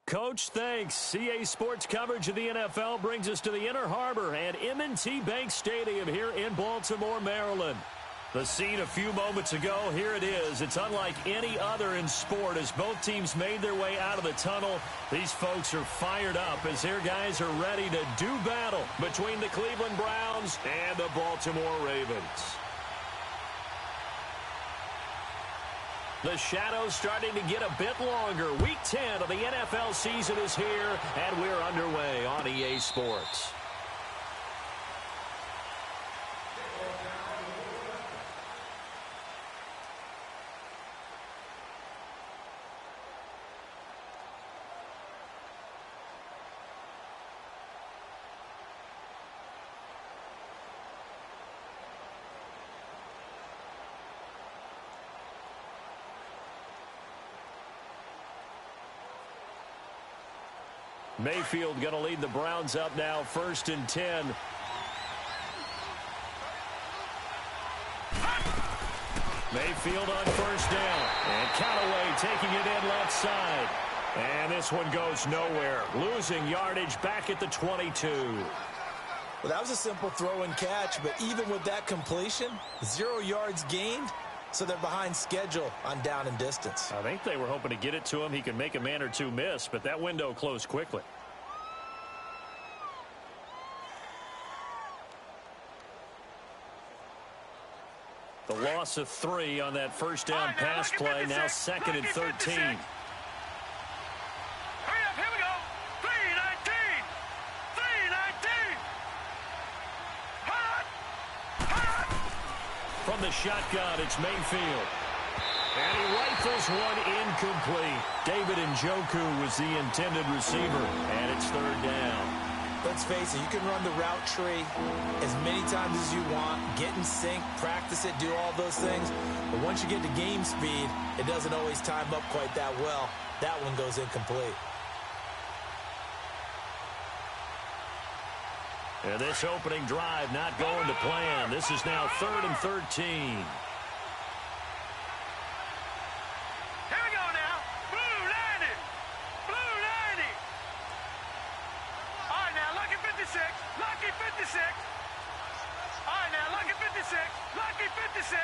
Coach, thanks. CA Sports coverage of the NFL brings us to the Inner Harbor at M&T Bank Stadium here in Baltimore, Maryland. The scene a few moments ago, here it is. It's unlike any other in sport as both teams made their way out of the tunnel. These folks are fired up as their guys are ready to do battle between the Cleveland Browns and the Baltimore Ravens. The shadow's starting to get a bit longer. Week 10 of the NFL season is here, and we're underway on EA Sports. Mayfield going to lead the Browns up now, 1st and 10. Mayfield on 1st down. And Callaway taking it in left side. And this one goes nowhere. Losing yardage back at the 22. Well, that was a simple throw and catch, but even with that completion, 0 yards gained. So they're behind schedule on down and distance. I think they were hoping to get it to him. He could make a man or two miss, but that window closed quickly. The loss of 3 on that 1st down pass play. Now 2nd and 13. From the shotgun, it's Mayfield. And he rifles one incomplete. David Njoku was the intended receiver, and it's 3rd down. Let's face it, you can run the route tree as many times as you want, get in sync, practice it, do all those things. But once you get to game speed, it doesn't always time up quite that well. That one goes incomplete. And this opening drive not going to plan. This is now 3rd and 13. Here we go now. Blue 90. Blue 90. All right, now, lucky 56. Lucky 56. All right, now, lucky 56. Lucky 56.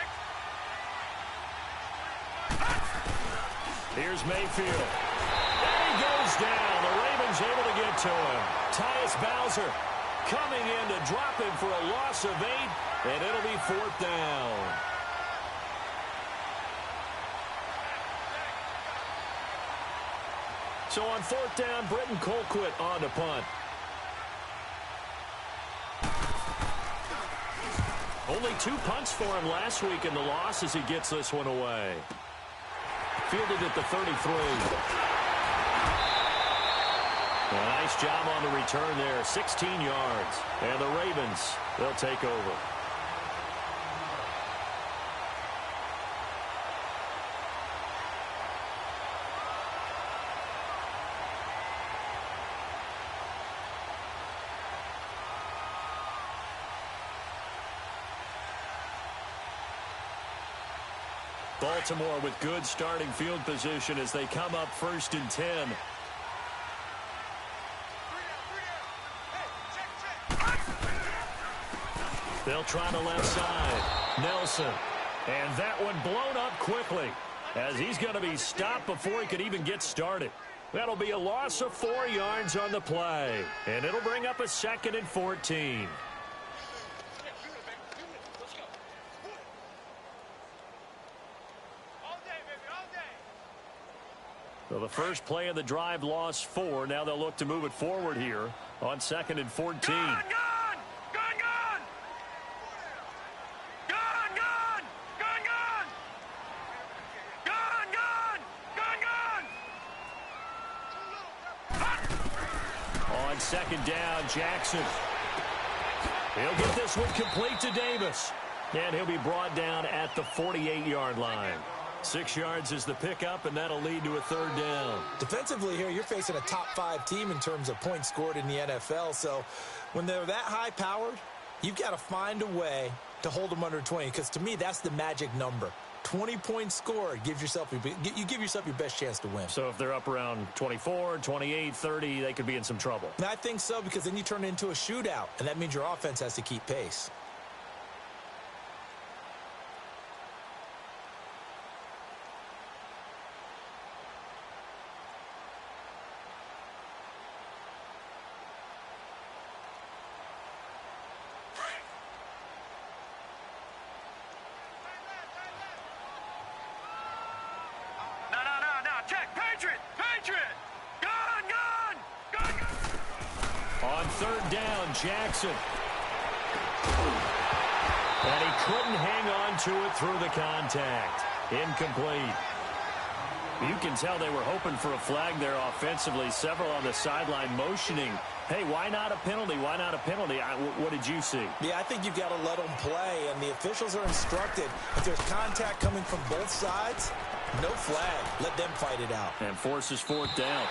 Here's Mayfield. And he goes down. The Ravens able to get to him. Tyus Bowser coming in to drop him for a loss of 8, and it'll be 4th down. So on 4th down, Britton Colquitt on to punt. Only 2 punts for him last week in the loss as he gets this one away. Fielded at the 33. A nice job on the return there, 16 yards. And the Ravens, they'll take over. Baltimore with good starting field position as they come up 1st and 10. They'll try the left side. Nelson. And that one blown up quickly as he's going to be stopped before he could even get started. That'll be a loss of 4 yards on the play. And it'll bring up a 2nd and 14. So the first play of the drive lost 4. Now they'll look to move it forward here on 2nd and 14. On 2nd down, Jackson. He'll get this one complete to Davis. And he'll be brought down at the 48-yard line. 6 yards is the pickup, and that'll lead to a 3rd down. Defensively here, you're facing a top 5 team in terms of points scored in the NFL. So when they're that high-powered, you've got to find a way to hold them under 20, because to me, that's the magic number. 20-point score, you give yourself your best chance to win. So if they're up around 24, 28, 30, they could be in some trouble. And I think so, because then you turn it into a shootout, and that means your offense has to keep pace. On third down, Jackson. And he couldn't hang on to it through the contact. Incomplete. You can tell they were hoping for a flag there offensively. Several on the sideline motioning. Hey, why not a penalty? Why not a penalty? What did you see? Yeah, I think you've got to let them play, and the officials are instructed. If there's contact coming from both sides, no flag. Let them fight it out. And forces fourth down.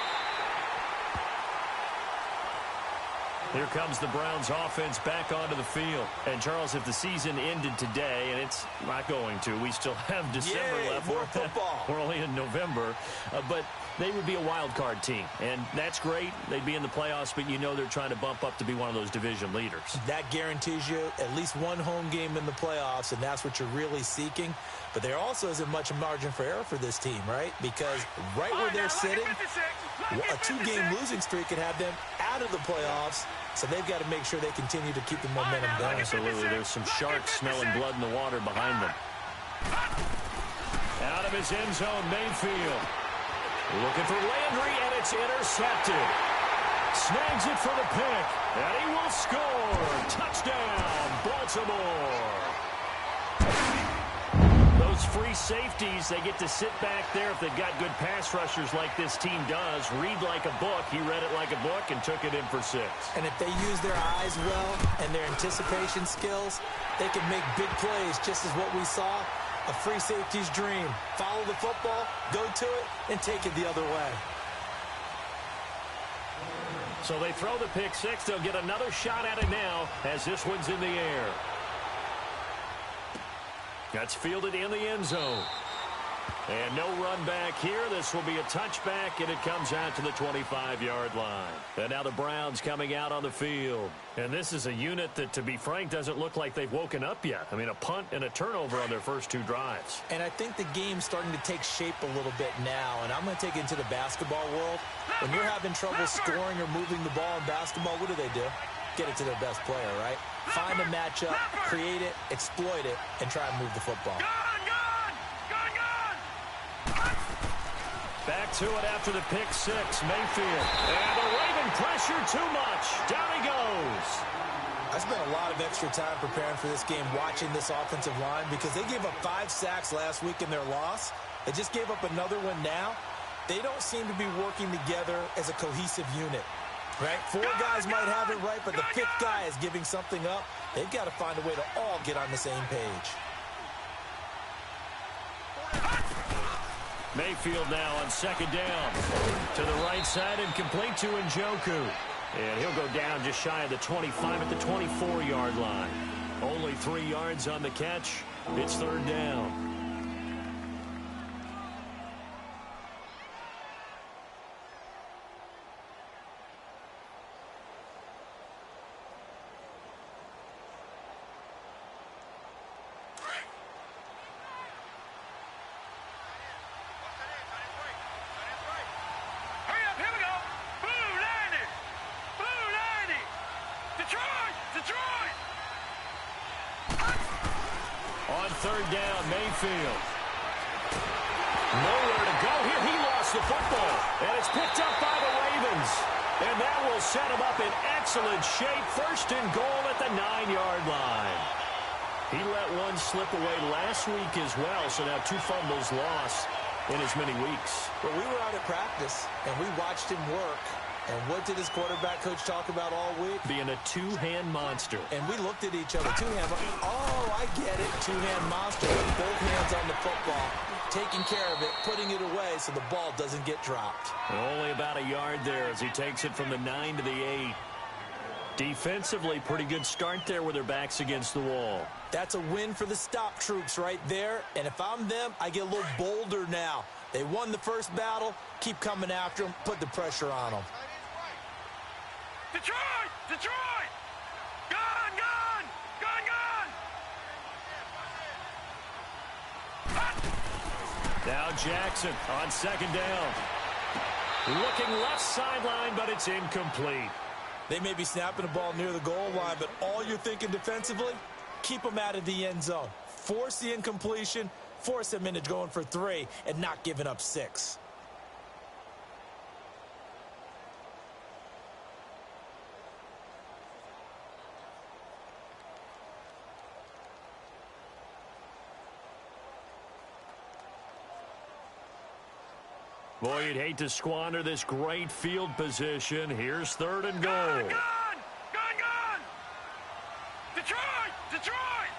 Here comes the Browns offense back onto the field. And, Charles, if the season ended today, and it's not going to, we still have December left. More football. We're only in November. But they would be a wild card team. And that's great. They'd be in the playoffs, but you know they're trying to bump up to be one of those division leaders. That guarantees you at least one home game in the playoffs, and that's what you're really seeking. But there also isn't much margin for error for this team, right? Because right where they're sitting, a two-game losing streak could have them out of the playoffs. So they've got to make sure they continue to keep the momentum going. Absolutely. There's some sharks smelling blood in the water behind them. Out of his end zone, Mayfield. Looking for Landry, and it's intercepted. Snags it for the pick, and he will score. Touchdown, Baltimore. Those free safeties, they get to sit back there if they've got good pass rushers like this team does. Read like a book. He read it like a book and took it in for 6. And if they use their eyes well and their anticipation skills, they can make big plays, just as what we saw. A free safety's dream. Follow the football, go to it, and take it the other way. So they throw the pick 6. They'll get another shot at it now as this one's in the air. That's fielded in the end zone. And no run back here. This will be a touchback, and it comes out to the 25-yard line. And now the Browns coming out on the field. And this is a unit that, to be frank, doesn't look like they've woken up yet. I mean, a punt and a turnover on their first 2 drives. And I think the game's starting to take shape a little bit now. And I'm going to take it into the basketball world. When you're having trouble scoring or moving the ball in basketball, what do? Get it to their best player, right? Find a matchup, create it, exploit it, and try and move the football. Back to it after the pick 6, Mayfield. And the Raven pressure too much. Down he goes. I spent a lot of extra time preparing for this game, watching this offensive line, because they gave up 5 sacks last week in their loss. They just gave up another one now. They don't seem to be working together as a cohesive unit. Right? 4 guys might have it right, but the 5th guy is giving something up. They've got to find a way to all get on the same page. Mayfield now on second down. To the right side and complete to Njoku. And he'll go down just shy of the 25 at the 24-yard line. Only 3 yards on the catch. It's third down. Third down, Mayfield. Nowhere to go here. He lost the football. And it's picked up by the Ravens. And that will set him up in excellent shape. First and goal at the 9-yard line. He let one slip away last week as well. So now 2 fumbles lost in as many weeks. Well, we were out at practice, and we watched him work. And what did his quarterback coach talk about all week? Being a 2-hand monster. And we looked at each other. 2-hand. Oh, I get it. 2-hand monster. Both hands on the football. Taking care of it. Putting it away so the ball doesn't get dropped. And only about a yard there as he takes it from the 9 to the 8. Defensively, pretty good start there with their backs against the wall. That's a win for the stop troops right there. And if I'm them, I get a little bolder now. They won the first battle. Keep coming after them. Put the pressure on them. Detroit! Detroit! Gone! Gone! Gone! Gone! Now Jackson on second down. Looking left sideline, but it's incomplete. They may be snapping the ball near the goal line, but all you're thinking defensively, keep them out of the end zone. Force the incompletion, force them into going for 3, and not giving up 6. Boy, you'd hate to squander this great field position. Here's 3rd and goal. Gone! Gone! Gone! Gone! Detroit! Detroit!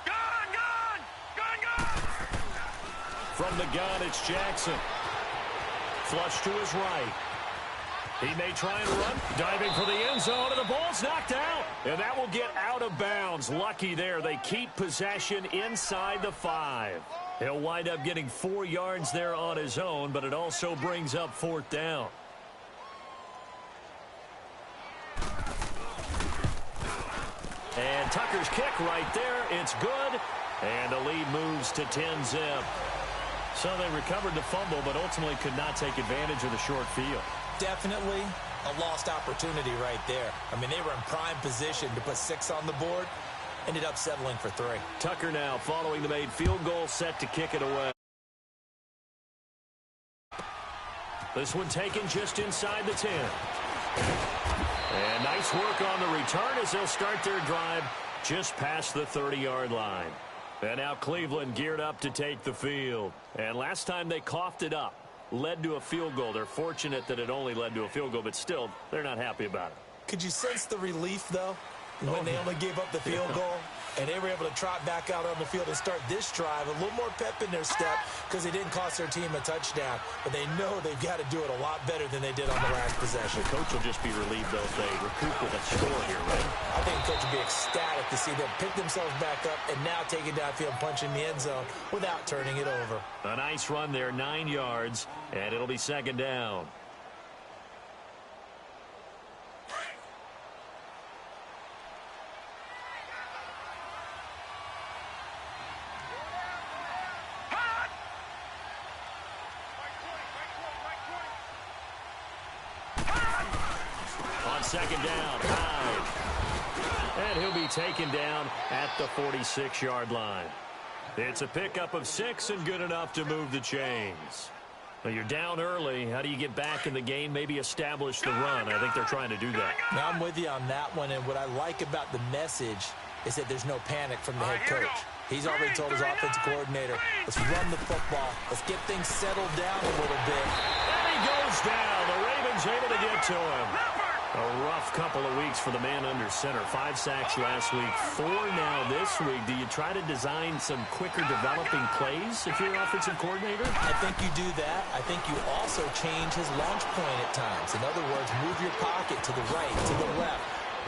Gone! Gone! Gone! Gone! From the gun, it's Jackson. Flush to his right. He may try and run. Diving for the end zone, and the ball's knocked out. And that will get out of bounds. Lucky there. They keep possession inside the 5. He'll wind up getting 4 yards there on his own, but it also brings up 4th down. And Tucker's kick right there. It's good. And the lead moves to 10-zip. So they recovered the fumble, but ultimately could not take advantage of the short field. Definitely a lost opportunity right there. I mean, they were in prime position to put 6 on the board. Ended up settling for 3. Tucker now following the made field goal, set to kick it away. This one taken just inside the 10. And nice work on the return as they'll start their drive just past the 30-yard line. And now Cleveland geared up to take the field. And last time they coughed it up, led to a field goal. They're fortunate that it only led to a field goal, but still, they're not happy about it. Could you sense the relief, though, when they only gave up the field goal? And they were able to trot back out on the field and start this drive. A little more pep in their step because they didn't cost their team a touchdown. But they know they've got to do it a lot better than they did on the last possession. The coach will just be relieved, though, if they recoup with a score here, right? I think the coach will be ecstatic to see them pick themselves back up and now take it downfield and punch in the end zone without turning it over. A nice run there, 9 yards, and it'll be 2nd down. Second down, 5. And he'll be taken down at the 46-yard line. It's a pickup of 6 and good enough to move the chains. Well, you're down early. How do you get back in the game, maybe establish the run? I think they're trying to do that. Now, I'm with you on that one, and what I like about the message is that there's no panic from the head coach. He's already told his offensive coordinator, let's run the football. Let's get things settled down a little bit. And he goes down. The Ravens able to get to him. A rough couple of weeks for the man under center. 5 sacks last week, 4 now this week. Do you try to design some quicker developing plays if you're an offensive coordinator? I think you do that. I think you also change his launch point at times. In other words, move your pocket to the right, to the left,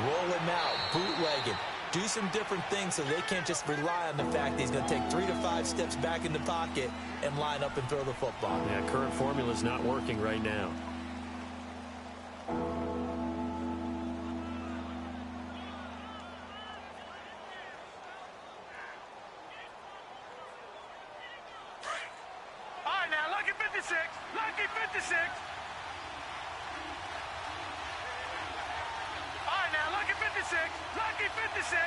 roll him out, bootleg it. Do some different things so they can't just rely on the fact that he's going to take 3 to 5 steps back in the pocket and line up and throw the football. Yeah, current formula is not working right now. Lucky 56. All right, now, lucky 56. Lucky 56.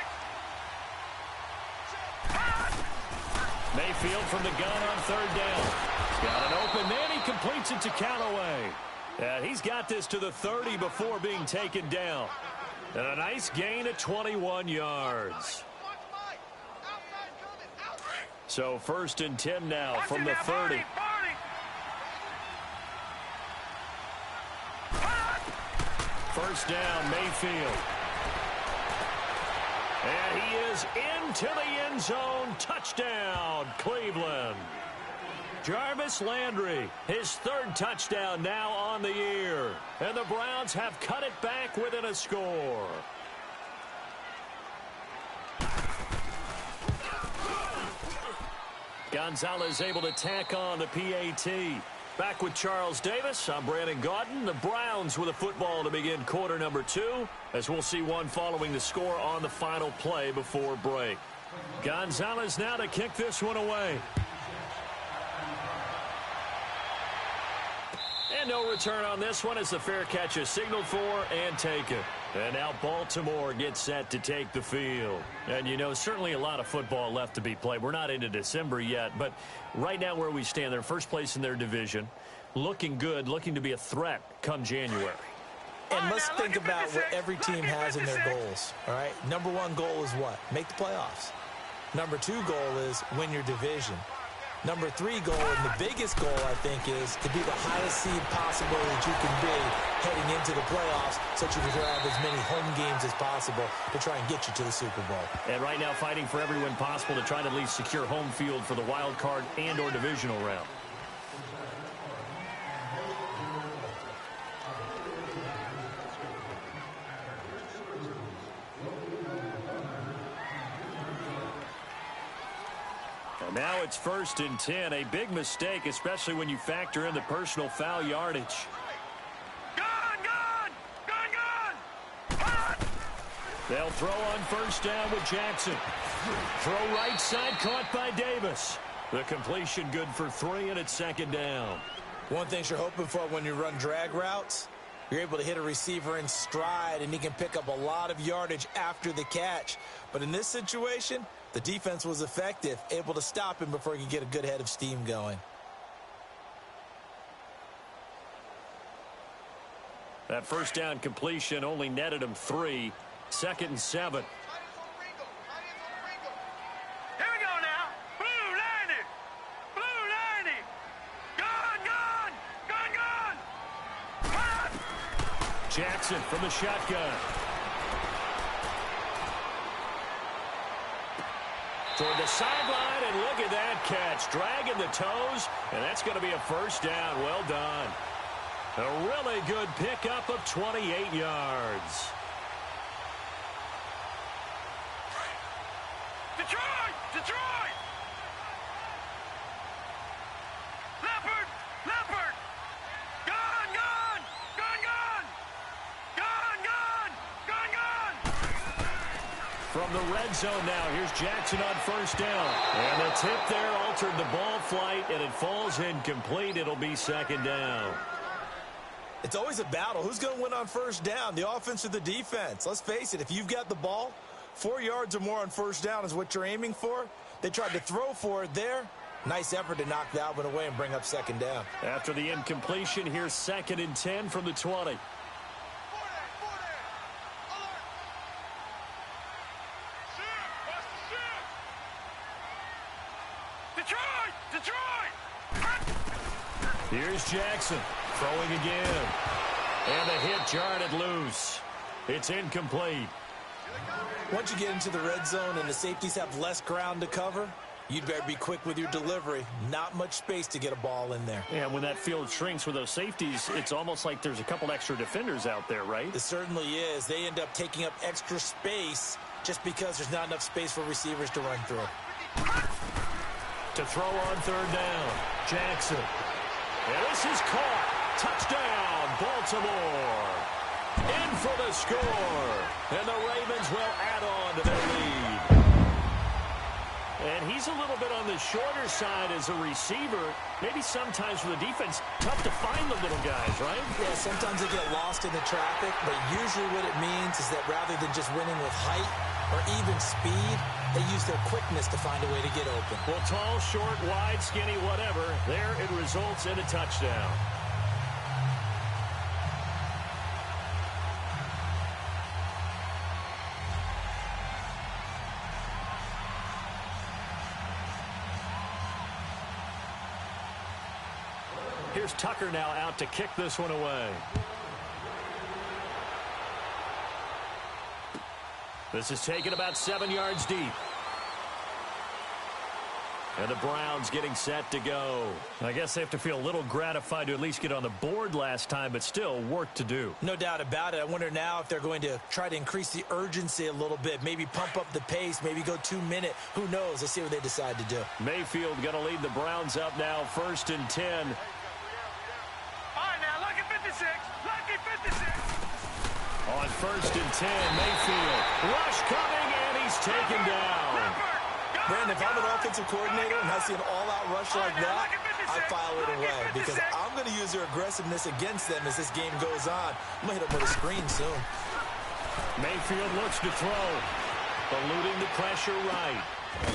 Mayfield from the gun on 3rd down. He's got it open, then he completes it to Callaway. And he's got this to the 30 before being taken down. And a nice gain of 21 yards. So 1st and 10 now from the 30. First down, Mayfield. And he is into the end zone. Touchdown, Cleveland. Jarvis Landry, his third touchdown now on the year. And the Browns have cut it back within a score. Gonzalez able to tack on the PAT. Back with Charles Davis, I'm Brandon Gaudin. The Browns with a football to begin quarter number 2, as we'll see one following the score on the final play before break. Gonzalez now to kick this one away. And no return on this one as the fair catch is signaled for and taken. And now Baltimore gets set to take the field. And, you know, certainly a lot of football left to be played. We're not into December yet, but right now where we stand, they're first place in their division. Looking good, looking to be a threat come January. And let's think about what every team has in their goals, all right? Number one goal is what? Make the playoffs. Number 2 goal is win your division. Number 3 goal, and the biggest goal, I think, is to be the highest seed possible that you can be heading into the playoffs so that you can have as many home games as possible to try and get you to the Super Bowl. And right now fighting for every win possible to try to at least secure home field for the wild card and or divisional round. Now it's 1st and 10, a big mistake, especially when you factor in the personal foul yardage. They'll throw on 1st down with Jackson. Throw right side caught by Davis. The completion good for 3, and it's 2nd down. One thing you're hoping for when you run drag routes, you're able to hit a receiver in stride, and he can pick up a lot of yardage after the catch. But in this situation, the defense was effective, able to stop him before he could get a good head of steam going. That 1st down completion only netted him 3. 2nd and 7. Here we go now. Blue 90. Blue 90. Gun. Jackson from the shotgun. Toward the sideline, and look at that catch. Dragging the toes, and that's going to be a 1st down. Well done. A really good pickup of 28 yards. Detroit! Leopard! Gun! From the red zone now, here's Jackson on 1st down. And the tip there altered the ball flight, and it falls incomplete. It'll be 2nd down. It's always a battle. Who's going to win on 1st down, the offense or the defense? Let's face it, if you've got the ball, 4 yards or more on 1st down is what you're aiming for. They tried to throw for it there. Nice effort to knock that one away and bring up 2nd down. After the incompletion, here's 2nd and 10 from the 20. Detroit! Here's Jackson throwing again. And the hit jarred it loose. It's incomplete. Once you get into the red zone and the safeties have less ground to cover, you'd better be quick with your delivery. Not much space to get a ball in there. And when that field shrinks with those safeties, it's almost like there's a couple extra defenders out there, right? It certainly is. They end up taking up extra space just because there's not enough space for receivers to run through. To throw on 3rd down, Jackson. And this is caught. Touchdown, Baltimore. In for the score. And the Ravens will add on to their lead. And he's a little bit on the shorter side as a receiver. Maybe sometimes for the defense, tough to find the little guys, right? Yeah, sometimes they get lost in the traffic, but usually what it means is that rather than just winning with height or even speed, they use their quickness to find a way to get open. Well, tall, short, wide, skinny, whatever, there it results in a touchdown. Here's Tucker now out to kick this one away. This is taken about 7 yards deep. And the Browns getting set to go. I guess they have to feel a little gratified to at least get on the board last time, but still work to do. No doubt about it. I wonder now if they're going to try to increase the urgency a little bit, maybe pump up the pace, maybe go 2-minute. Who knows? Let's see what they decide to do. Mayfield going to lead the Browns up now, 1st and 10. All right, now, lucky 56. Lucky 56. On 1st and 10, Mayfield. Rush coming, and he's taken down. Brandon, if I'm an offensive coordinator and I see an all-out rush like that, I file it away because I'm going to use their aggressiveness against them as this game goes on. I'm going to hit them with a screen soon. Mayfield looks to throw. Eluding the pressure right.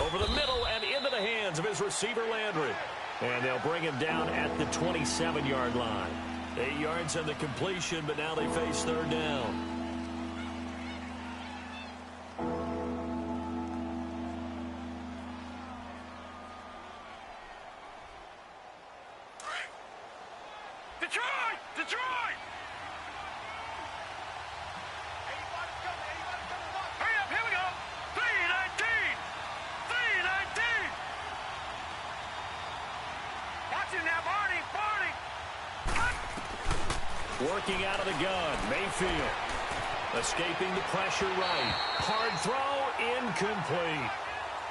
Over the middle and into the hands of his receiver, Landry. And they'll bring him down at the 27-yard line. 8 yards on the completion, but now they face 3rd down. Detroit! Detroit! Hurry up, here we go! 319! 319! Watch it now, Barney! Barney! Working out of the gun, Mayfield. Escaping the pressure right. Hard throw, incomplete.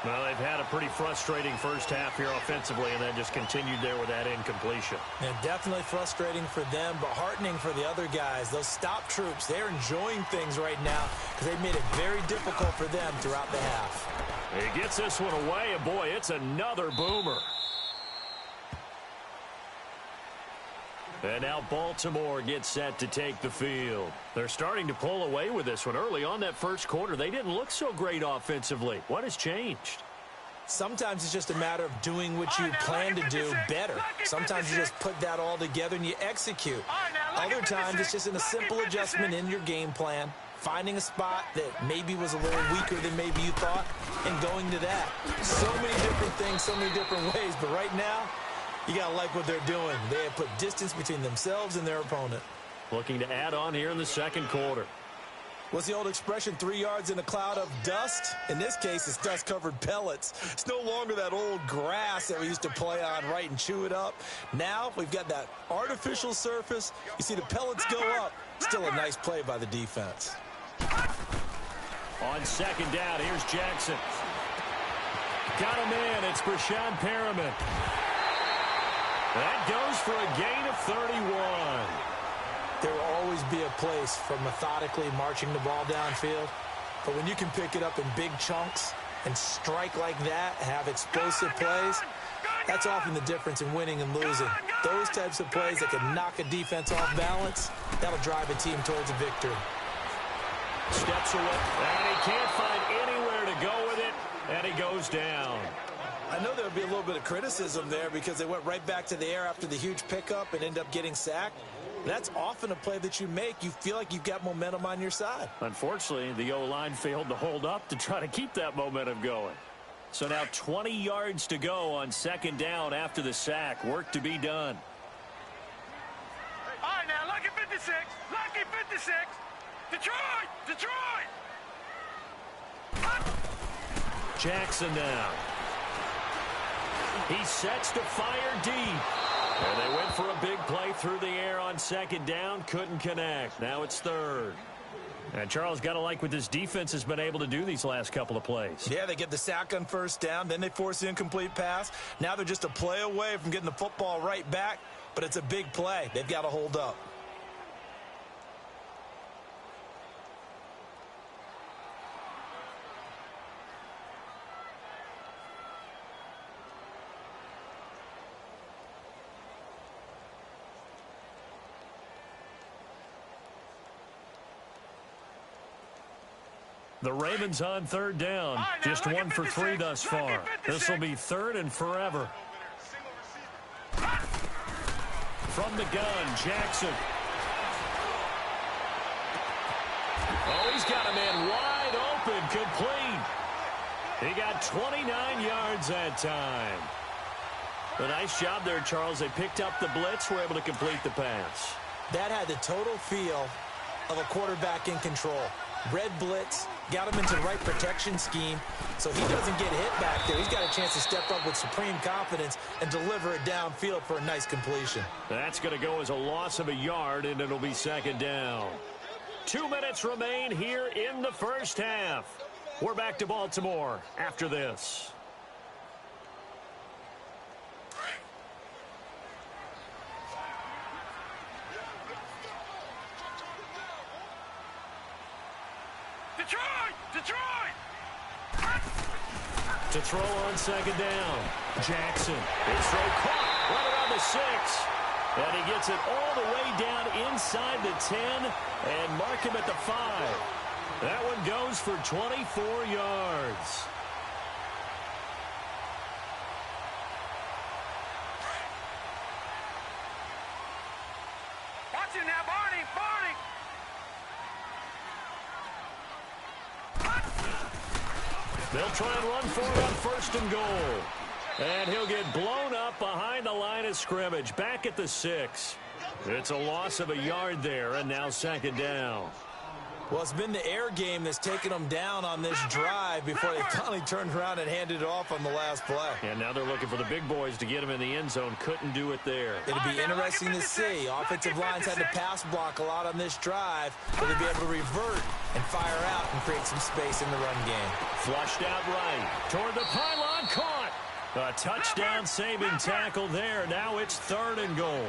Well, they've had a pretty frustrating first half here offensively, and then just continued there with that incompletion. Yeah, definitely frustrating for them, but heartening for the other guys. Those stop troops, they're enjoying things right now because they've made it very difficult for them throughout the half. He gets this one away, and boy, it's another boomer. And now Baltimore gets set to take the field. They're starting to pull away with this one. Early on that first quarter, they didn't look so great offensively. What has changed? Sometimes it's just a matter of doing what you plan to do better. Sometimes you just put that all together and you execute. Other times it's just in a simple adjustment in your game plan, finding a spot that maybe was a little weaker than maybe you thought, and going to that. So many different things, so many different ways, but right now, you got to like what they're doing. They have put distance between themselves and their opponent. Looking to add on here in the second quarter. What's the old expression, 3 yards in a cloud of dust? In this case, it's dust-covered pellets. It's no longer that old grass that we used to play on, right, and chew it up. Now we've got that artificial surface. You see the pellets go up. Still a nice play by the defense. On 2nd down, here's Jackson. Got him in. It's Brashad Perriman. That goes for a gain of 31. There will always be a place for methodically marching the ball downfield. But when you can pick it up in big chunks and strike like that, have explosive plays, that's often the difference in winning and losing. Those types of plays that can knock a defense off balance, that'll drive a team towards a victory. Steps away, and he can't find anywhere to go with it, and he goes down. I know there would be a little bit of criticism there because they went right back to the air after the huge pickup and ended up getting sacked. That's often a play that you make. You feel like you've got momentum on your side. Unfortunately, the O-line failed to hold up to try to keep that momentum going. So now 20 yards to go on 2nd down after the sack. Work to be done. All right, now, lucky 56. Lucky 56. Detroit! Detroit! Jackson now. He sets to fire deep. And they went for a big play through the air on 2nd down. Couldn't connect. Now it's 3rd. And Charles, got to like what this defense has been able to do these last couple of plays. Yeah, they get the sack on 1st down. Then they force the incomplete pass. Now they're just a play away from getting the football right back. But it's a big play. They've got to hold up. The Ravens on 3rd down. Just 1 for 3 thus far. This will be 3rd and forever. From the gun, Jackson. Oh, he's got a man wide open, complete. He got 29 yards that time. A nice job there, Charles. They picked up the blitz, were able to complete the pass. That had the total feel of a quarterback in control. Red blitz, got him into the right protection scheme, so he doesn't get hit back there. He's got a chance to step up with supreme confidence and deliver it downfield for a nice completion. That's going to go as a loss of a yard, and it'll be second down. 2 minutes remain here in the first half. We're back to Baltimore after this. To throw on second down. Jackson. His throw caught right around the 6. And he gets it all the way down inside the 10 and mark him at the 5. That one goes for 24 yards. Watch him now, Barney! Barney! They'll try and run for it on first and goal. And he'll get blown up behind the line of scrimmage, back at the 6. It's a loss of a yard there, and now second down. Well, it's been the air game that's taken them down on this drive before they finally turned around and handed it off on the last play. And now they're looking for the big boys to get them in the end zone. Couldn't do it there. It'll be interesting to see. Offensive lines had to pass block a lot on this drive, but they'll be able to revert and fire out and create some space in the run game. Flushed out right. Toward the pylon, caught. A touchdown-saving tackle there. Now it's third and goal.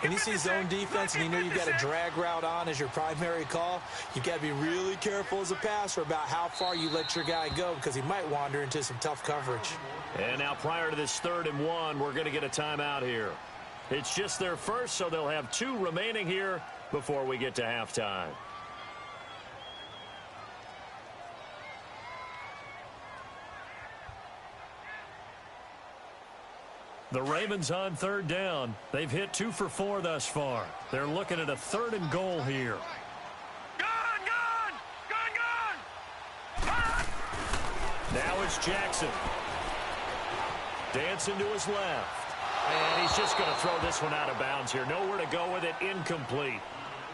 When you see zone defense and you know you've got a drag route on as your primary call, you've got to be really careful as a passer about how far you let your guy go because he might wander into some tough coverage. And now prior to this 3rd and 1, we're going to get a timeout here. It's just their first, so they'll have 2 remaining here before we get to halftime. The Ravens on 3rd down. They've hit 2 for 4 thus far. They're looking at a 3rd and goal here. Now it's Jackson. Dancing to his left. And he's just going to throw this one out of bounds here. Nowhere to go with it. Incomplete.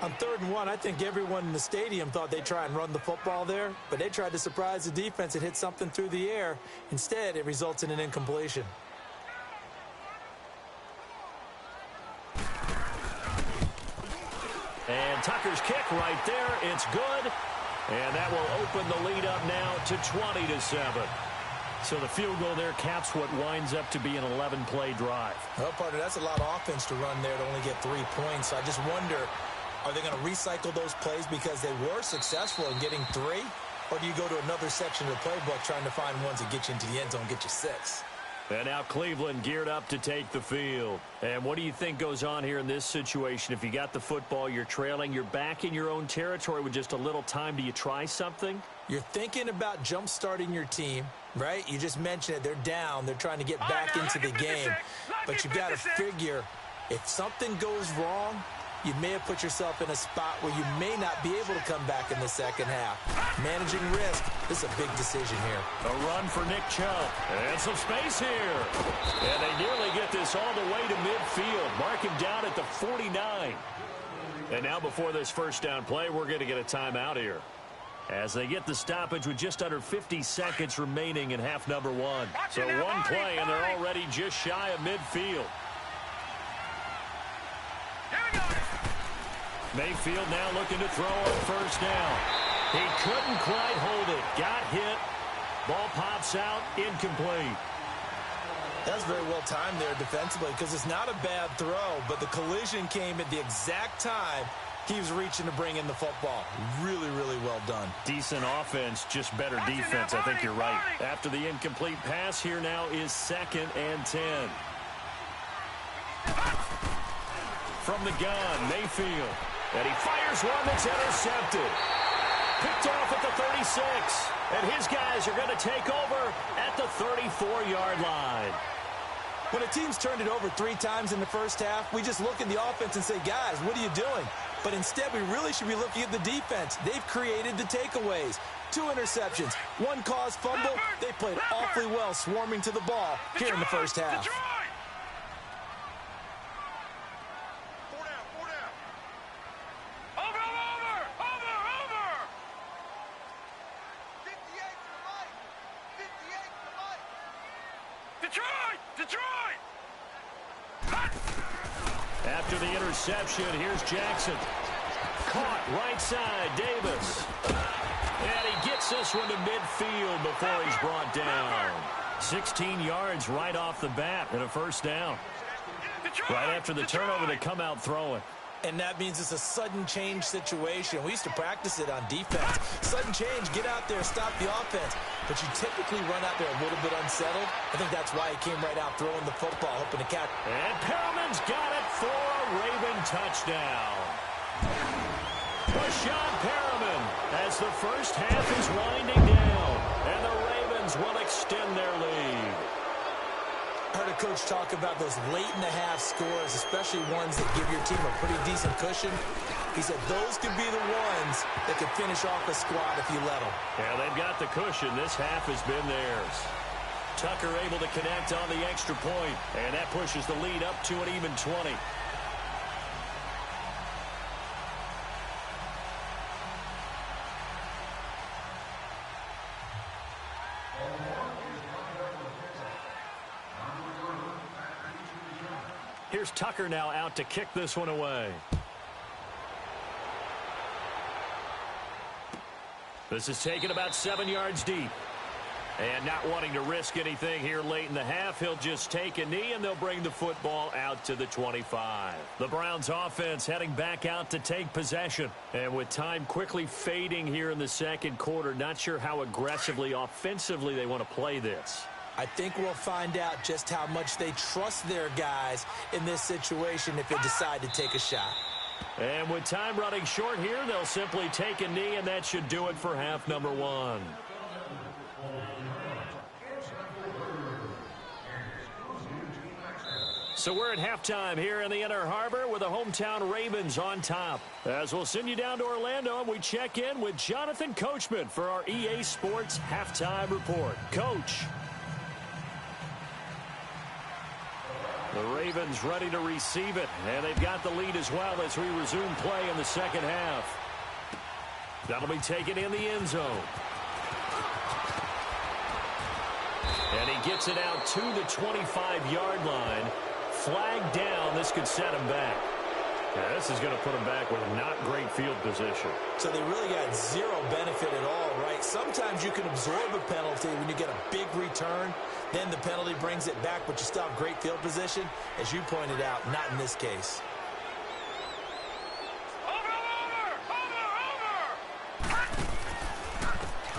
On 3rd and 1, I think everyone in the stadium thought they'd try and run the football there, but they tried to surprise the defense and hit something through the air. Instead, it results in an incompletion. And Tucker's kick right there. It's good. And that will open the lead up now to 20-7. So the field goal there caps what winds up to be an 11-play drive. Well, partner, that's a lot of offense to run there to only get 3 points. So I just wonder, are they going to recycle those plays because they were successful in getting 3? Or do you go to another section of the playbook trying to find ones that get you into the end zone, get you 6? And now Cleveland geared up to take the field. And what do you think goes on here in this situation? If you got the football, you're trailing, you're back in your own territory with just a little time. Do you try something? You're thinking about jump-starting your team, right? You just mentioned it. They're down. They're trying to get back into the game. But you've got to figure, if something goes wrong, you may have put yourself in a spot where you may not be able to come back in the second half. Managing risk, this is a big decision here. A run for Nick Chubb. And some space here. And they nearly get this all the way to midfield. Mark him down at the 49. And now before this first down play, we're going to get a timeout here. As they get the stoppage with just under 50 seconds remaining in half number 1. So one play, and they're already just shy of midfield. Mayfield now looking to throw on first down. He couldn't quite hold it. Got hit. Ball pops out. Incomplete. That's very well timed there defensively because it's not a bad throw, but the collision came at the exact time he was reaching to bring in the football. Really, really well done. Decent offense, just better defense. I think you're right. After the incomplete pass, here now is 2nd and 10. From the gun, Mayfield. And he fires one that's intercepted. Picked off at the 36. And his guys are going to take over at the 34-yard line. When a team's turned it over 3 times in the first half, we just look at the offense and say, guys, what are you doing? But instead, we really should be looking at the defense. They've created the takeaways. 2 interceptions, 1 caused fumble. They played awfully well swarming to the ball here in the first half. Detroit! Detroit! After the interception, here's Jackson. Caught right side, Davis. And he gets this one to midfield before he's brought down. 16 yards right off the bat and a first down. Right after the turnover, they come out throwing. And that means it's a sudden change situation. We used to practice it on defense. Sudden change, get out there, stop the offense. But you typically run out there a little bit unsettled. I think that's why he came right out throwing the football, hoping to catch. And Perriman's got it for a Raven touchdown. Rashawn Perriman as the first half is winding down. And the Ravens will extend their lead. I heard a coach talk about those late-in-the-half scores, especially ones that give your team a pretty decent cushion. He said those could be the ones that could finish off a squad if you let them. Yeah, they've got the cushion. This half has been theirs. Tucker able to connect on the extra point, and that pushes the lead up to an even 20. Here's Tucker now out to kick this one away. This is taken about 7 yards deep. And not wanting to risk anything here late in the half, he'll just take a knee and they'll bring the football out to the 25. The Browns offense heading back out to take possession. And with time quickly fading here in the second quarter, not sure how aggressively, offensively they want to play this. I think we'll find out just how much they trust their guys in this situation if they decide to take a shot. And with time running short here, they'll simply take a knee, and that should do it for half number one. So we're at halftime here in the Inner Harbor with the hometown Ravens on top. As we'll send you down to Orlando, and we check in with Jonathan Coachman for our EA Sports Halftime Report. Coach. The Ravens ready to receive it, and they've got the lead as well as we resume play in the second half. That'll be taken in the end zone. And he gets it out to the 25-yard line. Flag down. This could set him back. Yeah, this is going to put him back with not great field position. So they really got zero benefit at all, right? Sometimes you can absorb a penalty when you get a big return. Then the penalty brings it back, but you still have great field position. As you pointed out, not in this case.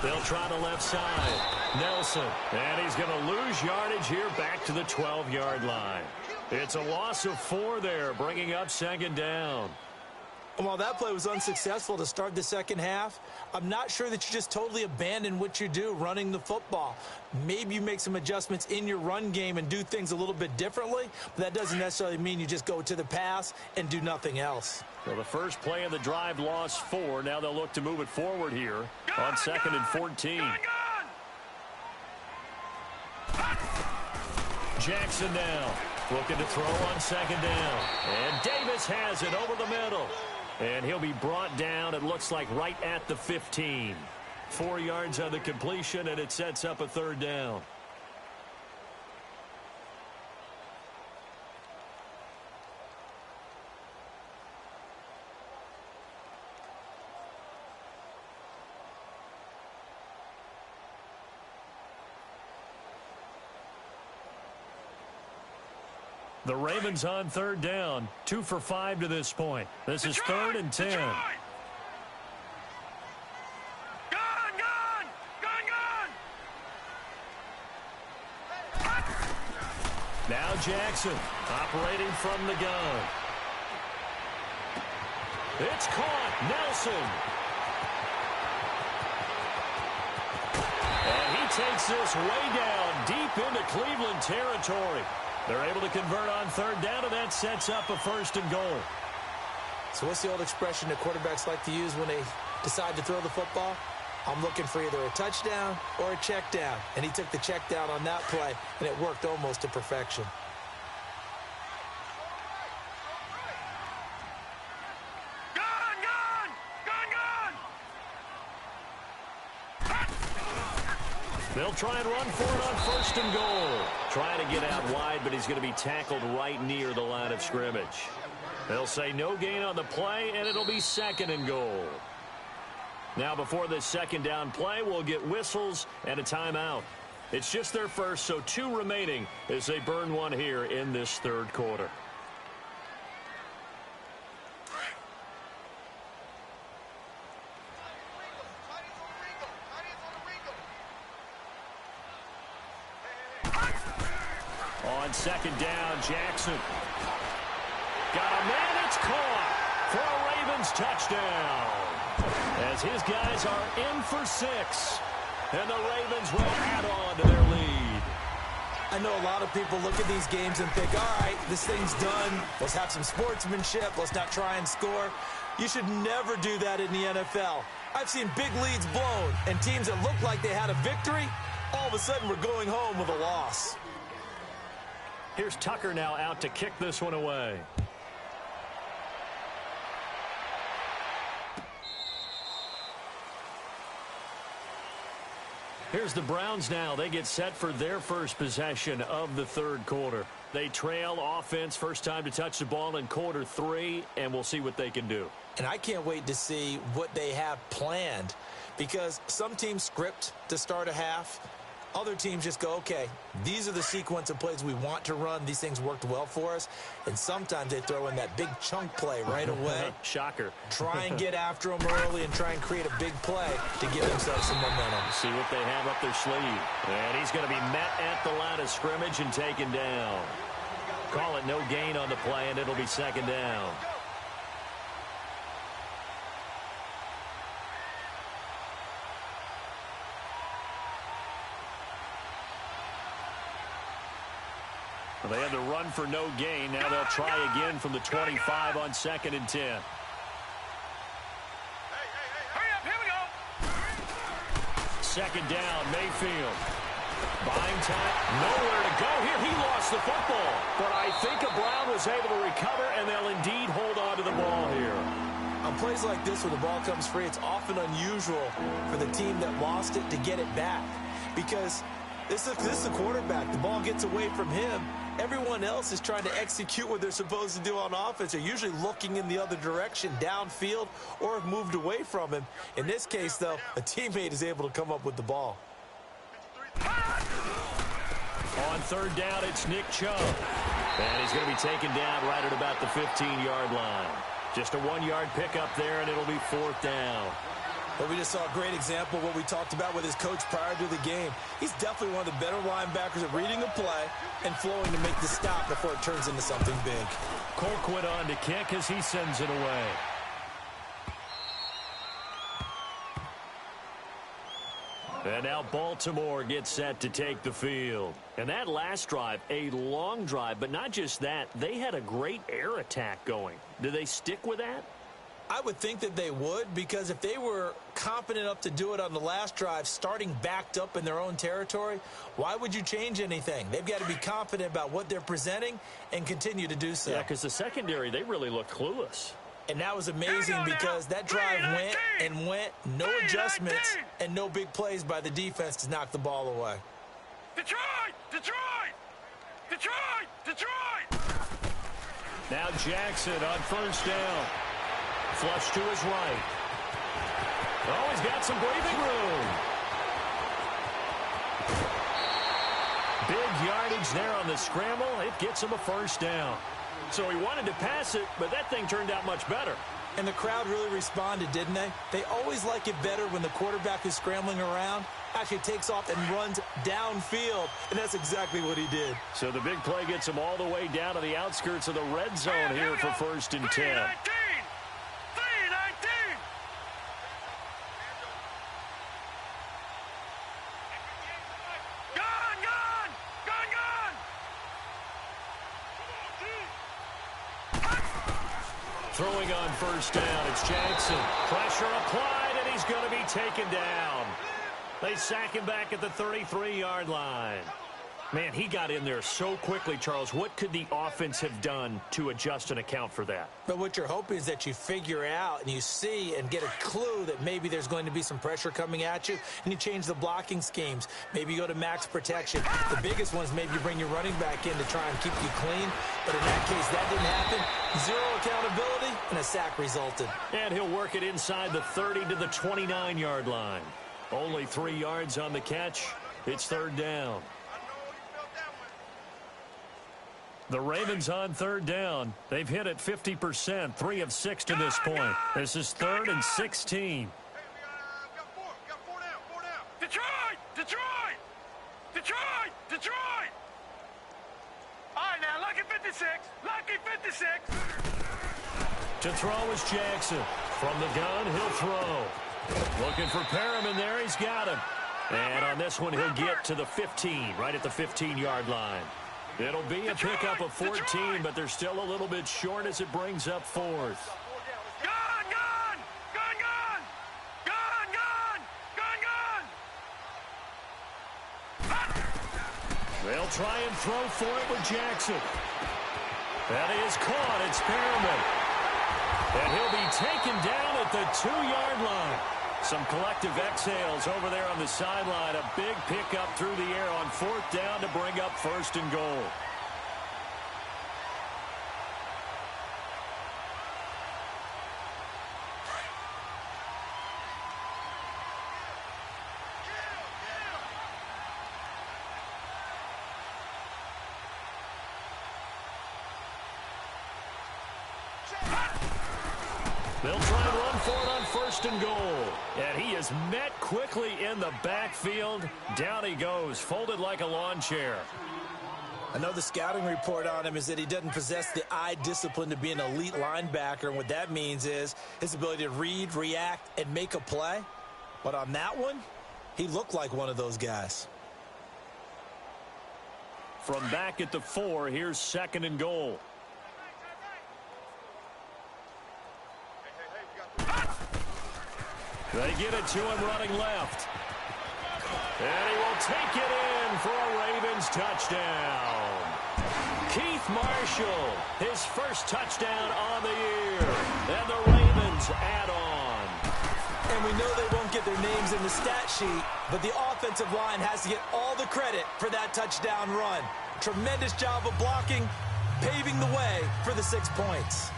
They'll try the left side. Nelson. And he's going to lose yardage here back to the 12-yard line. It's a loss of 4 there, bringing up second down. While that play was unsuccessful to start the second half, I'm not sure that you just totally abandon what you do running the football. Maybe you make some adjustments in your run game and do things a little bit differently, but that doesn't necessarily mean you just go to the pass and do nothing else. Well, the first play of the drive lost 4. Now they'll look to move it forward here on 2nd and 14. Jackson now looking to throw on 2nd down. And Davis has it over the middle. And he'll be brought down, it looks like, right at the 15. 4 yards on the completion, and it sets up a 3rd down. The Ravens on 3rd down. 2 for 5 to this point. This is 3rd and 10. Gun! Now Jackson operating from the gun. It's caught. Nelson. And he takes this way down deep into Cleveland territory. They're able to convert on 3rd down, and that sets up a 1st and goal. So what's the old expression that quarterbacks like to use when they decide to throw the football? I'm looking for either a touchdown or a check down. And he took the check down on that play, and it worked almost to perfection. They'll try and run for it on first and goal. Trying to get out wide, but he's going to be tackled right near the line of scrimmage. They'll say no gain on the play, and it'll be second and goal. Now, before this second down play, we'll get whistles and a timeout. It's just their first, so 2 remaining as they burn one here in this third quarter. On second down, Jackson. Got a man, it's caught for a Ravens touchdown. As his guys are in for 6. And the Ravens will add on to their lead. I know a lot of people look at these games and think, all right, this thing's done. Let's have some sportsmanship. Let's not try and score. You should never do that in the NFL. I've seen big leads blown and teams that looked like they had a victory, all of a sudden we're going home with a loss. Here's Tucker now out to kick this one away. Here's the Browns now. They get set for their first possession of the third quarter. They trail offense, first time to touch the ball in quarter 3, and we'll see what they can do. And I can't wait to see what they have planned, because some teams script to start a half. Other teams just go, okay, these are the sequence of plays we want to run. These things worked well for us. And sometimes they throw in that big chunk play right away. Shocker. Try and get after them early and try and create a big play to give themselves some momentum. See what they have up their sleeve. And he's going to be met at the line of scrimmage and taken down. Call it no gain on the play, and it'll be second down. They had the run for no gain. Now they'll try again from the 25 on second and 10. Hurry up, here we go. Second down, Mayfield. Buying time, nowhere to go here. He lost the football. But I think a Brown was able to recover, and they'll indeed hold on to the ball here. On plays like this where the ball comes free, it's often unusual for the team that lost it to get it back. Because this is the quarterback. The ball gets away from him. Everyone else is trying to execute what they're supposed to do on offense. They're usually looking in the other direction, downfield, or have moved away from him. In this case, though, a teammate is able to come up with the ball. On third down, it's Nick Chubb. And he's going to be taken down right at about the 15-yard line. Just a 1-yard pickup there, and it'll be fourth down. But we just saw a great example of what we talked about with his coach prior to the game. He's definitely one of the better linebackers at reading the play and flowing to make the stop before it turns into something big. Colquitt on to kick as he sends it away. And now Baltimore gets set to take the field. And that last drive, a long drive, but not just that, they had a great air attack going. Do they stick with that? I would think that they would, because if they were confident enough to do it on the last drive, starting backed up in their own territory, why would you change anything? They've got to be confident about what they're presenting and continue to do so. Yeah, because the secondary, they really looked clueless. And that was amazing because that drive went and went, no adjustments, and no big plays by the defense to knock the ball away. Detroit! Detroit! Detroit! Detroit! Now Jackson on first down. Flush to his right. Oh, he's got some breathing room. Big yardage there on the scramble. It gets him a first down. So he wanted to pass it, but that thing turned out much better. And the crowd really responded, didn't they? They always like it better when the quarterback is scrambling around, actually takes off and runs downfield, and that's exactly what he did. So the big play gets him all the way down to the outskirts of the red zone here for first and 10. 3-19! Throwing on first down, it's Jackson. Pressure applied, and he's going to be taken down. They sack him back at the 33-yard line. Man, he got in there so quickly, Charles. What could the offense have done to adjust and account for that? But what you're hoping is that you figure out and you see and get a clue that maybe there's going to be some pressure coming at you, and you change the blocking schemes. Maybe you go to max protection. The biggest ones, maybe you bring your running back in to try and keep you clean. But in that case, that didn't happen. Zero accountability, and a sack resulted. And he'll work it inside the 30 to the 29-yard line. Only 3 yards on the catch. It's third down. The Ravens on third down. They've hit it 50%, 3 of 6 to this point. This is 3rd and 16. Detroit! Detroit! Detroit! Detroit! All right, now, lucky 56. Lucky 56. To throw is Jackson. From the gun, he'll throw. Looking for Perriman there. He's got him. And on this one, he'll get to the 15, right at the 15-yard line. It'll be a pickup of 14, but they're still a little bit short as it brings up 4th. Gun, gun! Gun, gun! Gun, gun! Gun, gun! They'll try and throw for it with Jackson. That is caught. It's Perriman. And he'll be taken down at the 2-yard line. Some collective exhales over there on the sideline. A big pickup through the air on 4th down to bring up 1st and goal. They'll try and run for it on 1st and goal. And he is met quickly in the backfield. Down he goes, folded like a lawn chair. I know the scouting report on him is that he doesn't possess the eye discipline to be an elite linebacker. And what that means is his ability to read, react, and make a play. But on that one, he looked like one of those guys. From back at the 4, here's 2nd and goal. They get it to him running left. And he will take it in for a Ravens touchdown. Keith Marshall, his first touchdown on the year. And the Ravens add on. And we know they won't get their names in the stat sheet, but the offensive line has to get all the credit for that touchdown run. Tremendous job of blocking, paving the way for the 6 points.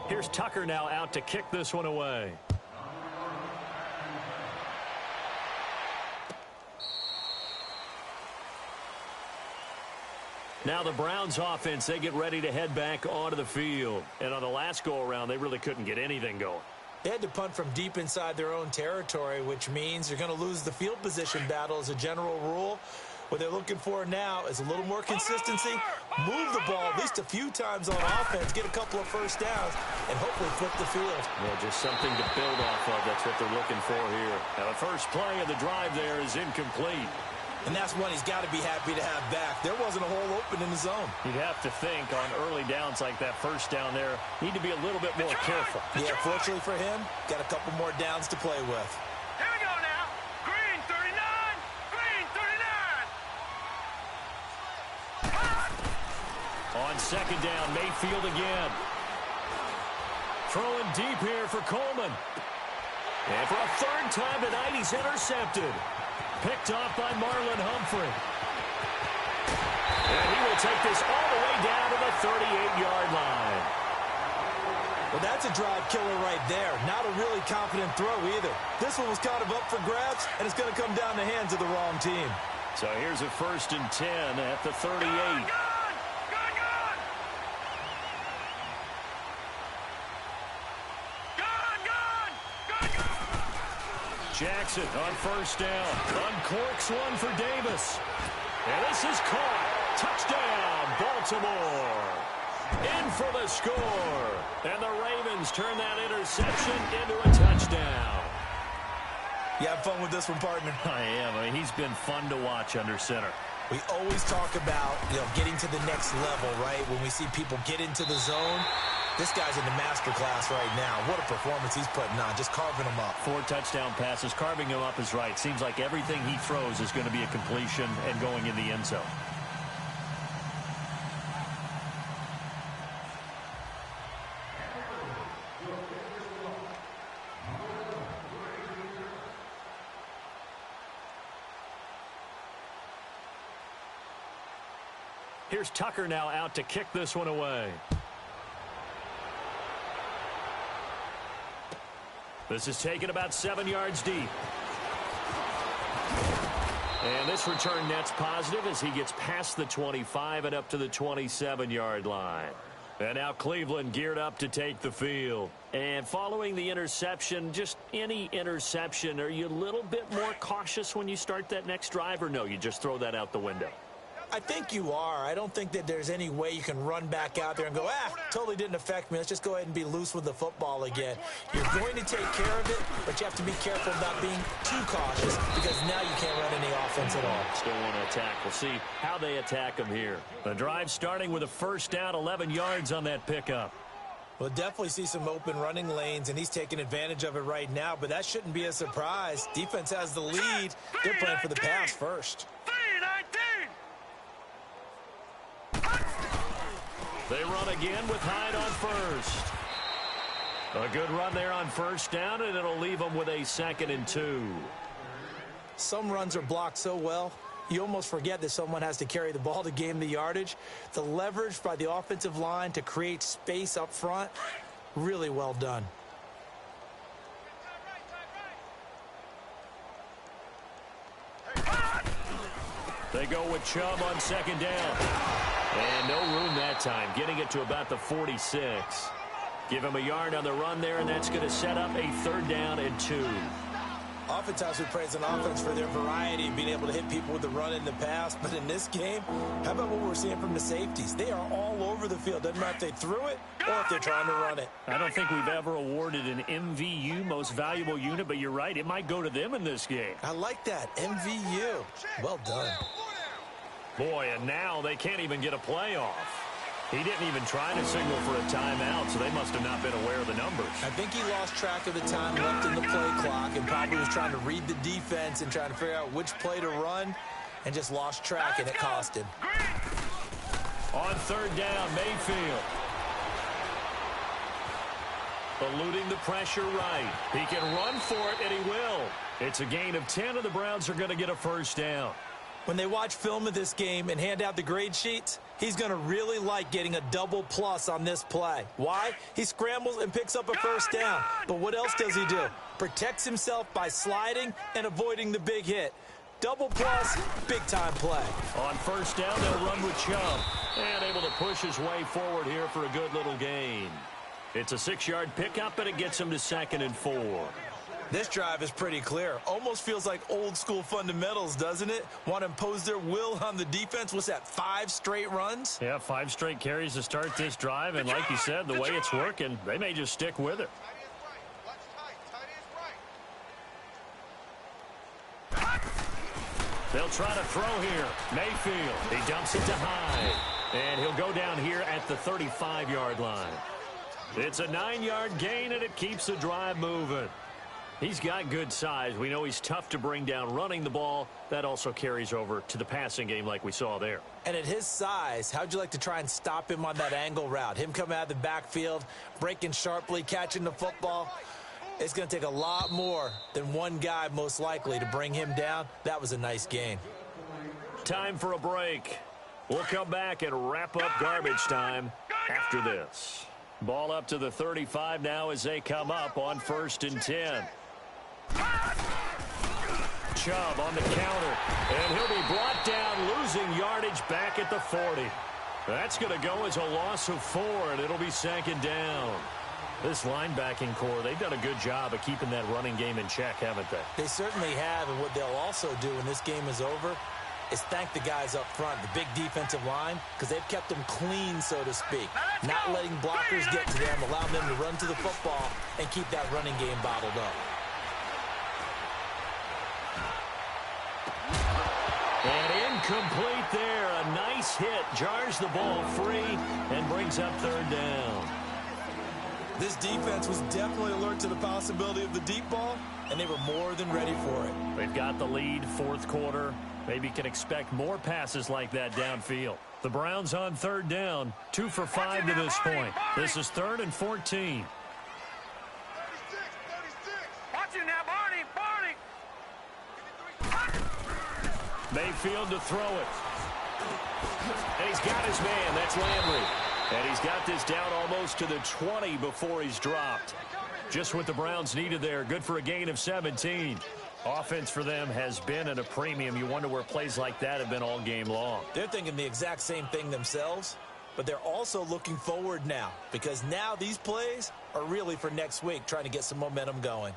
Here's Tucker now out to kick this one away. Now the Browns offense, they get ready to head back onto the field. And on the last go-around, they really couldn't get anything going. They had to punt from deep inside their own territory, which means you're going to lose the field position battle as a general rule. What they're looking for now is a little more consistency, move the ball at least a few times on offense, get a couple of first downs, and hopefully flip the field. Well, just something to build off of. That's what they're looking for here. Now, the first play of the drive there is incomplete. And that's one he's got to be happy to have back. There wasn't a hole open in the zone. You'd have to think on early downs like that first down there, need to be a little bit more careful. Yeah, fortunately for him, got a couple more downs to play with. Here we go now. Green 39. Green 39. On 2nd down, Mayfield again. Throwing deep here for Coleman. And for a 3rd time tonight, he's intercepted. Picked off by Marlon Humphrey. And he will take this all the way down to the 38-yard line. Well, that's a drive killer right there. Not a really confident throw either. This one was kind of up for grabs, and it's going to come down the hands of the wrong team. So here's a 1st and 10 at the 38. Jackson on 1st down. Uncorks one for Davis. And this is caught. Touchdown, Baltimore. In for the score. And the Ravens turn that interception into a touchdown. You have fun with this one, partner? I am. I mean, he's been fun to watch under center. We always talk about, getting to the next level, right? When we see people get into the zone, This guy's in the master class right now. What a performance he's putting on, just carving them up. 4 touchdown passes. Carving him up is right. Seems like everything he throws is going to be a completion and going in the end zone. Here's Tucker now out to kick this one away. This is taken about 7 yards deep. And this return net's positive as he gets past the 25 and up to the 27-yard line. And now Cleveland geared up to take the field. And following the interception, just any interception, are you a little bit more cautious when you start that next drive, or no, you just throw that out the window? I think you are. I don't think that there's any way you can run back out there and go, totally didn't affect me. Let's just go ahead and be loose with the football again. You're going to take care of it, but you have to be careful not being too cautious because now you can't run any offense at all. Still want to attack. We'll see how they attack them here. The drive starting with a first down, 11 yards on that pickup. We'll definitely see some open running lanes, and he's taking advantage of it right now, but that shouldn't be a surprise. Defense has the lead. They're playing for the pass first. They run again with Hyde on first. A good run there on first down, and it'll leave them with a 2nd and 2. Some runs are blocked so well, you almost forget that someone has to carry the ball to gain the yardage. The leverage by the offensive line to create space up front, really well done. They go with Chubb on 2nd down. And no room that time, getting it to about the 46. Give him a yard on the run there, and that's going to set up a 3rd down and 2. Oftentimes we praise an offense for their variety, being able to hit people with the run and the pass. But in this game, how about what we're seeing from the safeties? They are all over the field. Doesn't matter if they threw it or if they're trying to run it. I don't think we've ever awarded an MVU, most valuable unit, but you're right. It might go to them in this game. I like that. MVU. Well done. Boy, and now they can't even get a play off. He didn't even try to signal for a timeout, so they must have not been aware of the numbers. I think he lost track of the time left in the play clock and probably was trying to read the defense and trying to figure out which play to run and just lost track, and it cost him. On 3rd down, Mayfield. Eluding the pressure right. He can run for it, and he will. It's a gain of 10, and the Browns are going to get a 1st down. When they watch film of this game and hand out the grade sheets, he's going to really like getting a double plus on this play. Why? He scrambles and picks up a 1st down. But what else does he do? Protects himself by sliding and avoiding the big hit. Double plus, big-time play. On 1st down, they'll run with Chubb. And able to push his way forward here for a good little gain. It's a 6-yard pickup, and it gets him to 2nd and 4. This drive is pretty clear. Almost feels like old-school fundamentals, doesn't it? Want to impose their will on the defense. What's that, 5 straight runs? Yeah, 5 straight carries to start this drive. And like you said, the way it's working, they may just stick with it. They'll try to throw here. Mayfield, he dumps it to Hyde. And he'll go down here at the 35-yard line. It's a 9-yard gain, and it keeps the drive moving. He's got good size. We know he's tough to bring down running the ball. That also carries over to the passing game like we saw there. And at his size, how'd you like to try and stop him on that angle route? Him coming out of the backfield, breaking sharply, catching the football. It's going to take a lot more than one guy, most likely, to bring him down. That was a nice gain. Time for a break. We'll come back and wrap up garbage time after this. Ball up to the 35 now as they come up on 1st and 10. Chubb on the counter, and he'll be brought down, losing yardage back at the 40. That's going to go as a loss of 4, and it'll be 2nd down. This linebacking core, they've done a good job of keeping that running game in check, haven't they? They certainly have, and what they'll also do when this game is over is thank the guys up front, the big defensive line, because they've kept them clean, so to speak. Not letting blockers get to them, allowing them to run to the football and keep that running game bottled up. And incomplete there. A nice hit. Jars the ball free and brings up 3rd down. This defense was definitely alert to the possibility of the deep ball, and they were more than ready for it. They've got the lead, fourth quarter. Maybe can expect more passes like that downfield. The Browns on third down, 2 for 5 to this point. This is 3rd and 14. 36. Watch it now, Barney. Mayfield to throw it. And he's got his man. That's Landry. And he's got this down almost to the 20 before he's dropped. Just what the Browns needed there. Good for a gain of 17. Offense for them has been at a premium. You wonder where plays like that have been all game long. They're thinking the exact same thing themselves, but they're also looking forward now because now these plays are really for next week, trying to get some momentum going.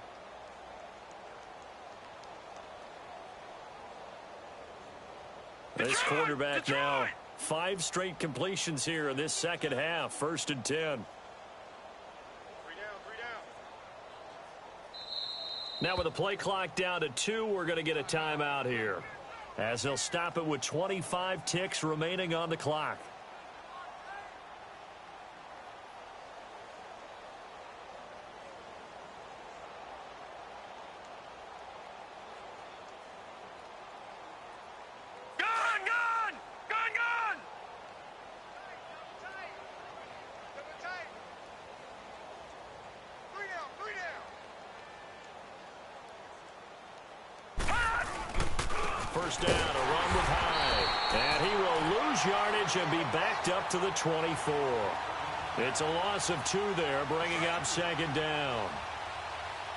This quarterback now, 5 straight completions here in this second half. 1st and 10. 3 down. Now with the play clock down to 2, we're going to get a timeout here, as they'll stop it with 25 ticks remaining on the clock. First down, a run with Hyde. And he will lose yardage and be backed up to the 24. It's a loss of 2 there, bringing up 2nd down.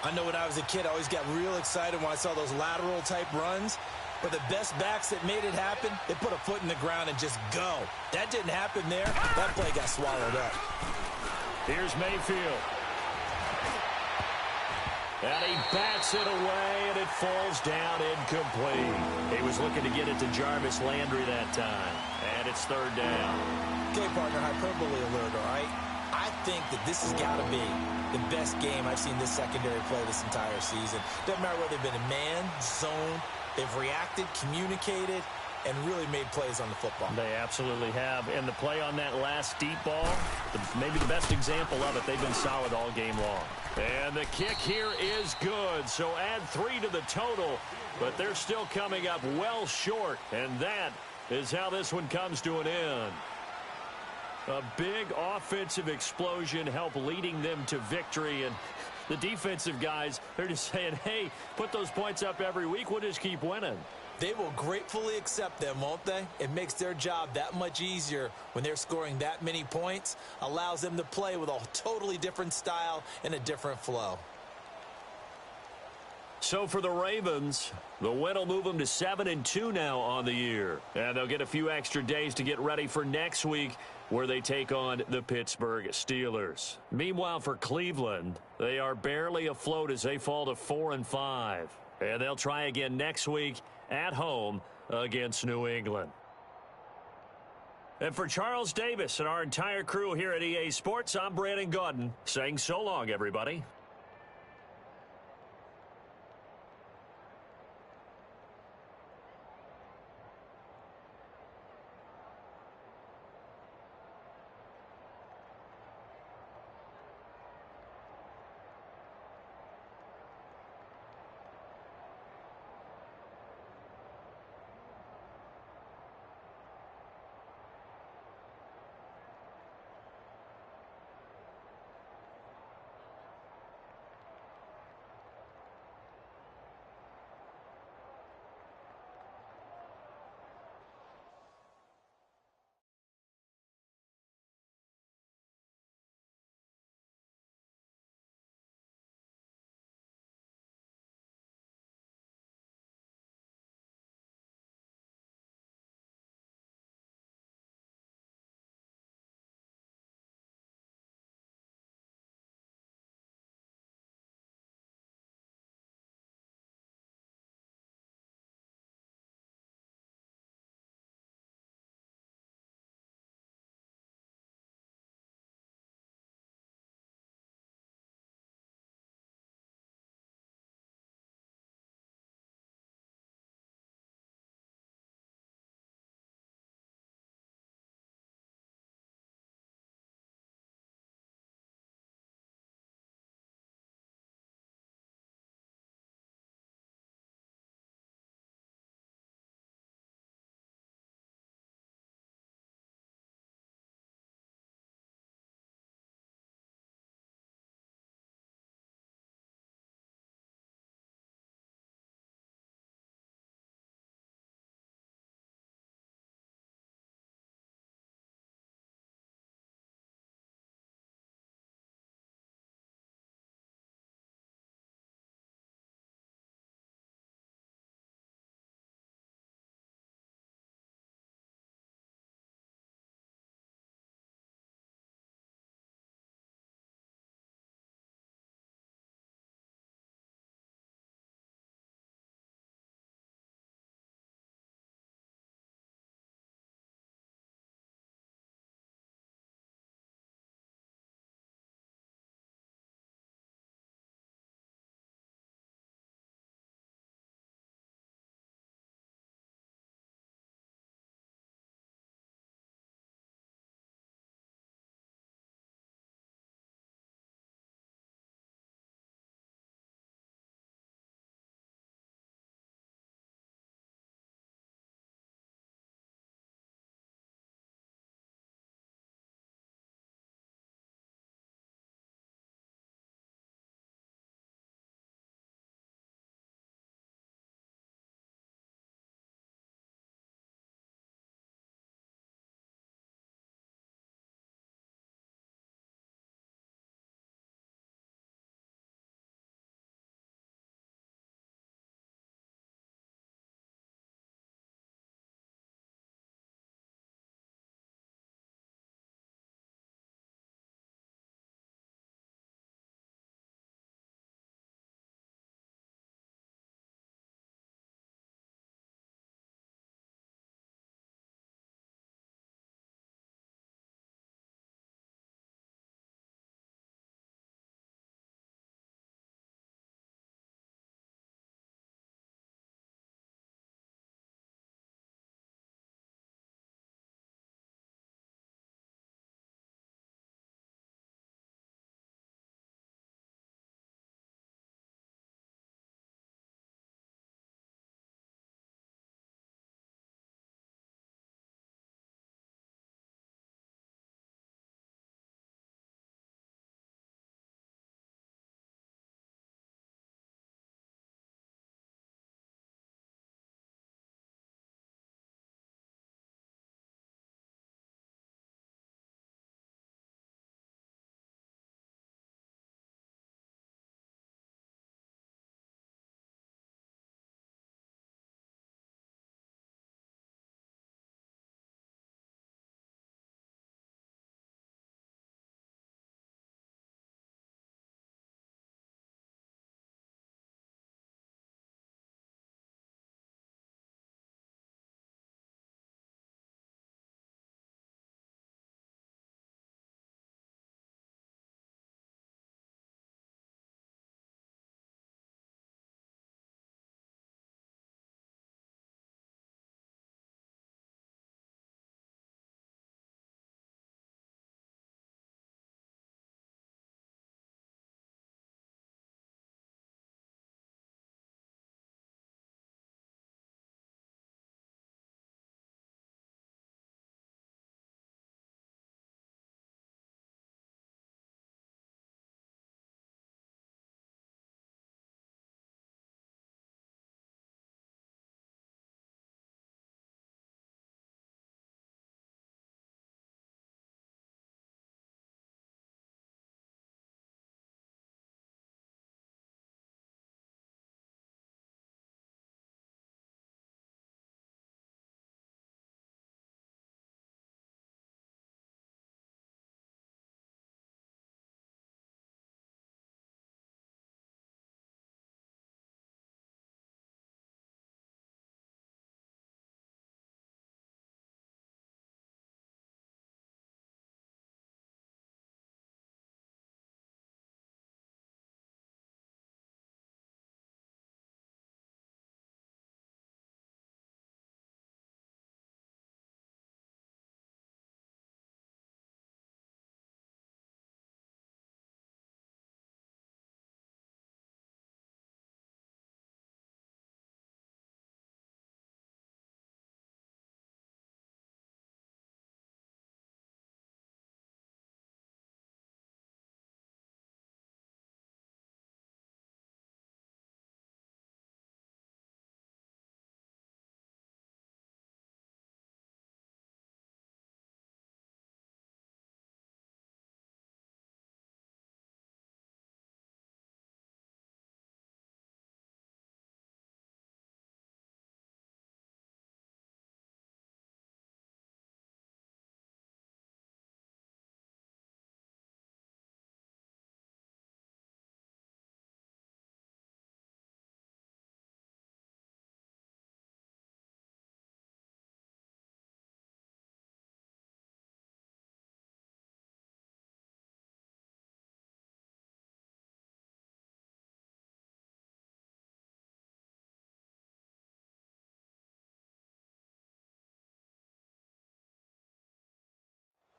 I know when I was a kid, I always got real excited when I saw those lateral-type runs. But the best backs that made it happen, they put a foot in the ground and just go. That didn't happen there. That play got swallowed up. Here's Mayfield. And he bats it away, and it falls down incomplete. He was looking to get it to Jarvis Landry that time. And it's 3rd down. Okay, partner, hyperbole alert, all right? I think that this has got to be the best game I've seen this secondary play this entire season. Doesn't matter whether they've been in man, zone, they've reacted, communicated, and really made plays on the football. They absolutely have. And the play on that last deep ball, maybe the best example of it, they've been solid all game long. And the kick here is good, so add 3 to the total, but they're still coming up well short, and that is how this one comes to an end. A big offensive explosion helped leading them to victory, and the defensive guys, they're just saying, hey, put those points up every week, we'll just keep winning. They will gratefully accept them, won't they? It makes their job that much easier when they're scoring that many points, allows them to play with a totally different style and a different flow. So for the Ravens, the win will move them to 7-2 now on the year. And they'll get a few extra days to get ready for next week, where they take on the Pittsburgh Steelers. Meanwhile, for Cleveland, they are barely afloat as they fall to 4-5. And they'll try again next week at home against New England. And for Charles Davis and our entire crew here at EA Sports, I'm Brandon Gaudin saying so long, everybody.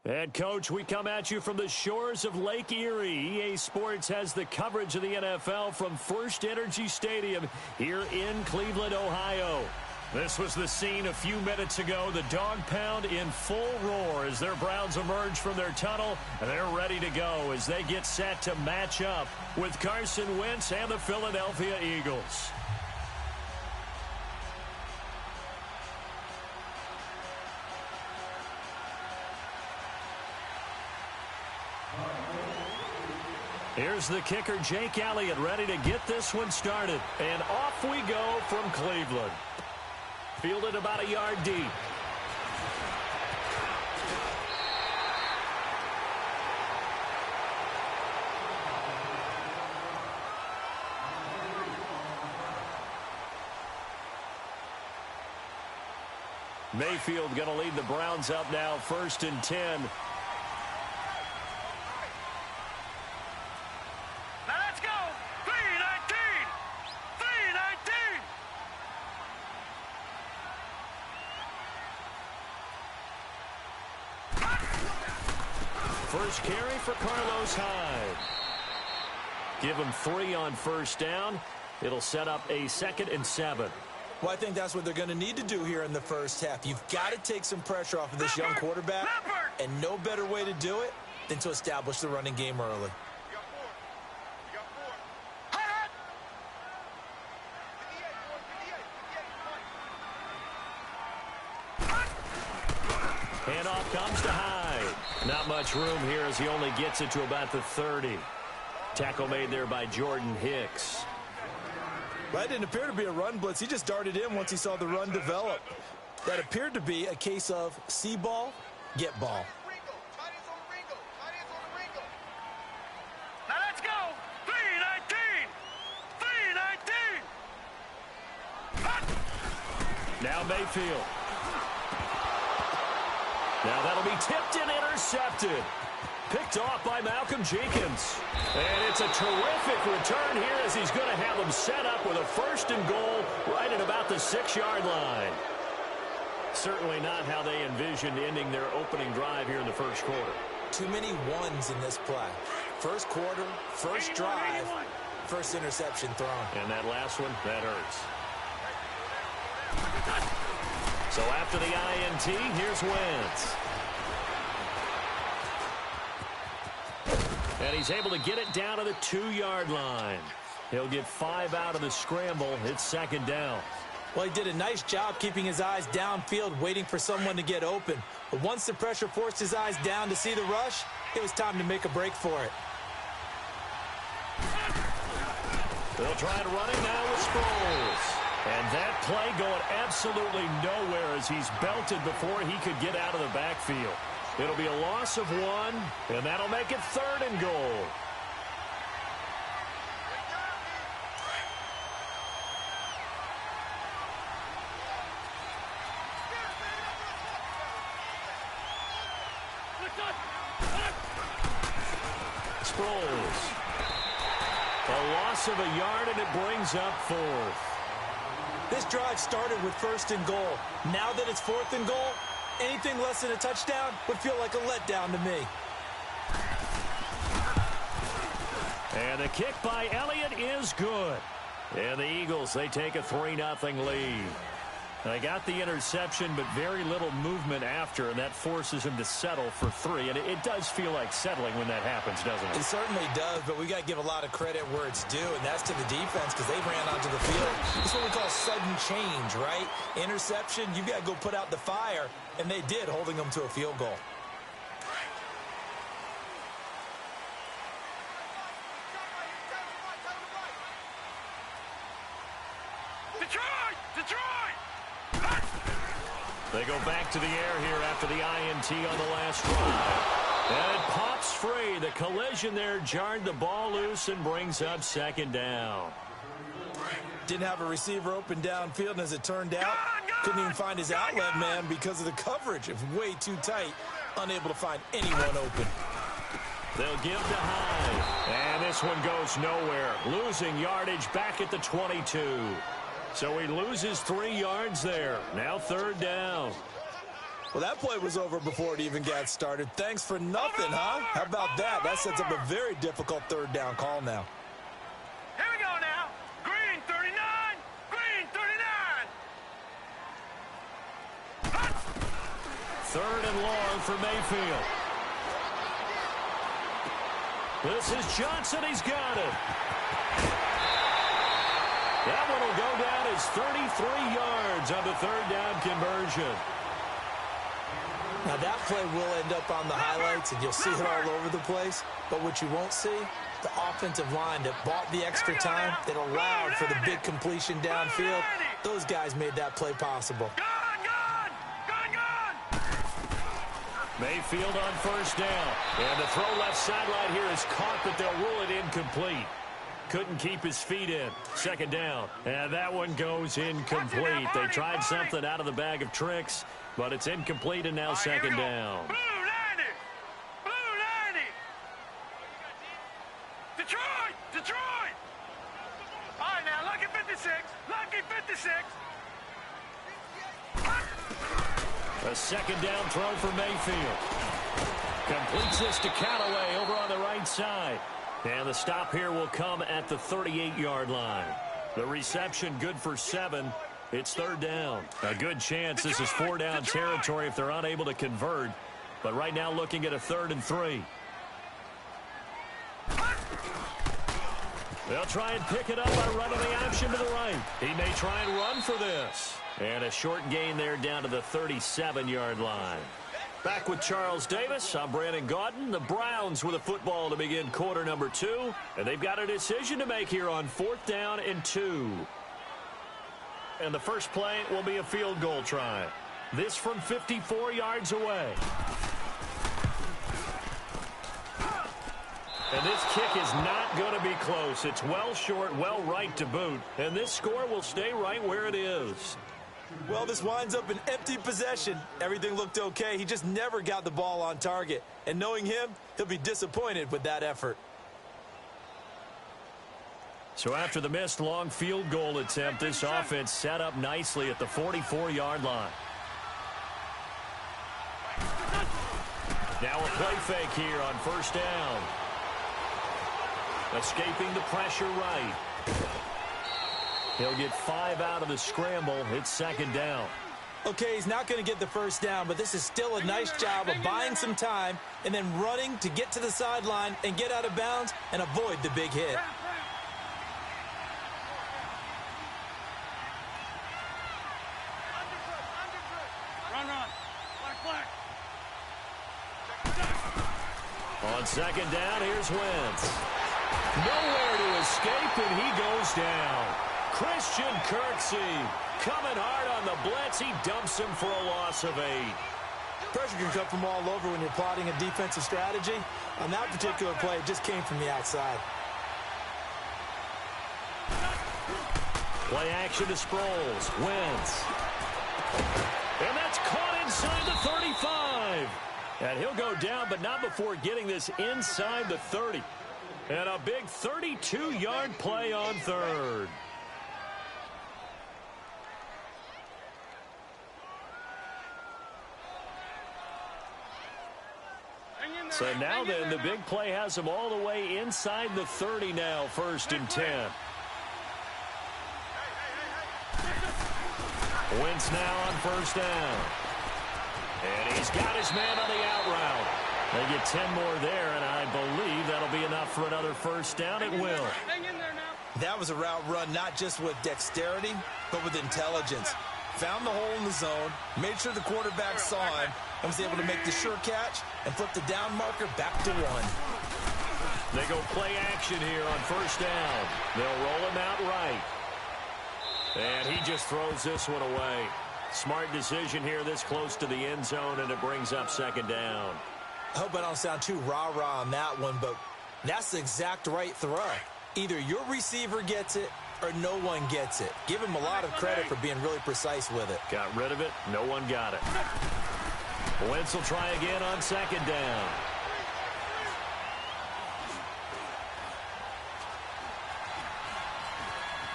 And, Coach, we come at you from the shores of Lake Erie. EA Sports has the coverage of the NFL from First Energy Stadium here in Cleveland, Ohio. This was the scene a few minutes ago. The dog pound in full roar as their Browns emerge from their tunnel, and they're ready to go as they get set to match up with Carson Wentz and the Philadelphia Eagles. Here's the kicker, Jake Elliott, ready to get this one started. And off we go from Cleveland. Fielded about a yard deep. Mayfield going to lead the Browns up now, 1st and 10. First carry for Carlos Hyde. Give him 3 on 1st down. It'll set up a 2nd and 7. Well, I think that's what they're going to need to do here in the first half. You've got to take some pressure off of this young quarterback, and no better way to do it than to establish the running game early. Handoff comes to Hyde. Not much room here as he only gets it to about the 30. Tackle made there by Jordan Hicks. Well, that didn't appear to be a run blitz. He just darted in once he saw the run develop. That appeared to be a case of see ball, get ball. Now let's go. 3-19. 3-19. Now Mayfield. Now that'll be tipped and intercepted. Picked off by Malcolm Jenkins. And it's a terrific return here as he's going to have them set up with a 1st and goal right at about the 6-yard line. Certainly not how they envisioned ending their opening drive here in the first quarter. Too many ones in this play. First quarter, first drive, first interception thrown. And that last one, that hurts. So after the INT, here's Wentz. And he's able to get it down to the 2-yard line. He'll get 5 out of the scramble. It's 2nd down. Well, he did a nice job keeping his eyes downfield, waiting for someone to get open. But once the pressure forced his eyes down to see the rush, it was time to make a break for it. They'll try to run it now with Sproles. And that play going absolutely nowhere as he's belted before he could get out of the backfield. It'll be a loss of 1, and that'll make it 3rd and goal. Sproles. A loss of a yard, and it brings up 4th. This drive started with 1st and goal. Now that it's 4th and goal, anything less than a touchdown would feel like a letdown to me. And the kick by Elliott is good. And the Eagles, they take a 3-0 lead. They got the interception, but very little movement after, and that forces him to settle for 3. And it does feel like settling when that happens, doesn't it? It certainly does, but we got to give a lot of credit where it's due, and that's to the defense because they ran onto the field. It's what we call sudden change, right? Interception, you got to go put out the fire, and they did, holding them to a field goal. Detroit! Detroit! They go back to the air here after the INT on the last drive. And it pops free. The collision there jarred the ball loose and brings up 2nd down. Didn't have a receiver open downfield, and as it turned out, couldn't even find his outlet man because of the coverage. It was way too tight, unable to find anyone open. They'll give to Hyde. And this one goes nowhere. Losing yardage back at the 22. So he loses 3 yards there. Now 3rd down. Well, that play was over before it even got started. Thanks for nothing, huh? How about that? That sets up a very difficult third down call now. Here we go now. Green 39. Green 39. Third and long for Mayfield. This is Johnson. He's got it. That one will go down as 33 yards on the third down conversion. Now, that play will end up on the highlights, and you'll see it all over the place. But what you won't see, the offensive line that bought the extra time, that allowed for the big completion downfield, those guys made that play possible. Mayfield on first down. And the throw left sideline here is caught, but they'll rule it incomplete. Couldn't keep his feet in. Second down. And that one goes incomplete. They tried something out of the bag of tricks, but it's incomplete and now second down. Blue 90. Blue 90. Detroit. Detroit. All right, now, lucky 56. Lucky 56. A second down throw for Mayfield. Completes this to Callaway over on the right side. And the stop here will come at the 38-yard line. The reception good for 7. It's third down. A good chance this is 4-down territory if they're unable to convert. But right now looking at a 3rd and 3. They'll try and pick it up by running the option to the right. He may try and run for this. And a short gain there down to the 37-yard line. Back with Charles Davis, I'm Brandon Gaudin. The Browns with a football to begin quarter number 2. And they've got a decision to make here on 4th down and 2. And the first play will be a field goal try. This from 54 yards away. And this kick is not going to be close. It's well short, well right to boot. And this score will stay right where it is. Well, this winds up an empty possession. Everything looked okay. He just never got the ball on target. And knowing him, he'll be disappointed with that effort. So after the missed long field goal attempt, this offense set up nicely at the 44-yard line. Now a play fake here on first down. Escaping the pressure right. He'll get 5 out of the scramble. It's second down. Okay, he's not going to get the first down, but this is still a nice job of buying some time and then running to get to the sideline and get out of bounds and avoid the big hit. On second down, here's Wentz. Nowhere to escape, and he goes down. Christian Kirksey coming hard on the blitz. He dumps him for a loss of 8. Pressure can come from all over when you're plotting a defensive strategy. On that particular play, it just came from the outside. Play action to Sproles. Wentz. And that's caught inside the 35. And he'll go down, but not before getting this inside the 30. And a big 32-yard play on third. So now then, the big play has him all the way inside the 30 now, 1st and 10. Wentz now on first down. And he's got his man on the out route. They get 10 more there, and I believe that'll be enough for another first down. It will. That was a route run not just with dexterity, but with intelligence. Found the hole in the zone, made sure the quarterback saw him, and was able to make the sure catch and flip the down marker back to 1. They go play action here on first down. They'll roll him out right. And he just throws this one away. Smart decision here this close to the end zone, and it brings up second down. I hope I don't sound too rah-rah on that one, but that's the exact right throw. Either your receiver gets it or no one gets it. Give him a lot of credit for being really precise with it. Got rid of it. No one got it. Wentz will try again on second down.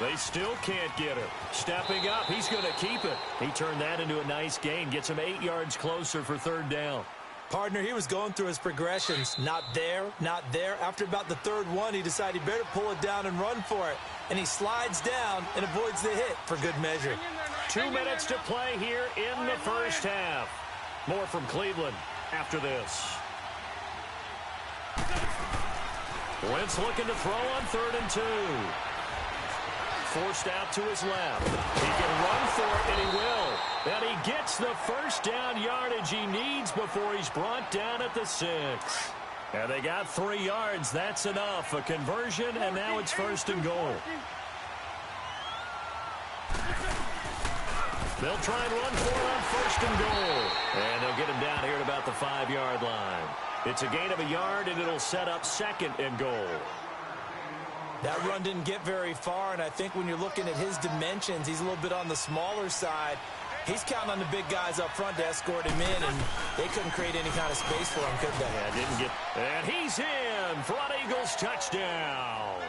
They still can't get him. Stepping up, he's going to keep it. He turned that into a nice gain, gets him 8 yards closer for third down. Partner, he was going through his progressions. Not there, not there. After about the third one, he decided he better pull it down and run for it. And he slides down and avoids the hit for good measure. 2 minutes to play here in the first half. More from Cleveland after this. Wentz looking to throw on 3rd and 2. Forced out to his left. He can run for it, and he will. And he gets the first down yardage he needs before he's brought down at the 6. And they got 3 yards. That's enough. A conversion, and now it's 1st and goal. They'll try and run for it on 1st and goal. And they'll get him down here at about the 5-yard line. It's a gain of a yard, and it'll set up 2nd and goal. That run didn't get very far, and I think when you're looking at his dimensions, he's a little bit on the smaller side. He's counting on the big guys up front to escort him in, and they couldn't create any kind of space for him, could they? Yeah, didn't get. And he's in. Front Eagles touchdown.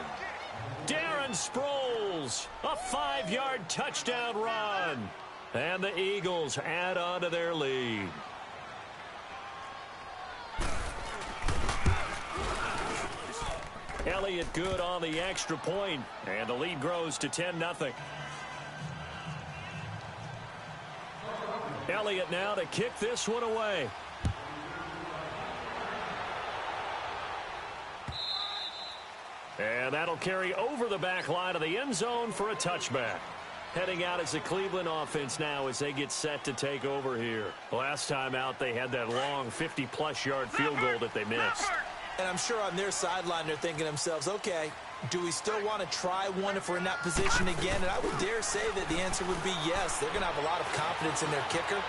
Darren Sproles, a 5-yard touchdown run. And the Eagles add on to their lead. Elliott good on the extra point, and the lead grows to 10-0. Elliott now to kick this one away. And that'll carry over the back line of the end zone for a touchback. Heading out as the Cleveland offense now as they get set to take over here. Last time out, they had that long 50-plus yard field goal that they missed. And I'm sure on their sideline they're thinking to themselves, okay, do we still want to try one if we're in that position again? And I would dare say that the answer would be yes. They're going to have a lot of confidence in their kicker.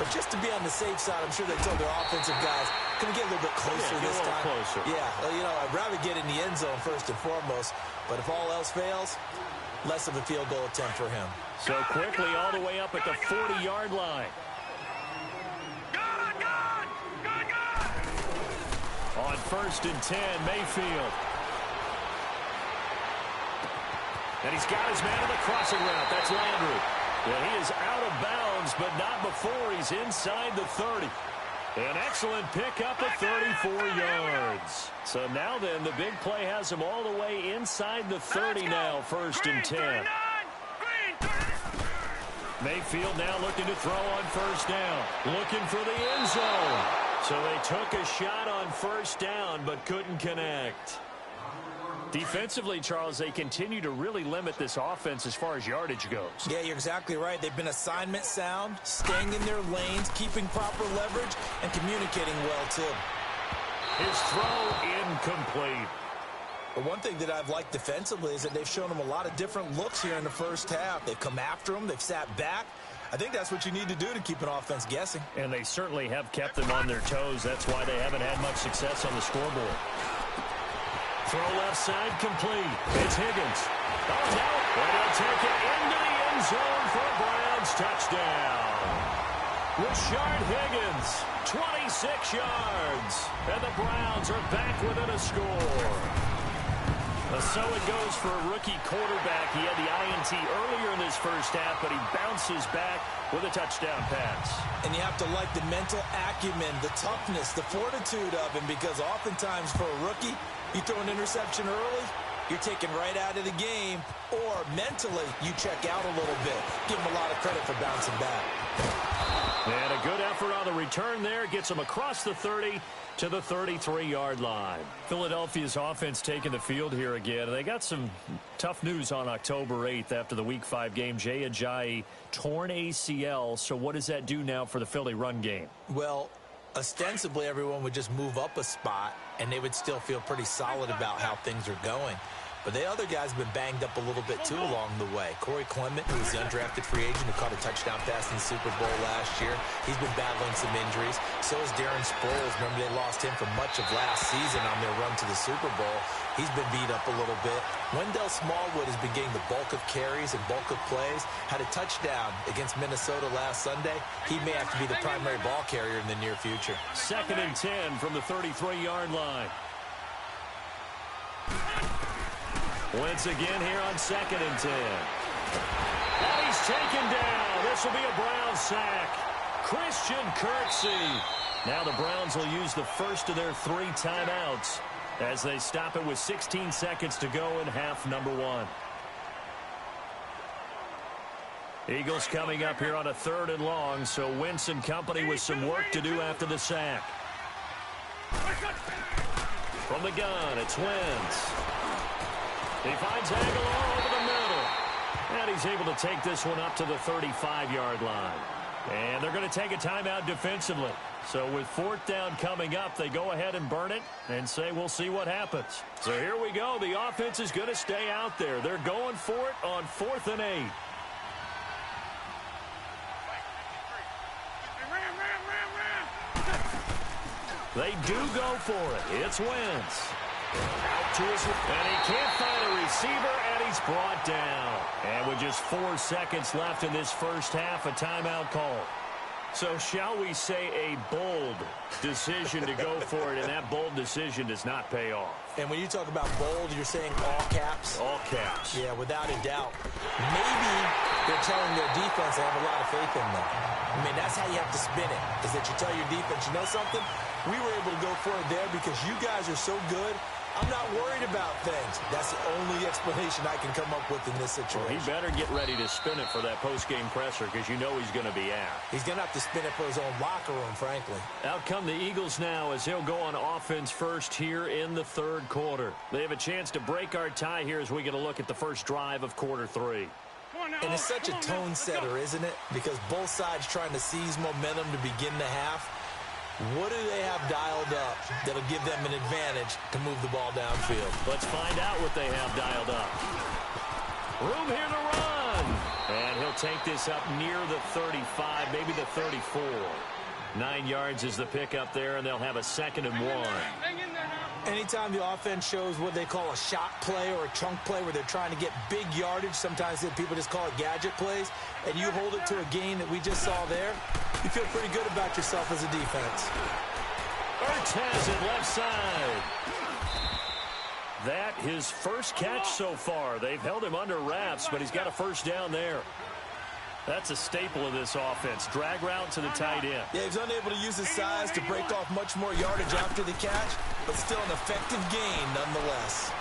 But just to be on the safe side, I'm sure they told their offensive guys, can we get a little bit closer this time? Closer. Yeah, well, you know, I'd rather get in the end zone first and foremost. But if all else fails, less of a field goal attempt for him. So quickly all the way up at the 40-yard line. On 1st and 10, Mayfield. And he's got his man on the crossing route. That's Landry. And he is out of bounds, but not before he's inside the 30. An excellent pickup at 34 yards. So now then, the big play has him all the way inside the 30 now, 1st and 10. Mayfield now looking to throw on 1st down. Looking for the end zone. So they took a shot on 1st down, but couldn't connect. Defensively, Charles, they continue to really limit this offense as far as yardage goes. Yeah, you're exactly right. They've been assignment sound, staying in their lanes, keeping proper leverage, and communicating well, too. His throw incomplete. But one thing that I've liked defensively is that they've shown him a lot of different looks here in the first half. They've come after him. They've sat back. I think that's what you need to do to keep an offense guessing. And they certainly have kept them on their toes. That's why they haven't had much success on the scoreboard. Throw left side complete. It's Higgins. Oh, no. And he'll take it into the end zone for a Browns touchdown. Rashard Higgins, 26 yards. And the Browns are back within a score. So it goes for a rookie quarterback. He had the INT earlier in this first half, but he bounces back with a touchdown pass. And you have to like the mental acumen, the toughness, the fortitude of him, because oftentimes for a rookie, you throw an interception early, you're taken right out of the game, or mentally you check out a little bit. Give him a lot of credit for bouncing back. And a good effort on the return there. Gets him across the 30 to the 33-yard line. Philadelphia's offense taking the field here again. They got some tough news on October 8th after the Week 5 game. Jay Ajayi, torn ACL. So what does that do now for the Philly run game? Well, ostensibly everyone would just move up a spot, and they would still feel pretty solid about how things are going. But the other guys have been banged up a little bit, too, along the way. Corey Clement, who was the undrafted free agent who caught a touchdown pass in the Super Bowl last year, he's been battling some injuries. So is Darren Sproles. Remember, they lost him for much of last season on their run to the Super Bowl. He's been beat up a little bit. Wendell Smallwood has been getting the bulk of carries and bulk of plays. Had a touchdown against Minnesota last Sunday. He may have to be the primary ball carrier in the near future. 2nd and 10 from the 33-yard line. Wentz again here on 2nd and 10. And he's taken down. This will be a Browns sack. Christian Kirksey. Now the Browns will use the first of their 3 timeouts as they stop it with 16 seconds to go in half number 1. Eagles coming up here on a 3rd and long, so Wentz and company with some work to do after the sack. From the gun, it's Wentz. He finds Aguilar over the middle. And he's able to take this one up to the 35-yard line. And they're going to take a timeout defensively. So with 4th down coming up, they go ahead and burn it and say we'll see what happens. So here we go. The offense is going to stay out there. They're going for it on 4th and 8. They do go for it. It's Wentz. Out to his, and he can't find a receiver, and he's brought down. And with just 4 seconds left in this first half, a timeout call. So shall we say a bold decision to go for it, and that bold decision does not pay off. And when you talk about bold, you're saying all caps? All caps. Yeah, without a doubt. Maybe they're telling their defense they have a lot of faith in them. I mean, that's how you have to spin it, is that you tell your defense, you know something? We were able to go for it there because you guys are so good. I'm not worried about things. That's the only explanation I can come up with in this situation. Well, he better get ready to spin it for that post-game presser because you know he's going to be out. He's going to have to spin it for his own locker room, frankly. Out come the Eagles now as he'll go on offense first here in the 3rd quarter. They have a chance to break our tie here as we get a look at the first drive of quarter 3. And it's such a tone setter, isn't it? Because both sides trying to seize momentum to begin the half. What do they have dialed up that'll give them an advantage to move the ball downfield? Let's find out what they have dialed up. Room here to run. And he'll take this up near the 35, maybe the 34. 9 yards is the pickup there, and they'll have a 2nd and 1. Anytime the offense shows what they call a shot play or a chunk play where they're trying to get big yardage, sometimes people just call it gadget plays, and you hold it to a gain that we just saw there, you feel pretty good about yourself as a defense. Ertz has it left side. That his first catch so far. They've held him under wraps, but he's got a first down there. That's a staple of this offense. Drag route to the tight end. Yeah, he's unable to use his size to break off much more yardage after the catch, but still an effective gain nonetheless.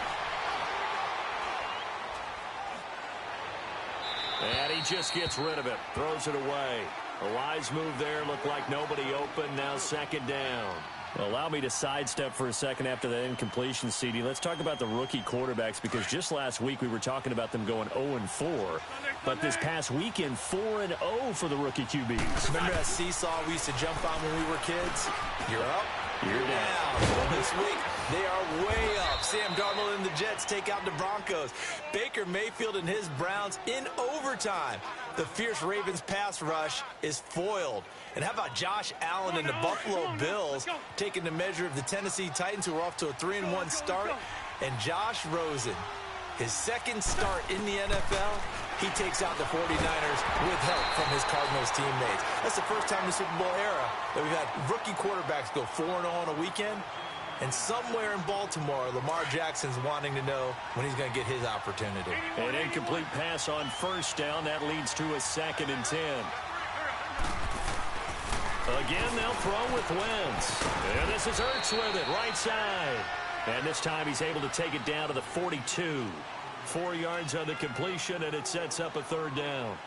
And he just gets rid of it. Throws it away. A wise move there. Looked like nobody open. Now 2nd down. Well, allow me to sidestep for a second after that incompletion, CD. Let's talk about the rookie quarterbacks because just last week we were talking about them going 0-4. But this past weekend, 4-0 for the rookie QBs. Remember that seesaw we used to jump on when we were kids? You're up, you're down. Well, this week, they are way up. Sam Darnold and the Jets take out the Broncos. Baker Mayfield and his Browns in overtime. The fierce Ravens pass rush is foiled. And how about Josh Allen and the Buffalo Bills taking the measure of the Tennessee Titans, who are off to a 3-1 start? And Josh Rosen, his 2nd start in the NFL, he takes out the 49ers with help from his Cardinals teammates. That's the first time in the Super Bowl era that we've had rookie quarterbacks go 4-0 on a weekend. And somewhere in Baltimore, Lamar Jackson's wanting to know when he's going to get his opportunity. An incomplete pass on first down. That leads to a 2nd and 10. Again, they'll throw with Wentz. And this is Ertz with it, right side. And this time he's able to take it down to the 42. 4 yards on the completion, and it sets up a 3rd down.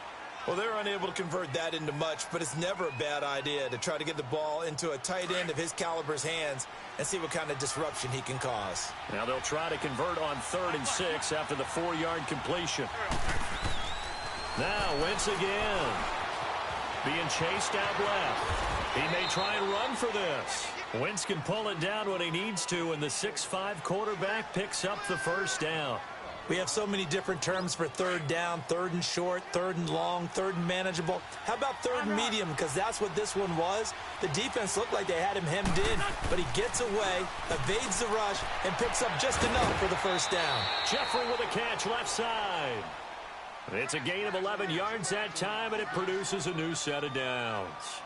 Well, they're unable to convert that into much, but it's never a bad idea to try to get the ball into a tight end of his caliber's hands and see what kind of disruption he can cause. Now they'll try to convert on 3rd and 6 after the 4-yard completion. Now Wentz again. Being chased out left. He may try and run for this. Wentz can pull it down when he needs to, and the 6'5" quarterback picks up the first down. We have so many different terms for 3rd down, 3rd and short, 3rd and long, 3rd and manageable. How about 3rd and medium? Because that's what this one was. The defense looked like they had him hemmed in, but he gets away, evades the rush, and picks up just enough for the first down. Jeffrey with a catch left side. It's a gain of 11 yards that time, and it produces a new set of downs.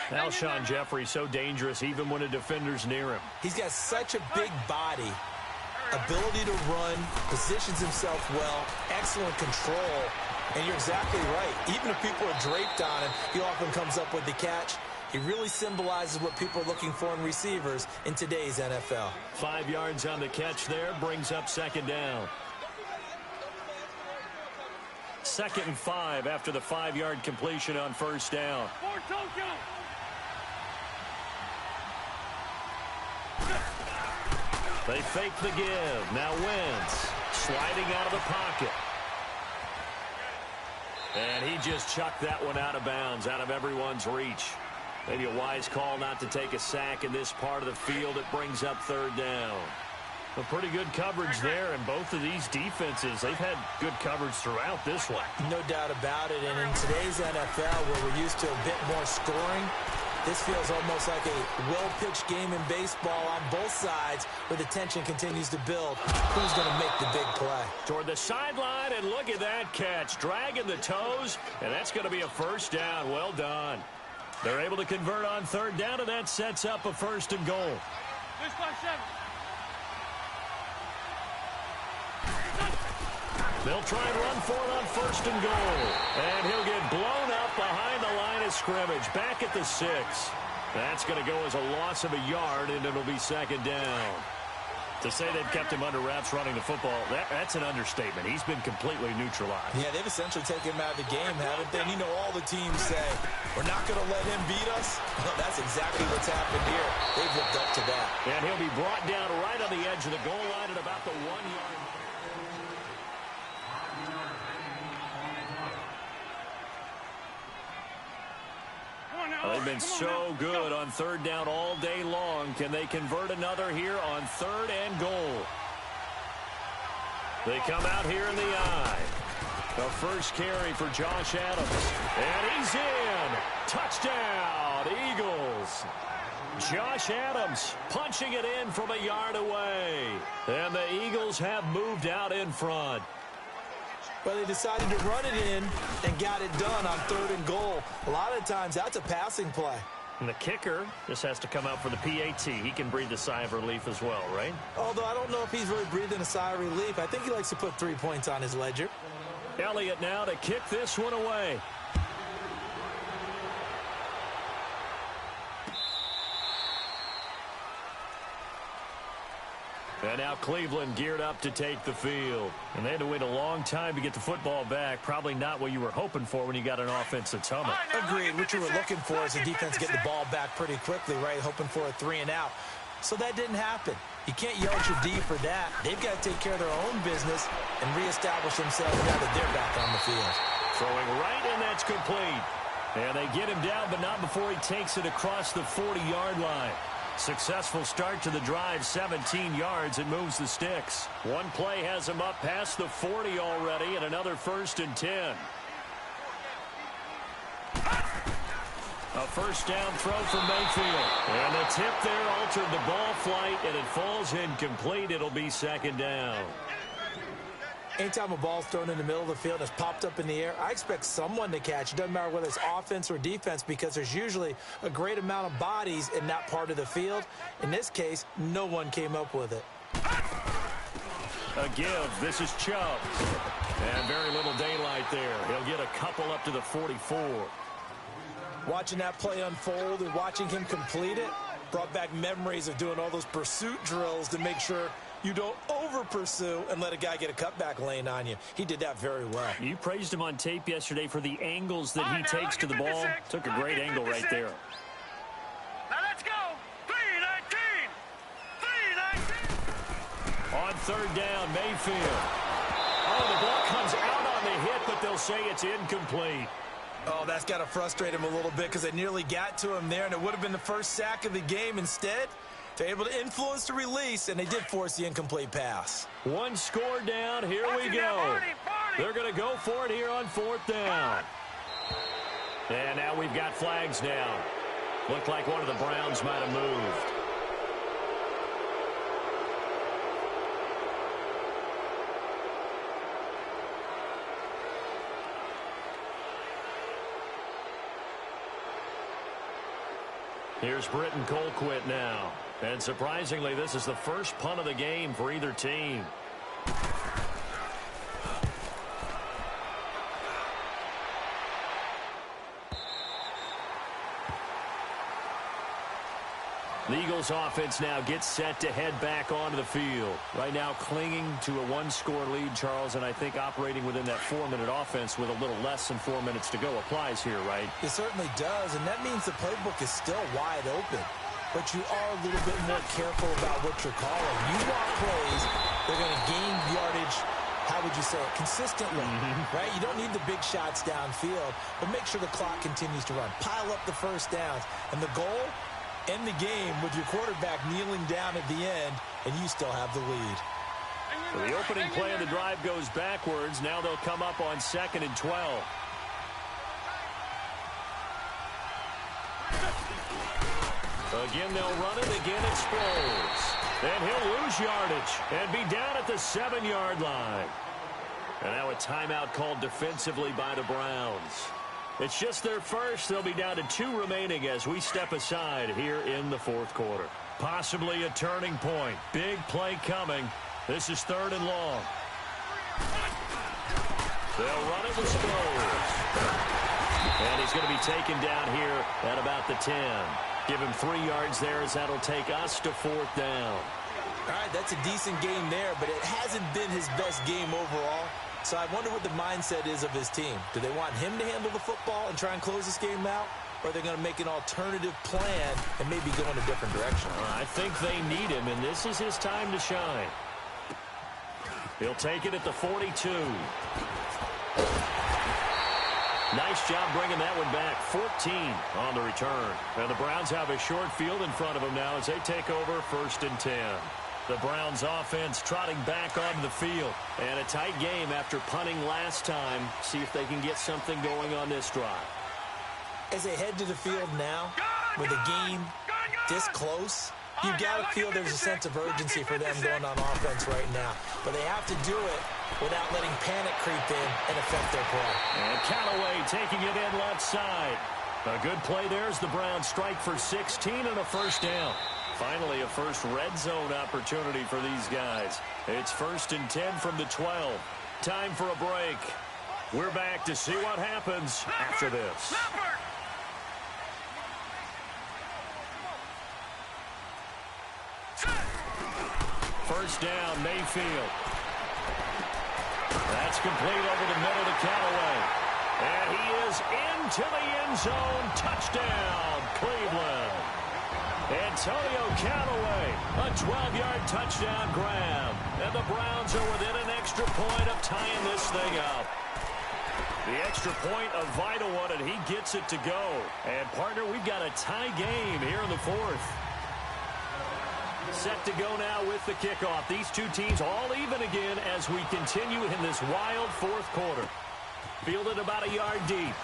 Alshon Jeffrey so dangerous even when a defender's near him. He's got such a big body. ability to run, positions himself well, excellent control, and you're exactly right. Even if people are draped on him, he often comes up with the catch. He really symbolizes what people are looking for in receivers in today's NFL. 5 yards on the catch there, brings up second down. 2nd and 5 after the 5-yard completion on first down. They fake the give. Now Wentz sliding out of the pocket. And he just chucked that one out of bounds, out of everyone's reach. Maybe a wise call not to take a sack in this part of the field. It brings up third down. A pretty good coverage there, and both of these defenses, they've had good coverage throughout this one. No doubt about it, and in today's NFL, where we're used to a bit more scoring, this feels almost like a well-pitched game in baseball on both sides where the tension continues to build. Who's going to make the big play? Toward the sideline, and look at that catch. Dragging the toes, and that's going to be a first down. Well done. They're able to convert on third down, and that sets up a 1st and goal. They'll try and run for it on 1st and goal. And he'll get blown up behind the line of scrimmage. Back at the 6. That's going to go as a loss of a yard, and it'll be second down. To say they've kept him under wraps running the football, that's an understatement. He's been completely neutralized. Yeah, they've essentially taken him out of the game, haven't they? And you know all the teams say, we're not going to let him beat us. Well, that's exactly what's happened here. They've lived up to that. And he'll be brought down right on the edge of the goal line at about the 1 yard. They've been so good on third down all day long. Can they convert another here on 3rd and goal? They come out here in the eye. The first carry for Josh Adams. And he's in. Touchdown, Eagles. Josh Adams punching it in from a yard away. And the Eagles have moved out in front. Well, they decided to run it in and got it done on 3rd and goal. A lot of times, that's a passing play. And the kicker just has to come out for the PAT. He can breathe a sigh of relief as well, right? Although I don't know if he's really breathing a sigh of relief. I think he likes to put 3 points on his ledger. Elliott now to kick this one away. And now Cleveland geared up to take the field. And they had to wait a long time to get the football back. Probably not what you were hoping for when you got an offense that's humming. Agreed. What you were looking for is the defense getting the ball back pretty quickly, right? Hoping for a 3 and out. So that didn't happen. You can't yell at your D for that. They've got to take care of their own business and reestablish themselves now that they're back on the field. Throwing right, and that's complete. And they get him down, but not before he takes it across the 40-yard line. Successful start to the drive, 17 yards, and moves the sticks. One play has him up past the 40 already, and another 1st and 10. A first down throw from Mayfield. And the tip there altered the ball flight, and it falls incomplete. It'll be second down. Anytime a ball's thrown in the middle of the field and it's popped up in the air, I expect someone to catch. It doesn't matter whether it's offense or defense because there's usually a great amount of bodies in that part of the field. In this case, no one came up with it. A give. This is Chubb. And very little daylight there. He'll get a couple up to the 44. Watching that play unfold and watching him complete it brought back memories of doing all those pursuit drills to make sure you don't over-pursue and let a guy get a cutback lane on you. He did that very well. You praised him on tape yesterday for the angles that he takes to the ball. Took a great angle right there. Now let's go. 3-19. 3-19. On third down, Mayfield. Oh, the ball comes out on the hit, but they'll say it's incomplete. Oh, that's got to frustrate him a little bit because they nearly got to him there, and it would have been the first sack of the game. Instead, they're able to influence the release, and they did force the incomplete pass. One score down. Here we go. They're going to go for it here on 4th down. And now we've got flags down. Looked like one of the Browns might have moved. Here's Britton Colquitt now. And surprisingly, this is the first punt of the game for either team. The Eagles offense now gets set to head back onto the field. Right now clinging to a one-score lead, Charles, and I think operating within that 4-minute offense with a little less than 4 minutes to go applies here, right? It certainly does, and that means the playbook is still wide open. But you are a little bit more careful about what you're calling. You want plays, they're going to gain yardage, how would you say it, consistently, right? You don't need the big shots downfield, but make sure the clock continues to run. Pile up the first downs, and the goal, end the game with your quarterback kneeling down at the end, and you still have the lead. So the opening play of the drive goes backwards. Now they'll come up on 2nd and 12. Again, they'll run it. Again, it Sproles. And he'll lose yardage and be down at the 7-yard line. And now a timeout called defensively by the Browns. It's just their first. They'll be down to 2 remaining as we step aside here in the 4th quarter. Possibly a turning point. Big play coming. This is 3rd and long. They'll run it with Sproles. And he's going to be taken down here at about the 10. Give him 3 yards there as that'll take us to 4th down. All right, that's a decent game there, but it hasn't been his best game overall. So I wonder what the mindset is of his team. Do they want him to handle the football and try and close this game out? Or are they going to make an alternative plan and maybe go in a different direction? I think they need him, and this is his time to shine. He'll take it at the 42. Nice job bringing that one back. 14 on the return. And the Browns have a short field in front of them now as they take over 1st and 10. The Browns offense trotting back onto the field. And a tight game after punting last time. See if they can get something going on this drive. As they head to the field now, with the game this close, you've got to feel there's a sense of urgency for them going on offense right now. But they have to do it without letting panic creep in and affect their play. And Callaway taking it in left side. A good play there as the Browns strike for 16 and a 1st down. Finally, a first red zone opportunity for these guys. It's 1st and 10 from the 12. Time for a break. We're back to see what happens after this. First down, Mayfield. That's complete over the middle to Callaway. And he is into the end zone. Touchdown, Cleveland. Antonio Callaway, a 12-yard touchdown grab. And the Browns are within an extra point of tying this thing up. The extra point, a vital one, and he gets it to go. And, partner, we've got a tie game here in the 4th. Set to go now with the kickoff. These two teams all even again as we continue in this wild 4th quarter. Fielded about a yard deep.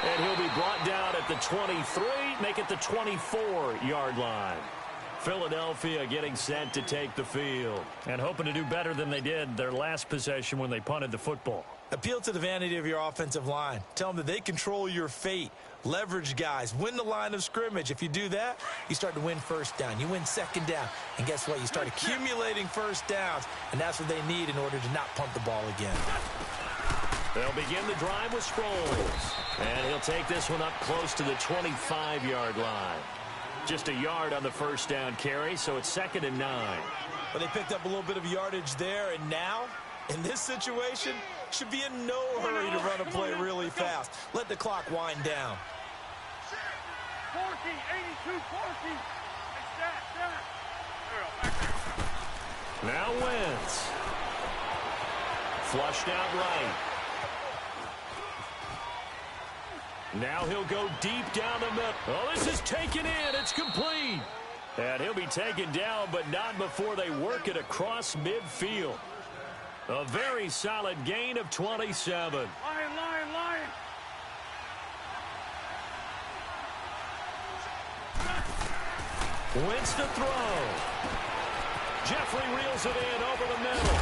And he'll be brought down at the 23, make it the 24-yard line. Philadelphia getting set to take the field and hoping to do better than they did their last possession when they punted the football. Appeal to the vanity of your offensive line. Tell them that they control your fate. Leverage guys. Win the line of scrimmage. If you do that, you start to win 1st down. You win 2nd down. And guess what? You start accumulating 1st downs. And that's what they need in order to not punt the ball again. They'll begin the drive with Sproles. And he'll take this one up close to the 25-yard line. Just a yard on the 1st down carry, so it's 2nd and 9. Well, they picked up a little bit of yardage there, and now, in this situation, should be in no hurry to run a play really fast. Let the clock wind down. 40, 82, 40. Now Wentz. Flushed out right. Now he'll go deep down the middle. Oh, this is taken in. It's complete. And he'll be taken down, but not before they work it across midfield. A very solid gain of 27. Lion. Wentz to throw. Jeffrey reels it in over the middle.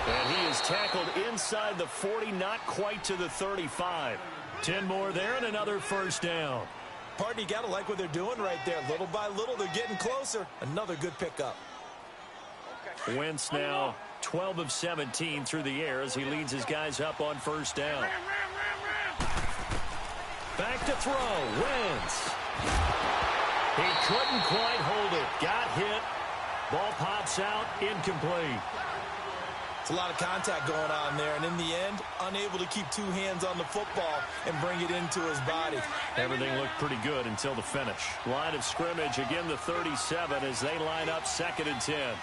And he is tackled inside the 40, not quite to the 35. 10 more there and another 1st down. Partner, you got to like what they're doing right there. Little by little, they're getting closer. Another good pickup. Wentz now 12 of 17 through the air as he leads his guys up on first down. Back to throw. Wentz. He couldn't quite hold it. Got hit. Ball pops out. Incomplete. It's a lot of contact going on there, and in the end, unable to keep two hands on the football and bring it into his body. Everything looked pretty good until the finish. Line of scrimmage, again the 37 as they line up 2nd and 10.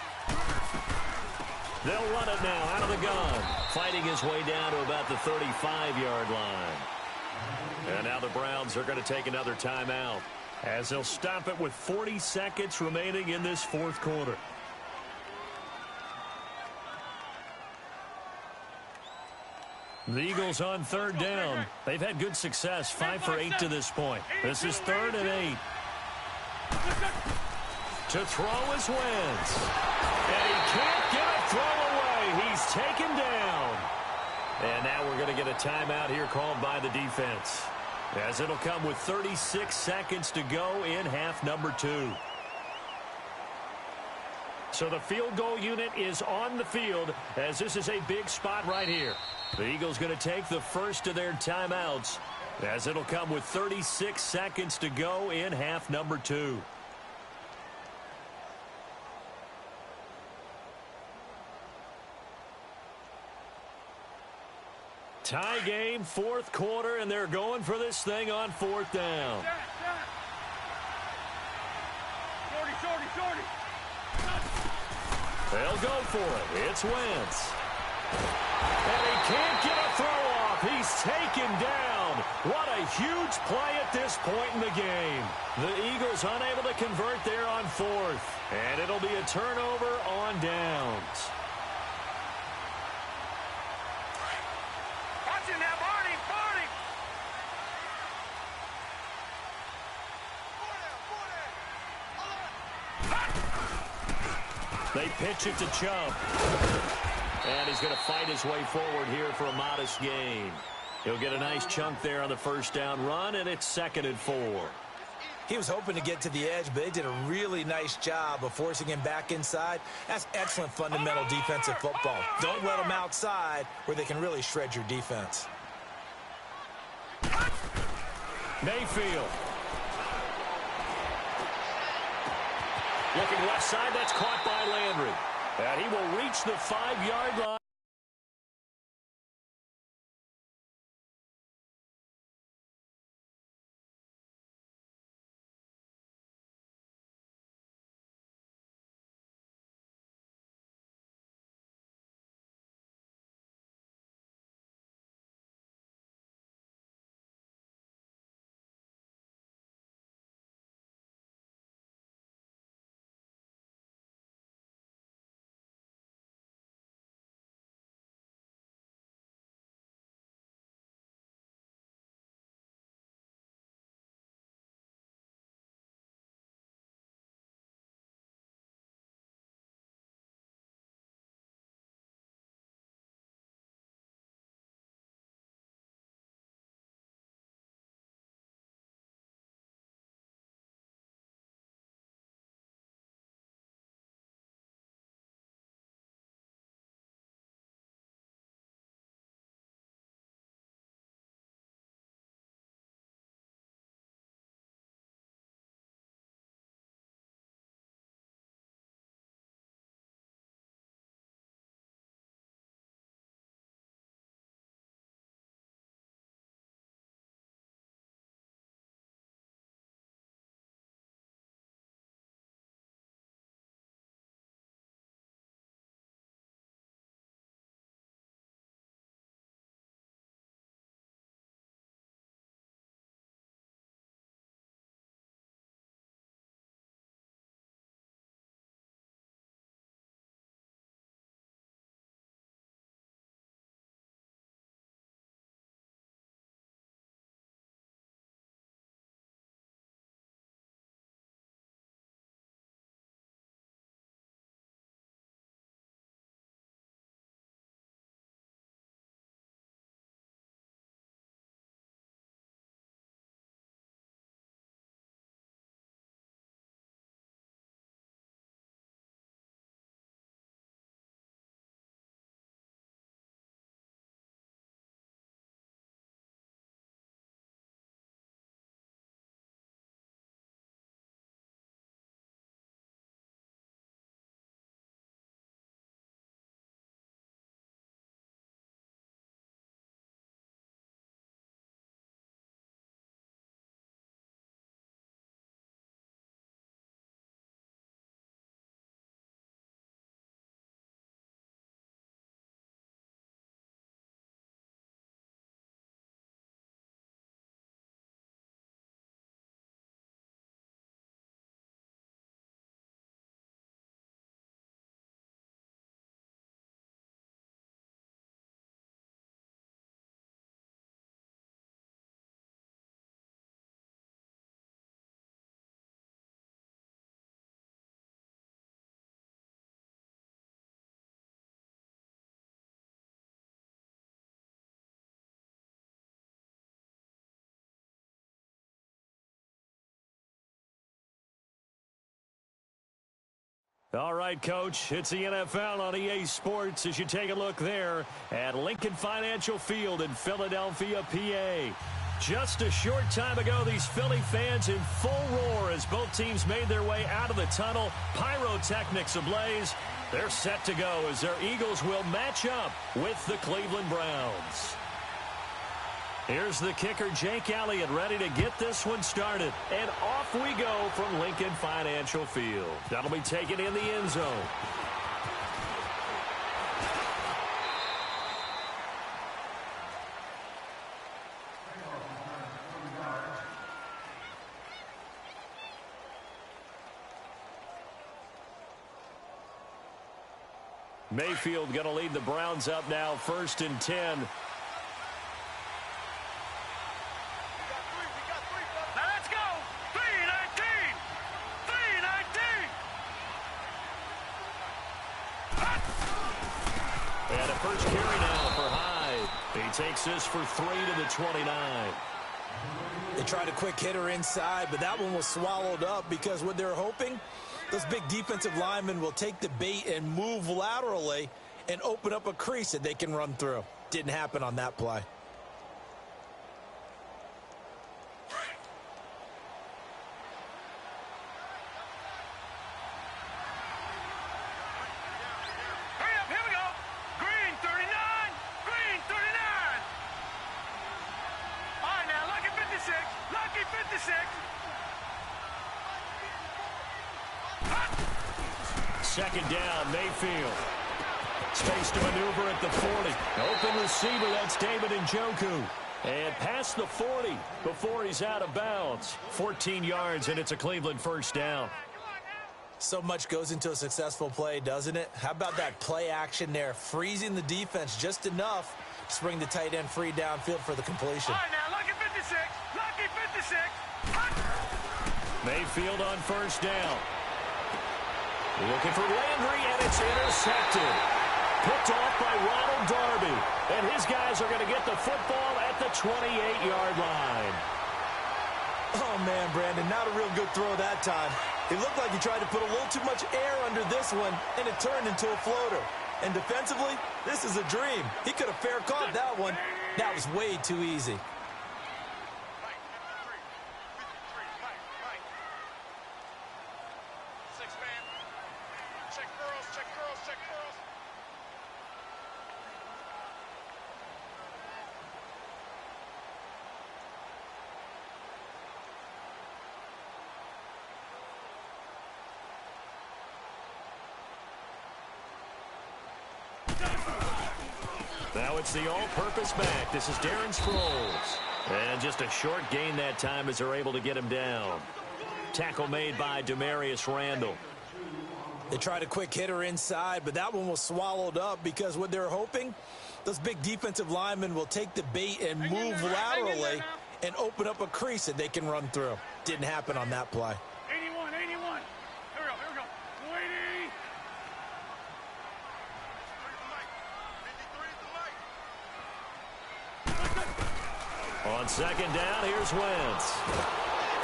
They'll run it now out of the gun. Fighting his way down to about the 35-yard line. And now the Browns are going to take another timeout as they'll stop it with 40 seconds remaining in this fourth quarter. The Eagles on 3rd down. They've had good success, 5 for 8 to this point. This is 3rd and 8. To throw is Wentz. And he can't get a throw away. He's taken down. And now we're going to get a timeout here called by the defense, as it'll come with 36 seconds to go in half number 2. So the field goal unit is on the field, as this is a big spot right here. The Eagles going to take the first of their timeouts, as it'll come with 36 seconds to go in half number 2. Tie game, fourth quarter, and they're going for this thing on 4th down. Shorty. They'll go for it. It's Wentz. And he can't get a throw off. He's taken down. What a huge play at this point in the game. The Eagles unable to convert there on 4th. And it'll be a turnover on downs. Watching that, Barney. They pitch it to Chubb. And he's going to fight his way forward here for a modest gain. He'll get a nice chunk there on the first down run, and it's 2nd and 4. He was hoping to get to the edge, but they did a really nice job of forcing him back inside. That's excellent fundamental defensive football. Don't let them outside where they can really shred your defense. Mayfield. Looking left side, that's caught by Landry. And he will reach the 5-yard line. All right, Coach, it's the NFL on EA Sports as you take a look there at Lincoln Financial Field in Philadelphia, PA. Just a short time ago, these Philly fans in full roar as both teams made their way out of the tunnel. Pyrotechnics ablaze. They're set to go as their Eagles will match up with the Cleveland Browns. Here's the kicker, Jake Elliott, ready to get this one started. And off we go from Lincoln Financial Field. That'll be taken in the end zone. Mayfield going to lead the Browns up now, 1st and 10. Now let's go. 319. 319. And a first carry now for Hyde. He takes this for 3 to the 29. They tried a quick hitter inside, but that one was swallowed up because what they're hoping, those big defensive linemen will take the bait and move laterally and open up a crease that they can run through. Didn't happen on that play. Hurry up, here we go. Green 39. Green 39. All right, now, lucky 56. Lucky 56. Second down, Mayfield. Space to maneuver at the 40. Open receiver, that's David Njoku. And past the 40 before he's out of bounds. 14 yards, and it's a Cleveland first down. So much goes into a successful play, doesn't it? How about that play action there? Freezing the defense just enough to bring the tight end free downfield for the completion. All right, now, lucky 56. Lucky 56. Mayfield on first down. Looking for Landry, and it's intercepted. Picked off by Ronald Darby. And his guys are going to get the football at the 28-yard line. Oh, man, Brandon, not a real good throw that time. It looked like he tried to put a little too much air under this one, and it turned into a floater. And defensively, this is a dream. He could have fair caught that one. That was way too easy. Now it's the all-purpose back. This is Darren Sproles. And just a short gain that time as they're able to get him down. Tackle made by Demarius Randall. They tried a quick hitter inside, but that one was swallowed up because what they're hoping, those big defensive linemen will take the bait and move laterally and open up a crease that they can run through. Didn't happen on that play. 81, 81. Here we go. 80. On second down, here's Wentz.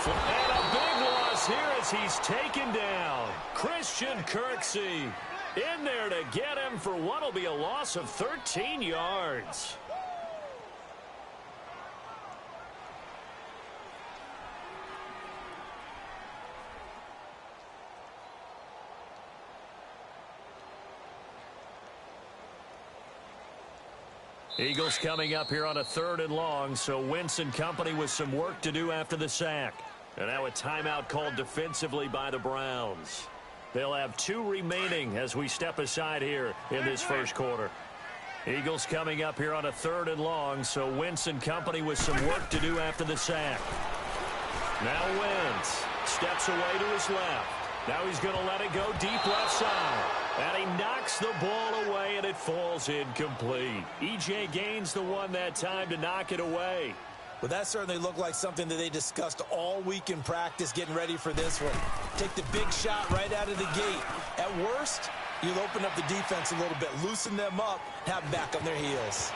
And a big loss here as he's taken down. Christian Kirksey in there to get him for what will be a loss of 13 yards. Eagles coming up here on a 3rd and long, so Wentz and company with some work to do after the sack. And now a timeout called defensively by the Browns. They'll have 2 remaining as we step aside here in this first quarter. Eagles coming up here on a 3rd and long, so Wentz and company with some work to do after the sack. Now Wentz steps away to his left. Now he's going to let it go deep left side. And he knocks the ball away, and it falls incomplete. E.J. Gaines the one that time to knock it away. But that certainly looked like something that they discussed all week in practice getting ready for this one. Take the big shot right out of the gate. At worst, you'll open up the defense a little bit, loosen them up, and have them back on their heels.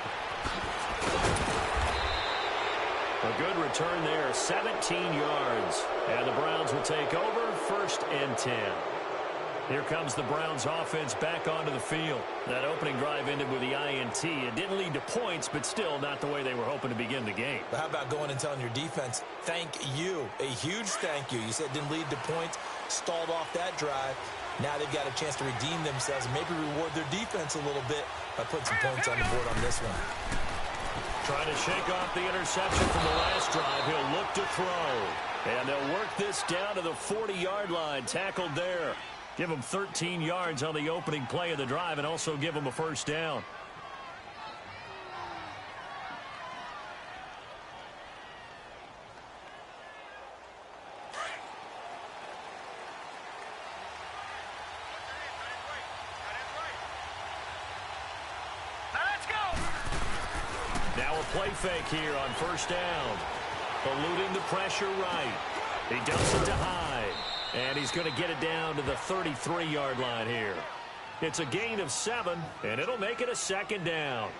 A good return there, 17 yards. And the Browns will take over, 1st and 10. Here comes the Browns offense back onto the field. That opening drive ended with the INT. It didn't lead to points, but still not the way they were hoping to begin the game. But how about going and telling your defense, thank you, a huge thank you. You said it didn't lead to points, stalled off that drive. Now they've got a chance to redeem themselves and maybe reward their defense a little bit by putting some points on the board on this one. Trying to shake off the interception from the last drive. He'll look to throw. And they'll work this down to the 40-yard line. Tackled there. Give him 13 yards on the opening play of the drive and also give him a first down. Now a play fake here on first down. Eluding the pressure right. He dumps it to Hyde. And he's going to get it down to the 33-yard line here. It's a gain of 7, and it'll make it a second down.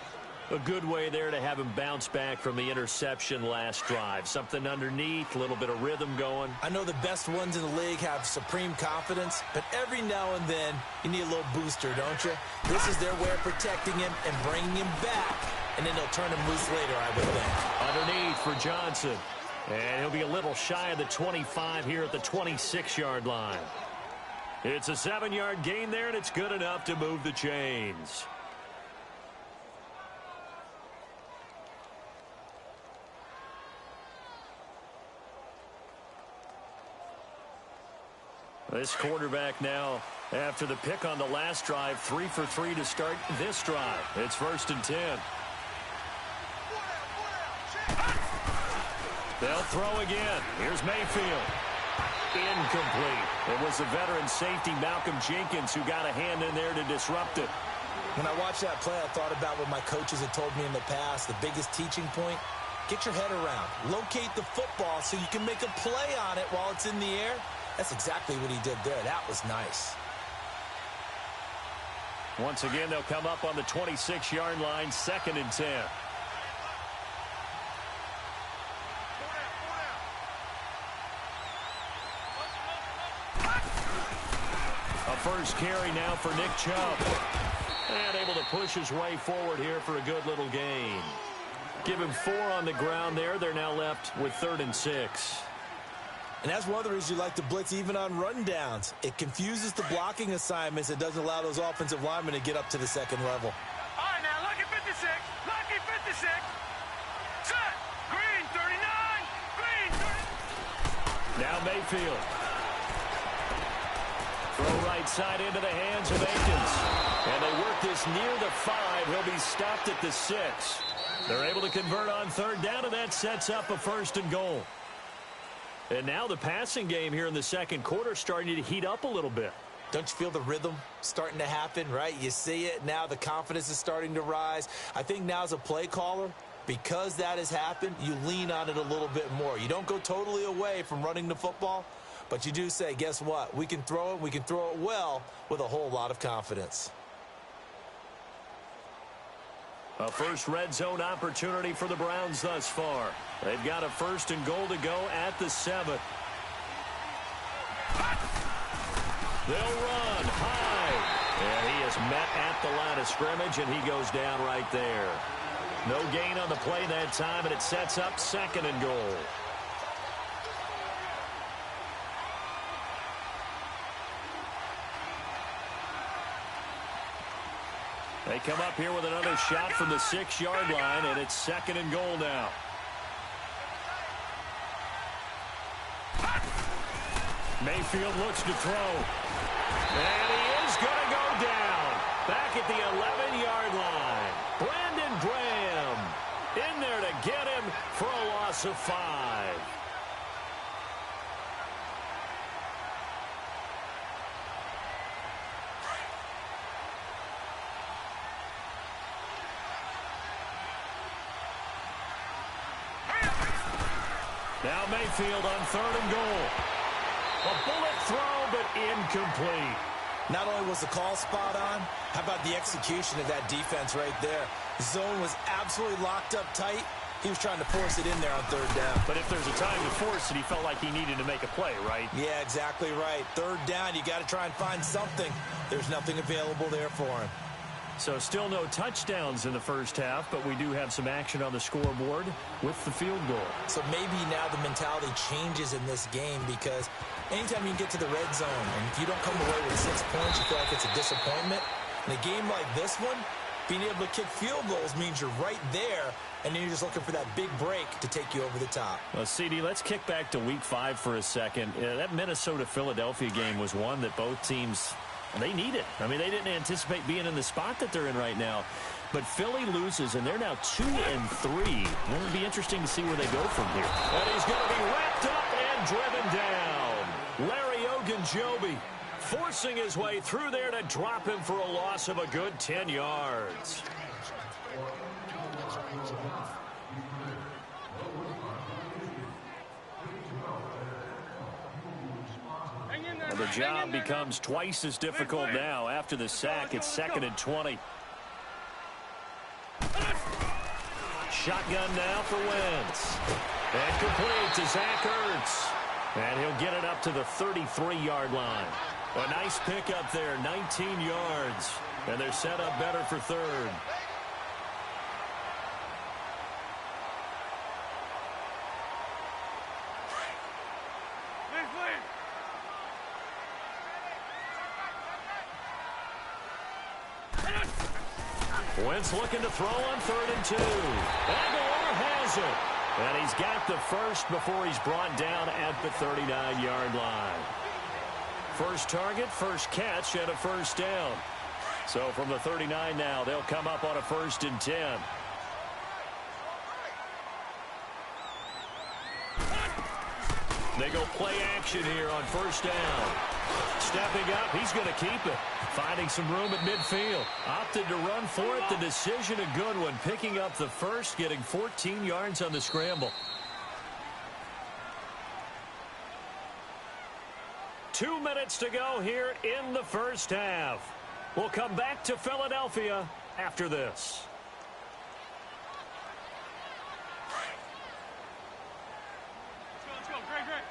A good way there to have him bounce back from the interception last drive. Something underneath, a little bit of rhythm going. I know the best ones in the league have supreme confidence, but every now and then you need a little booster, don't you? This is their way of protecting him and bringing him back, and then they'll turn him loose later, I would think. Underneath for Johnson. And he'll be a little shy of the 25 here at the 26-yard line. It's a 7-yard gain there, and it's good enough to move the chains. This quarterback now, after the pick on the last drive, 3 for 3 to start this drive. It's 1st and 10. They'll throw again. Here's Mayfield. Incomplete. It was the veteran safety Malcolm Jenkins who got a hand in there to disrupt it. When I watched that play, I thought about what my coaches had told me in the past. The biggest teaching point, get your head around. Locate the football so you can make a play on it while it's in the air. That's exactly what he did there. That was nice. Once again, they'll come up on the 26-yard line, 2nd and 10. First carry now for Nick Chubb. And able to push his way forward here for a good little gain. Give him 4 on the ground there. They're now left with 3rd and 6. And that's one of the reasons you like to blitz even on rundowns. It confuses the blocking assignments. It doesn't allow those offensive linemen to get up to the second level. All right, now, lucky 56. Lucky 56. Set. Green 39. Green 30. Now Mayfield. Throw right side into the hands of Akins. And they work this near the 5. He'll be stopped at the 6. They're able to convert on 3rd down, and that sets up a 1st and goal. And now the passing game here in the second quarter starting to heat up a little bit. Don't you feel the rhythm starting to happen, right? You see it now. The confidence is starting to rise. I think now as a play caller, because that has happened, you lean on it a little bit more. You don't go totally away from running the football, but you do say, guess what? We can throw it. We can throw it well with a whole lot of confidence. A first red zone opportunity for the Browns thus far. They've got a 1st and goal to go at the 7. They'll run high. And he is met at the line of scrimmage, and he goes down right there. No gain on the play that time, and it sets up 2nd and goal. They come up here with another shot from the 6-yard line, and it's 2nd and goal now. Mayfield looks to throw. And he is going to go down. Back at the 11-yard line. Brandon Graham in there to get him for a loss of 5. Now Mayfield on 3rd and goal. A bullet throw, but incomplete. Not only was the call spot on, how about the execution of that defense right there? The zone was absolutely locked up tight. He was trying to force it in there on third down. But if there's a time to force it, he felt like he needed to make a play, right? Yeah, exactly right. Third down, you got to try and find something. There's nothing available there for him. So still no touchdowns in the first half, but we do have some action on the scoreboard with the field goal. So maybe now the mentality changes in this game, because anytime you can get to the red zone, and if you don't come away with 6 points, you feel like it's a disappointment. In a game like this one, being able to kick field goals means you're right there, and then you're just looking for that big break to take you over the top. Well, CD, let's kick back to Week 5 for a second. That Minnesota-Philadelphia game was one that both teams, they needed. I mean, they didn't anticipate being in the spot that they're in right now. But Philly loses, and they're now 2-3. It'll be interesting to see where they go from here. And he's going to be wrapped up and driven down. Larry Ogunjobi forcing his way through there to drop him for a loss of a good 10 yards. The job becomes twice as difficult now after the sack. It's 2nd and 20. Shotgun now for Wentz. And complete to Zach Ertz. And he'll get it up to the 33-yard line. A nice pickup there, 19 yards. And they're set up better for third. Wentz looking to throw on 3rd and 2. Aguilar has it. And he's got the first before he's brought down at the 39-yard line. First target, first catch, and a first down. So from the 39 now, they'll come up on a 1st and 10. They go play action here on 1st down. Stepping up, he's going to keep it. Finding some room at midfield. Opted to run for it. The decision a good one. Picking up the first, getting 14 yards on the scramble. 2 minutes to go here in the first half. We'll come back to Philadelphia after this. Let's go. Great.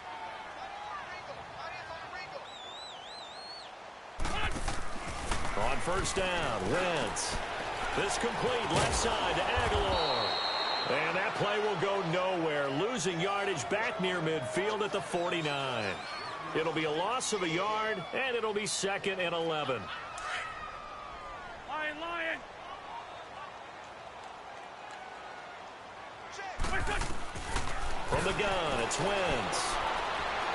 On 1st down, Wentz. This complete left side to Aguilar. And that play will go nowhere. Losing yardage back near midfield at the 49. It'll be a loss of a yard, and it'll be 2nd and 11. Lion. From the gun, it's Wentz.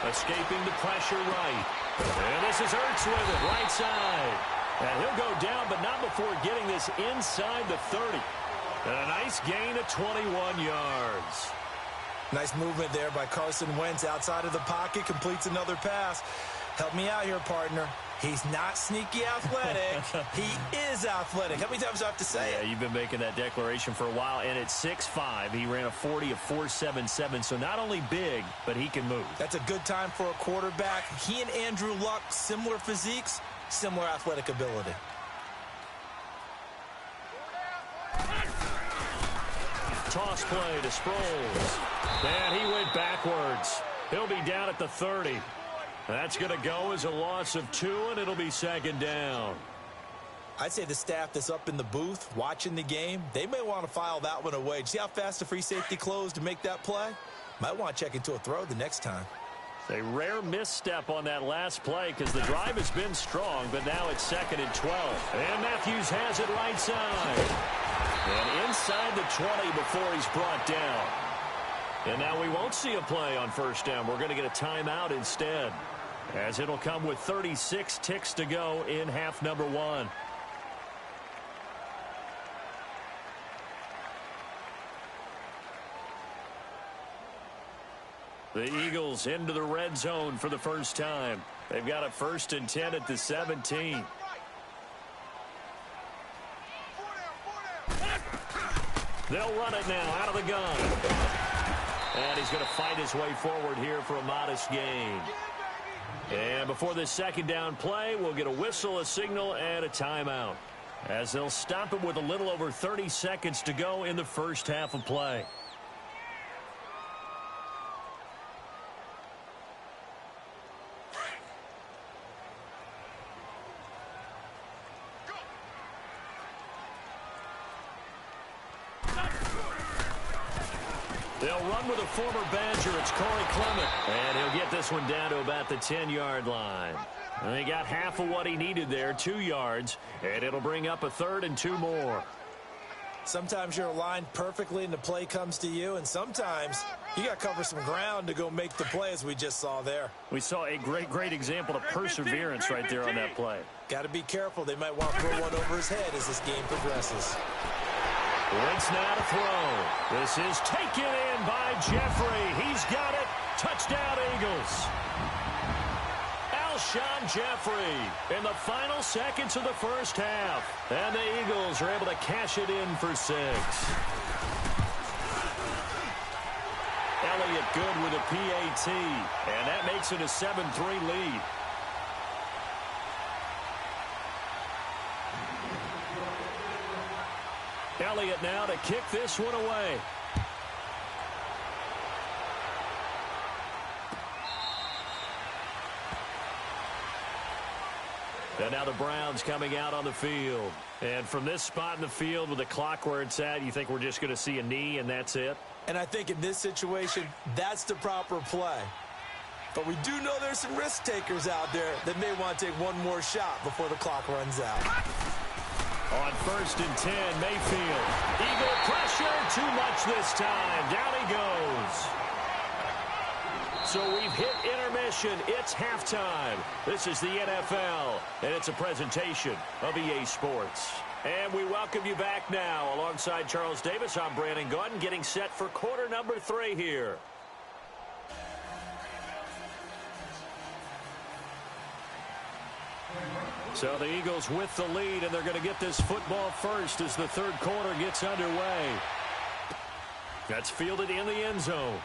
Escaping the pressure right. And this is Ertz with it, right side. And he'll go down, but not before getting this inside the 30. And a nice gain of 21 yards. Nice movement there by Carson Wentz outside of the pocket. Completes another pass. Help me out here, partner. He's not sneaky athletic. He is athletic. How many times do I have to say it? Yeah, you've been making that declaration for a while. And at 6'5", he ran a 40 of 4.77. So not only big, but he can move. That's a good time for a quarterback. He and Andrew Luck, similar physiques, similar athletic ability. Toss play to Sproles. And he went backwards. He'll be down at the 30. That's going to go as a loss of 2, and it'll be 2nd down. I'd say the staff that's up in the booth watching the game, they may want to file that one away. See how fast the free safety closed to make that play? Might want to check into a throw the next time. A rare misstep on that last play because the drive has been strong, but now it's 2nd and 12. And Matthews has it right side. And inside the 20 before he's brought down. And now we won't see a play on 1st down. We're going to get a timeout instead, as it'll come with 36 ticks to go in half number 1. The Eagles into the red zone for the first time. They've got a 1st and 10 at the 17. They'll run it now out of the gun. And he's going to fight his way forward here for a modest gain. And before this 2nd down play, we'll get a whistle, a signal, and a timeout, as they'll stop it with a little over 30 seconds to go in the first half of play. They'll run with a former Badger. It's Corey Clement. And he'll get this one down to about the 10-yard line. And he got half of what he needed there, 2 yards. And it'll bring up a 3rd and 2 more. Sometimes you're aligned perfectly and the play comes to you, and sometimes you got to cover some ground to go make the play, as we just saw there. We saw a great example of perseverance right there on that play. Got to be careful. They might want to throw one over his head as this game progresses. Wentz now to throw. This is taken in by Jeffrey. He's got it. Touchdown, Eagles. Alshon Jeffrey in the final seconds of the first half. And the Eagles are able to cash it in for 6. Elliott good with a PAT. And that makes it a 7-3 lead. Elliott now to kick this one away. And now the Browns coming out on the field. And from this spot in the field with the clock where it's at, you think we're just going to see a knee and that's it? And I think in this situation, that's the proper play. But we do know there's some risk takers out there that may want to take one more shot before the clock runs out. On 1st and 10, Mayfield. Eagle pressure, too much this time. Down he goes. So we've hit intermission. It's halftime. This is the NFL, and it's a presentation of EA Sports. And we welcome you back now. Alongside Charles Davis, I'm Brandon Gaudin, getting set for quarter number 3 here. So the Eagles with the lead, and they're going to get this football first as the 3rd quarter gets underway. That's fielded in the end zone.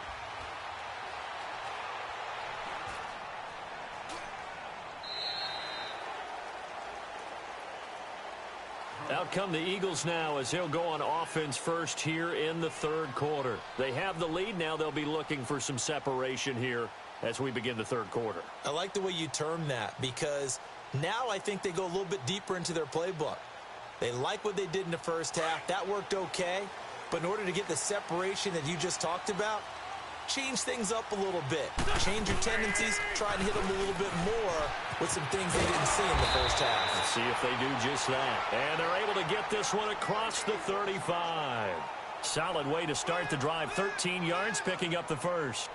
Out come the Eagles now as they'll go on offense first here in the 3rd quarter. They have the lead. Now they'll be looking for some separation here as we begin the 3rd quarter. I like the way you term that, because now I think they go a little bit deeper into their playbook. They like what they did in the first half. That worked okay. But in order to get the separation that you just talked about, change things up a little bit. Change your tendencies. Try and hit them a little bit more with some things they didn't see in the first half. Let's see if they do just that. And they're able to get this one across the 35. Solid way to start the drive. 13 yards, picking up the first.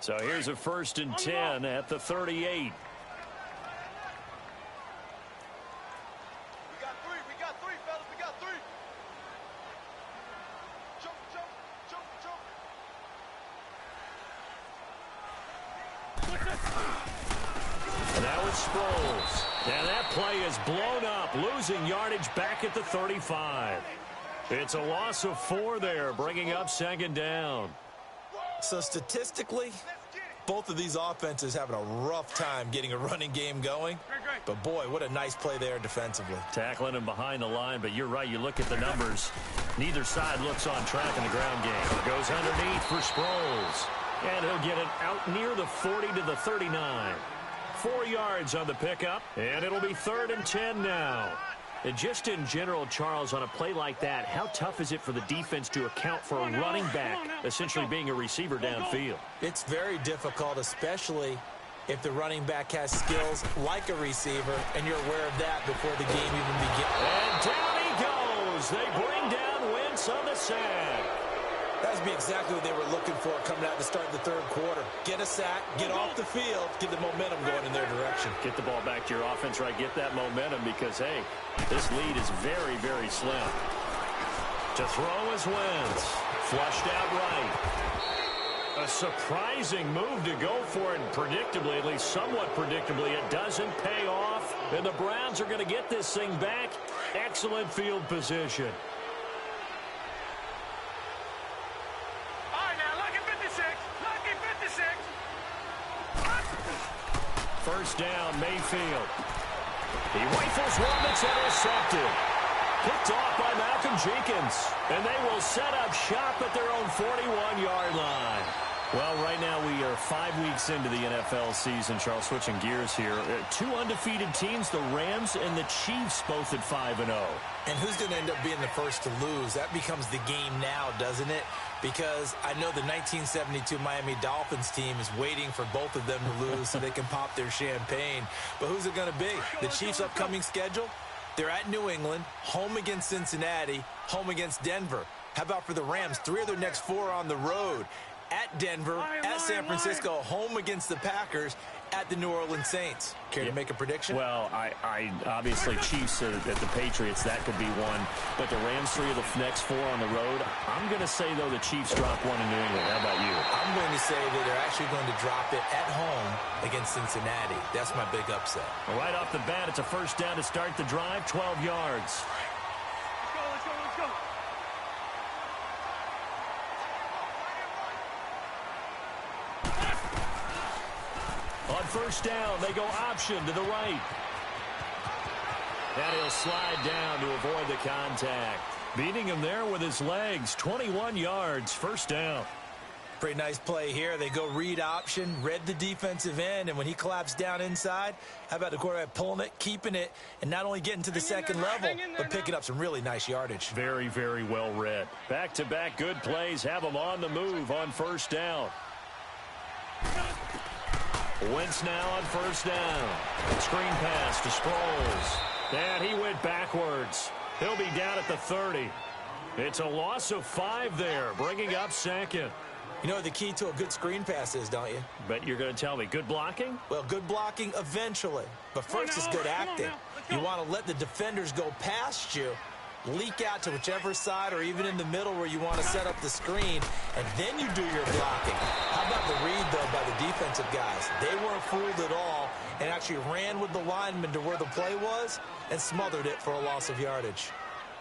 So here's a 1st and 10 at the 38. We got 3, fellas, we got 3. Jump. Now it's Sproles. And that play is blown up, losing yardage back at the 35. It's a loss of 4 there, bringing up 2nd down. So statistically, both of these offenses having a rough time getting a running game going. But boy, what a nice play there defensively. Tackling him behind the line, but you're right. You look at the numbers. Neither side looks on track in the ground game. Goes underneath for Sproles. And he'll get it out near the 40 to the 39. 4 yards on the pickup, and it'll be 3rd and 10 now. And just in general, Charles, on a play like that, how tough is it for the defense to account for a running back essentially being a receiver downfield? It's very difficult, especially if the running back has skills like a receiver, and you're aware of that before the game even begins. And down he goes. They bring down Wentz on the sack. That would be exactly what they were looking for coming out to start the 3rd quarter. Get a sack, get off the field, get the momentum going in their direction. Get the ball back to your offense, right? Get that momentum because, hey, this lead is very, very slim. To throw is Wentz. Flushed out right. A surprising move to go for it, and predictably, at least somewhat predictably, it doesn't pay off. And the Browns are going to get this thing back. Excellent field position. First down, Mayfield. He rifles one that's intercepted. Picked off by Malcolm Jenkins. And they will set up shop at their own 41-yard line. Well, right now we are 5 weeks into the NFL season. Charles, switching gears here. Two undefeated teams, the Rams and the Chiefs, both at 5-0. And who's going to end up being the first to lose? That becomes the game now, doesn't it? Because I know the 1972 Miami Dolphins team is waiting for both of them to lose so they can pop their champagne. But who's it going to be? The Chiefs' upcoming schedule? They're at New England, home against Cincinnati, home against Denver. How about for the Rams? 3 of their next 4 on the road. At Denver, at San Francisco, home against the Packers, at the New Orleans Saints. Care to make a prediction? Well, I obviously Chiefs at the Patriots, that could be one. But the Rams, 3 of the next 4 on the road. I'm going to say, though, the Chiefs drop one in New England. How about you? I'm going to say that they're actually going to drop it at home against Cincinnati. That's my big upset. Well, right off the bat, it's a first down to start the drive, 12 yards. Let's go. On first down, they go option to the right. And he'll slide down to avoid the contact. Beating him there with his legs, 21 yards, first down. Pretty nice play here. They go read option, read the defensive end, and when he collapsed down inside, how about the quarterback pulling it, keeping it, and not only getting to the second level, but picking up some really nice yardage. Very, very well read. Back-to-back good plays have him on the move on first down. Wentz now on first down. Screen pass to Sproles. And he went backwards. He'll be down at the 30. It's a loss of 5 there, bringing up second. You know what the key to a good screen pass is, don't you? Bet you're going to tell me. Good blocking? Well, good blocking eventually. But first is good acting. You want to let the defenders go past you, leak out to whichever side or even in the middle where you want to set up the screen, and then you do your blocking. How about the read, though, by the defensive guys? They weren't fooled at all and actually ran with the lineman to where the play was and smothered it for a loss of yardage.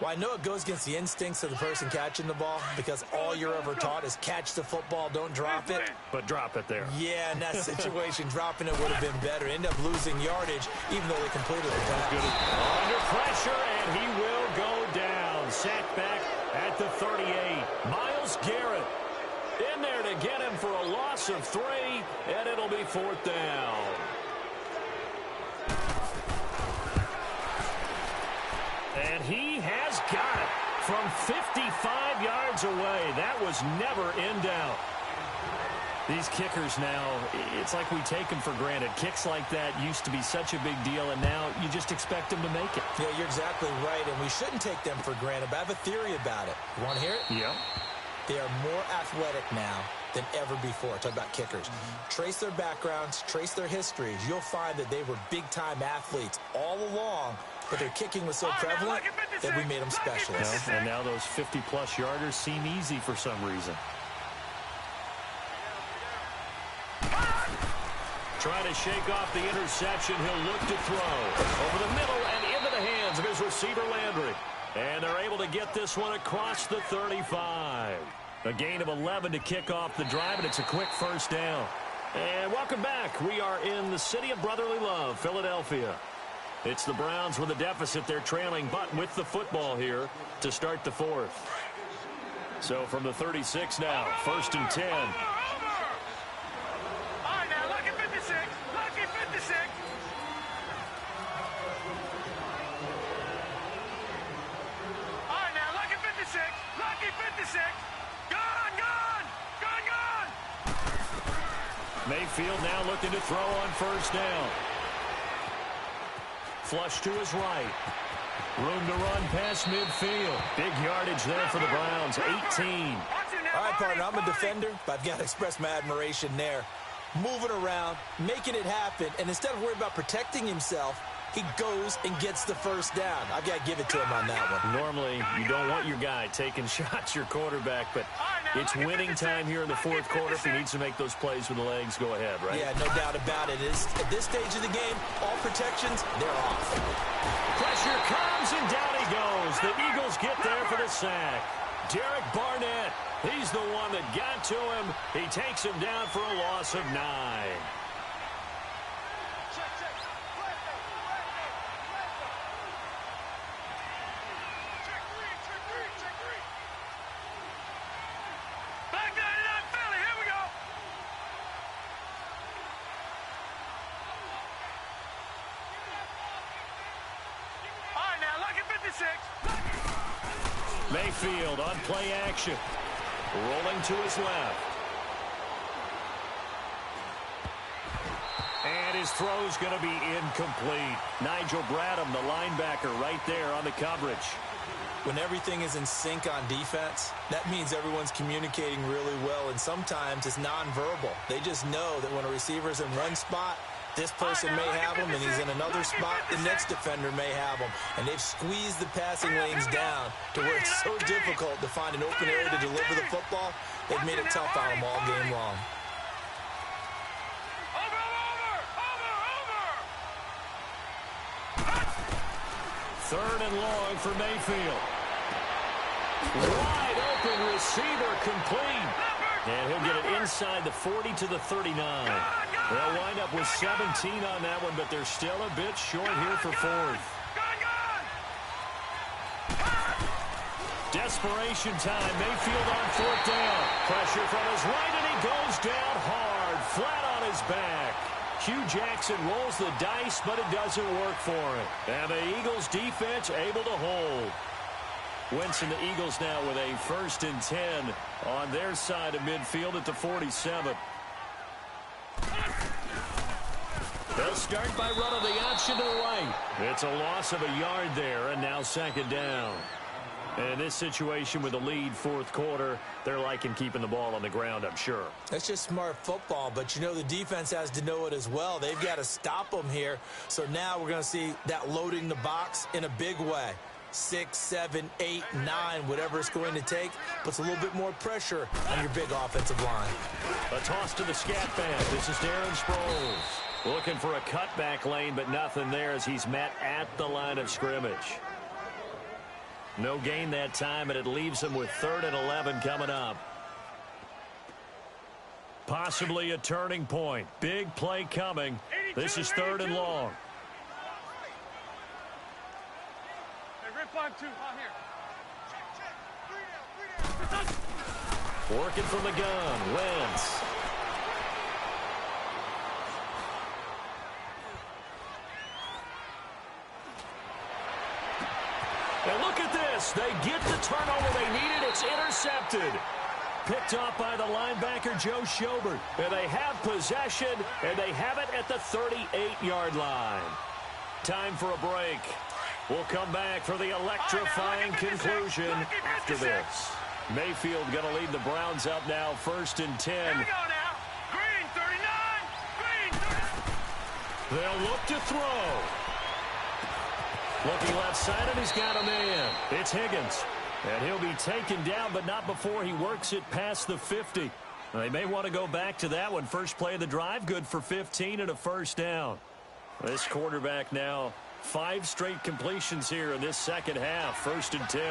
Well, I know it goes against the instincts of the person catching the ball because all you're ever taught is catch the football, don't drop it. But drop it there. Yeah, in that situation, dropping it would have been better. End up losing yardage, even though they completed the pass. Under pressure, and he will go down. Sacked back at the 38. Myles Garrett in there to get him for a loss of 3, and it'll be 4th down. And he has got it from 55 yards away. That was never in doubt. These kickers now, it's like we take them for granted. Kicks like that used to be such a big deal, and now you just expect them to make it. Yeah, you're exactly right, and we shouldn't take them for granted, but I have a theory about it. You want to hear it? Yeah. They are more athletic now than ever before. Talk about kickers. Trace their backgrounds, trace their histories. You'll find that they were big-time athletes all along, but their kicking was so prevalent that we made them specialists. Yeah, and now those 50-plus yarders seem easy for some reason. Trying to shake off the interception. He'll look to throw. Over the middle and into the hands of his receiver, Landry. And they're able to get this one across the 35. A gain of 11 to kick off the drive, and it's a quick first down. And welcome back. We are in the city of brotherly love, Philadelphia. It's the Browns with a deficit. They're trailing, but with the football here to start the 4th. So from the 36 now, 1st and 10. All right, now, lucky 56. Lucky 56. All right, now, lucky 56. Lucky 56. Gone. Mayfield now looking to throw on first down. Flush to his right. Room to run past midfield. Big yardage there for the Browns, 18. All right, partner, I'm a defender, but I've got to express my admiration there. Moving around, making it happen, and instead of worrying about protecting himself, he goes and gets the first down. I've got to give it to him on that one. Normally, you don't want your guy taking shots, your quarterback, but it's winning time here in the 4th quarter. If he needs to make those plays with the legs, go ahead, right? Yeah, no doubt about it. At this stage of the game, all protections, they're off. Pressure comes, and down he goes. The Eagles get there for the sack. Derek Barnett, he's the one that got to him. He takes him down for a loss of 9. Mayfield on play action. Rolling to his left. And his throw's going to be incomplete. Nigel Bradham, the linebacker, right there on the coverage. When everything is in sync on defense, that means everyone's communicating really well, and sometimes it's nonverbal. They just know that when a receiver's in one spot, this person may have him, and he's in another spot, the next defender may have him. And they've squeezed the passing lanes down to where it's so difficult to find an open area to deliver the football. They've made it tough on them all game long. Third and long for Mayfield. Wide open receiver complete. And he'll get it inside the 40 to the 39. They'll wind up with 17 on that one, but they're still a bit short here for fourth. Desperation time. Mayfield on fourth down. Pressure from his right, and he goes down hard, flat on his back. Hugh Jackson rolls the dice, but it doesn't work for him. And the Eagles defense able to hold. Wentz and the Eagles now with a 1st and 10 on their side of midfield at the 47. They'll start by running the option to the right. It's a loss of a yard there, and now 2nd down. And in this situation with the lead 4th quarter, they're liking keeping the ball on the ground, I'm sure. That's just smart football, but you know the defense has to know it as well. They've got to stop them here. So now we're going to see that loading the box in a big way. 6, 7, 8, 9, whatever it's going to take, puts a little bit more pressure on your big offensive line. A toss to the scat back. This is Darren Sproles. Looking for a cutback lane, but nothing there as he's met at the line of scrimmage. No gain that time, and it leaves him with 3rd and 11 coming up. Possibly a turning point. Big play coming. This is 3rd and long. Working from the gun, Wentz. And look at this. They get the turnover they needed. It's intercepted. Picked off by the linebacker, Joe Schobert. And they have possession, and they have it at the 38-yard line. Time for a break. We'll come back for the electrifying conclusion after this. Mayfield going to lead the Browns up now, 1st and 10. Here we go now. Green 39. Green 39. They'll look to throw. Looking left side, and he's got a man. It's Higgins. And he'll be taken down, but not before he works it past the 50. They may want to go back to that one. First play of the drive, good for 15 and a 1st down. This quarterback now, 5 straight completions here in this 2nd half. 1st and 10.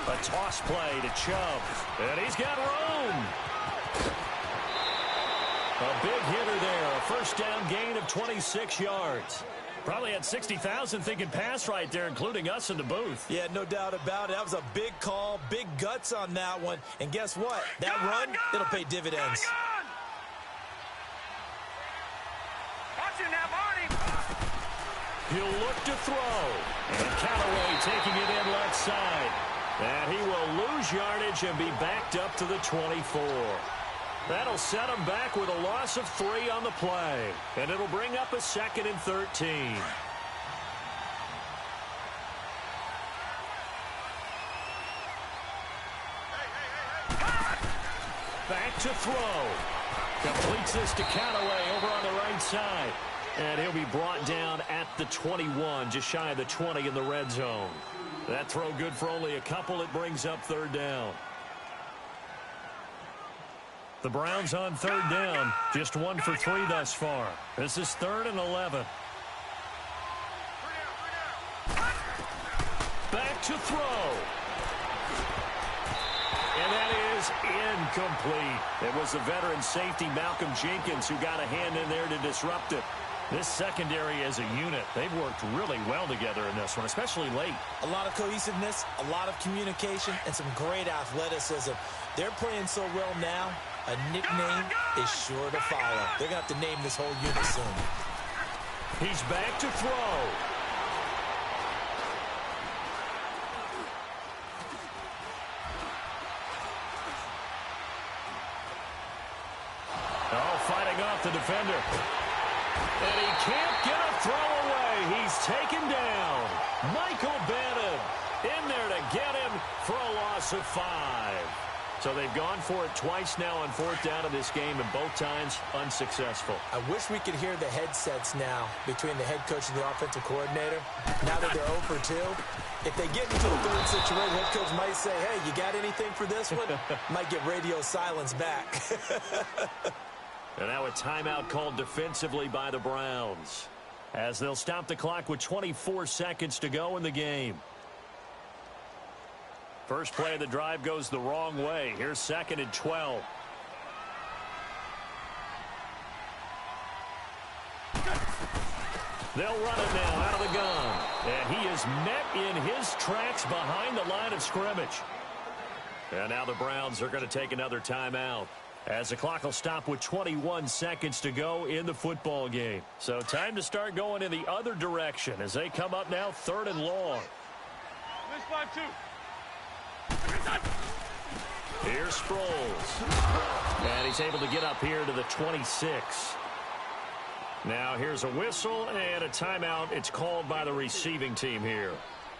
A toss play to Chubb. And he's got room. A big hitter there. A 1st down gain of 26 yards. Probably had 60,000 thinking pass right there, including us in the booth. Yeah, no doubt about it. That was a big call, big guts on that one. And guess what? That run, it'll pay dividends. He'll look to throw. And Callaway taking it in left side. And he will lose yardage and be backed up to the 24. That'll set him back with a loss of 3 on the play. And it'll bring up a 2nd and 13. Back to throw. Completes this to Callaway over on the right side. And he'll be brought down at the 21, just shy of the 20 in the red zone. That throw good for only a couple. It brings up 3rd down. The Browns on 3rd down, just 1 for 3 thus far. This is 3rd and 11. Back to throw. And that is incomplete. It was the veteran safety Malcolm Jenkins who got a hand in there to disrupt it. This secondary as a unit, they've worked really well together in this one, especially late. A lot of cohesiveness, a lot of communication, and some great athleticism. They're playing so well now, a nickname is sure to follow. They're going to have to name this whole unit soon. He's back to throw. Oh, fighting off the defender. And he can't get a throw away. He's taken down. Michael Bannon in there to get him for a loss of 5. So they've gone for it twice now on 4th down in this game, and both times unsuccessful. I wish we could hear the headsets now between the head coach and the offensive coordinator. Now that they're 0 for 2, if they get into a third situation, head coach might say, hey, you got anything for this one? Might get radio silence back. And now a timeout called defensively by the Browns, as they'll stop the clock with 24 seconds to go in the game. First play of the drive goes the wrong way. Here's 2nd and 12. They'll run it now out of the gun. And he is met in his tracks behind the line of scrimmage. And now the Browns are going to take another timeout, as the clock will stop with 21 seconds to go in the football game. So time to start going in the other direction as they come up now 3rd and long. This 5-2. Here's Sproles. And he's able to get up here to the 26. Now here's a whistle and a timeout. It's called by the receiving team here,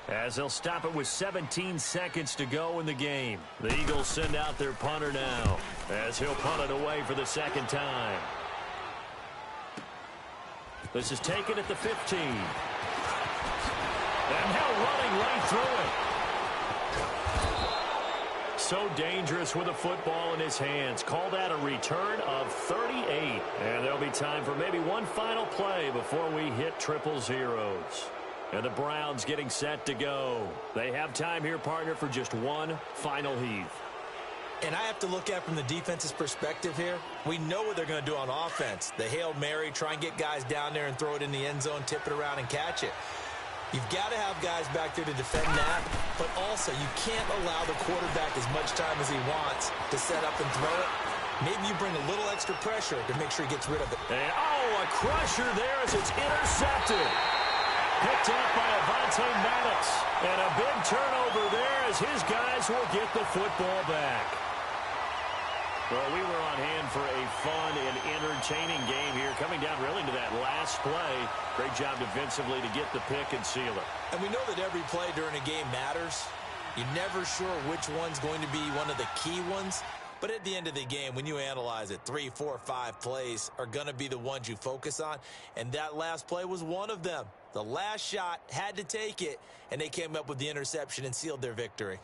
as they'll stop it with 17 seconds to go in the game. The Eagles send out their punter now, as he'll punt it away for the 2nd time. This is taken at the 15. And now running right through it. So dangerous with a football in his hands. Call that a return of 38. And there'll be time for maybe one final play before we hit triple zeros. And the Browns getting set to go. They have time here, partner, for just one final heave. And I have to look at from the defense's perspective here. We know what they're going to do on offense. The Hail Mary, try and get guys down there and throw it in the end zone, tip it around and catch it. You've got to have guys back there to defend that, but also you can't allow the quarterback as much time as he wants to set up and throw it. Maybe you bring a little extra pressure to make sure he gets rid of it. And, a crusher there as it's intercepted. Picked up by Avonte Maddox. And a big turnover there as his guys will get the football back. Well, we were on hand for a fun and entertaining game here, coming down really to that last play. Great job defensively to get the pick and seal it. And we know that every play during a game matters. You're never sure which one's going to be one of the key ones. But at the end of the game, when you analyze it, 3, 4, 5 plays are going to be the ones you focus on. And that last play was one of them. The last shot had to take it, and they came up with the interception and sealed their victory.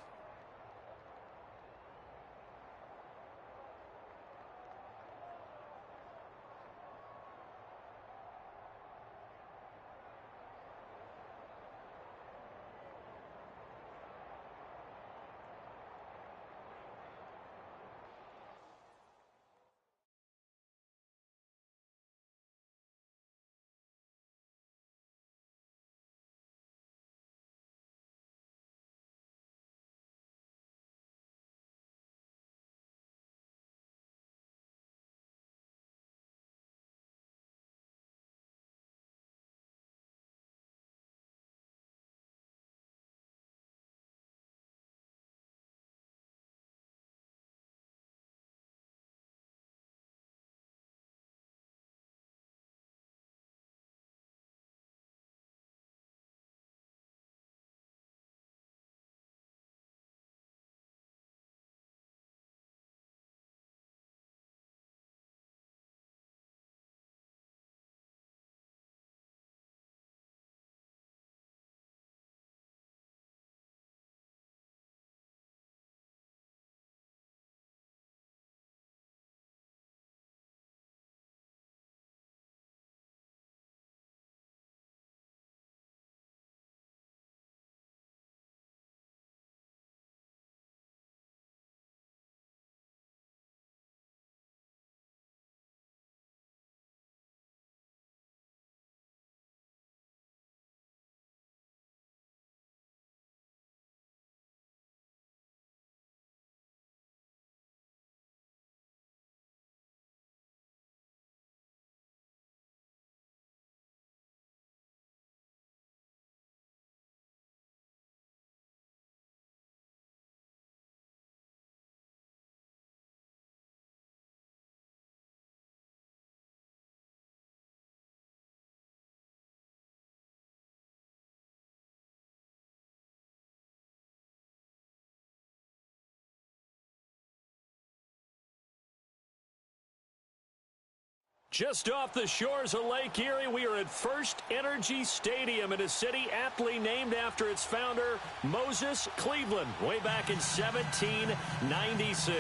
Just off the shores of Lake Erie, we are at First Energy Stadium in a city aptly named after its founder, Moses Cleveland, way back in 1796.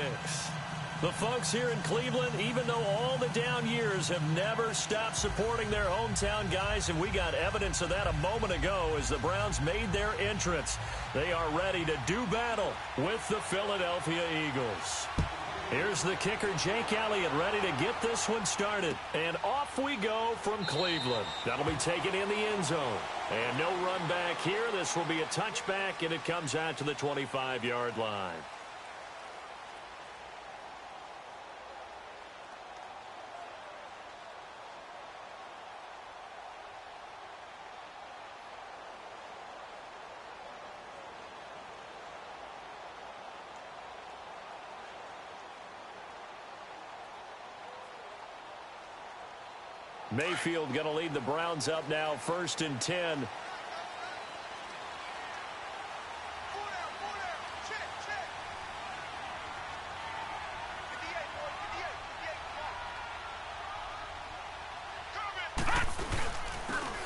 The folks here in Cleveland, even though all the down years, have never stopped supporting their hometown guys, and we got evidence of that a moment ago as the Browns made their entrance. They are ready to do battle with the Philadelphia Eagles. Here's the kicker, Jake Elliott, ready to get this one started. And off we go from Cleveland. That'll be taken in the end zone. And no run back here. This will be a touchback, and it comes out to the 25-yard line. Mayfield going to lead the Browns up now, 1st and 10.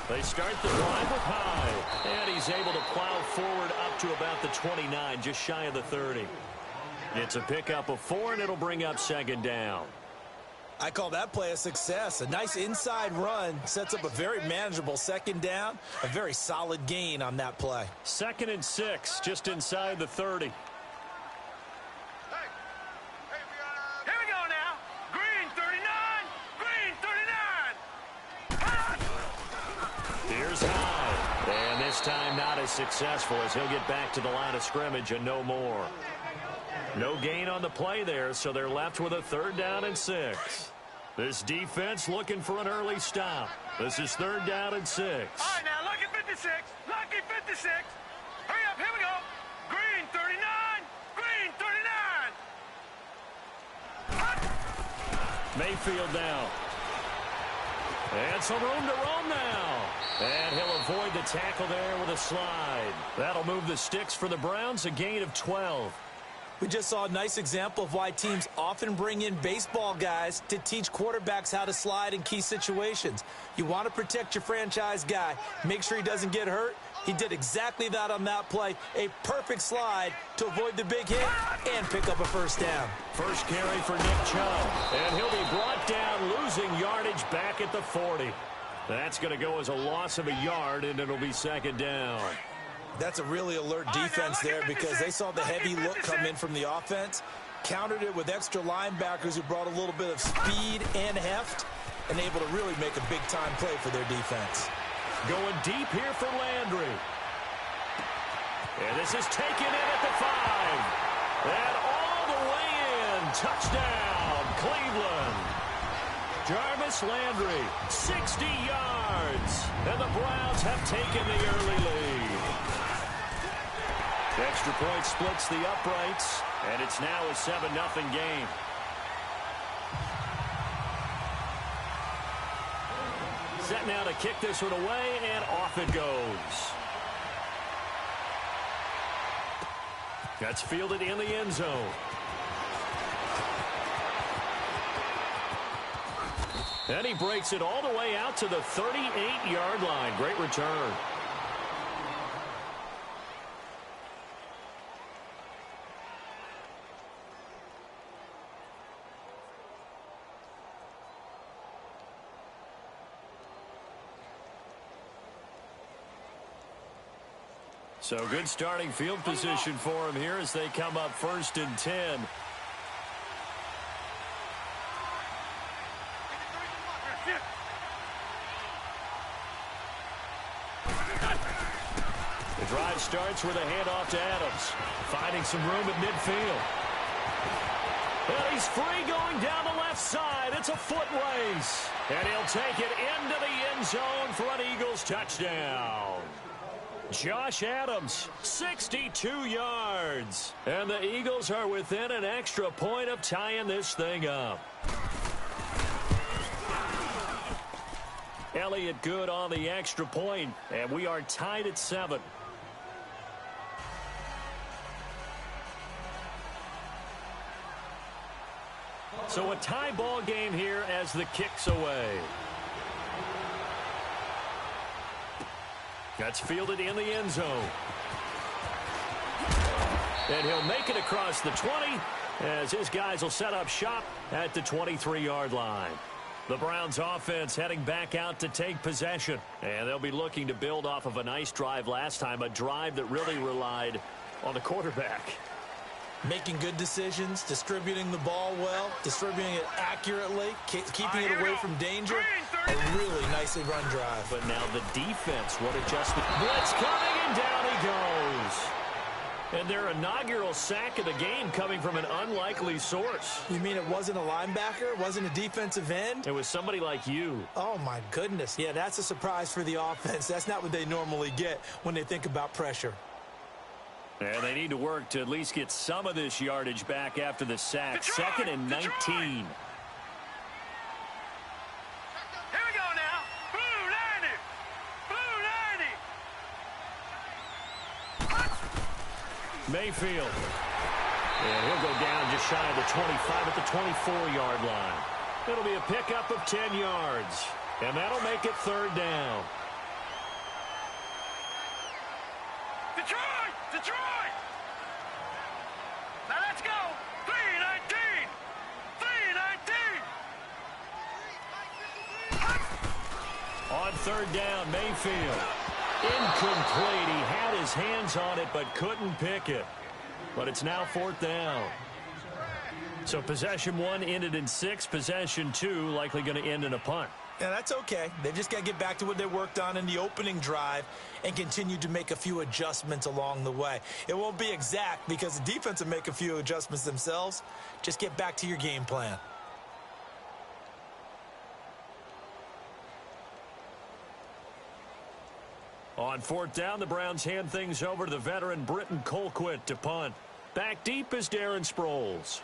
They start the drive with Hyde, and he's able to plow forward up to about the 29, just shy of the 30. It's a pickup of 4, and it'll bring up 2nd down. I call that play a success. A nice inside run sets up a very manageable 2nd down. A very solid gain on that play. 2nd and 6, just inside the 30. Here we go now. Green 39. Green 39. Here's Hyde. And this time not as successful as he'll get back to the line of scrimmage and no more. No gain on the play there, so they're left with a 3rd down and 6. This defense looking for an early stop. This is 3rd down and 6. All right, now, lucky 56. Lucky 56. Hurry up, here we go. Green 39. Green 39. Mayfield now. And some room to roam now. And he'll avoid the tackle there with a slide. That'll move the sticks for the Browns, a gain of 12. We just saw a nice example of why teams often bring in baseball guys to teach quarterbacks how to slide in key situations. You want to protect your franchise guy. Make sure he doesn't get hurt. He did exactly that on that play. A perfect slide to avoid the big hit and pick up a 1st down. First carry for Nick Chubb. And he'll be brought down, losing yardage back at the 40. That's going to go as a loss of a yard, and it'll be 2nd down. That's a really alert defense there because they saw the heavy look come in from the offense, countered it with extra linebackers who brought a little bit of speed and heft, and able to really make a big-time play for their defense. Going deep here for Landry. And this is taken in at the 5. And all the way in. Touchdown, Cleveland. Jarvis Landry, 60 yards. And the Browns have taken the early lead. The extra point splits the uprights, and it's now a 7-0 game. Set now to kick this one away, and off it goes. That's fielded in the end zone. And he breaks it all the way out to the 38-yard line. Great return. So good starting field position for him here as they come up 1st and 10. The drive starts with a handoff to Adams, finding some room at midfield. And he's free going down the left side. It's a foot race. And he'll take it into the end zone for an Eagles touchdown. Josh Adams, 62 yards. And the Eagles are within an extra point of tying this thing up. Elliott good on the extra point, and we are tied at 7. So a tie ball game here as the kick's away. That's fielded in the end zone. And he'll make it across the 20 as his guys will set up shop at the 23-yard line. The Browns offense heading back out to take possession. And they'll be looking to build off of a nice drive last time, a drive that really relied on the quarterback. Making good decisions, distributing the ball well, distributing it accurately, keeping it away from danger. A really nicely run drive. But now the defense, what adjustment. Blitz coming, and down he goes. And their inaugural sack of the game coming from an unlikely source. You mean it wasn't a linebacker? It wasn't a defensive end? It was somebody like you. Oh, my goodness. Yeah, that's a surprise for the offense. That's not what they normally get when they think about pressure. And they need to work to at least get some of this yardage back after the sack. Second and 19. Here we go now. Blue 90. Blue 90. Mayfield. And he'll go down just shy of the 25 at the 24-yard line. It'll be a pickup of 10 yards. And that'll make it third down. Detroit! Detroit! Now let's go. 319. 319. On third down, Mayfield. Incomplete. He had his hands on it but couldn't pick it. But it's now fourth down. So possession one ended in 6. Possession 2 likely going to end in a punt. Yeah, that's okay. They've just got to get back to what they worked on in the opening drive and continue to make a few adjustments along the way. It won't be exact because the defense will make a few adjustments themselves. Just get back to your game plan. On fourth down, the Browns hand things over to the veteran Britton Colquitt to punt. Back deep is Darren Sproles.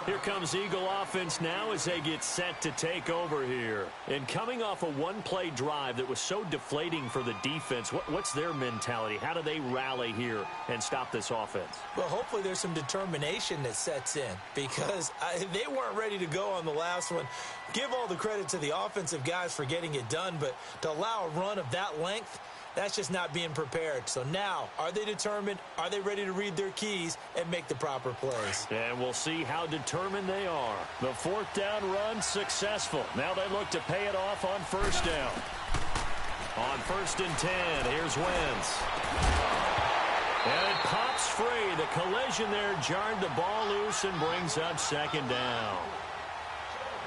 Here comes Eagle offense now as they get set to take over here. And coming off a one-play drive that was so deflating for the defense, what's their mentality? How do they rally here and stop this offense? Well, hopefully there's some determination that sets in because they weren't ready to go on the last one. Give all the credit to the offensive guys for getting it done, but to allow a run of that length, that's just not being prepared. So now, are they determined? Are they ready to read their keys and make the proper plays? And we'll see how determined they are. The fourth down run successful. Now they look to pay it off on first down. On first and 10, here's Wentz. And it pops free. The collision there jarred the ball loose and brings up second down.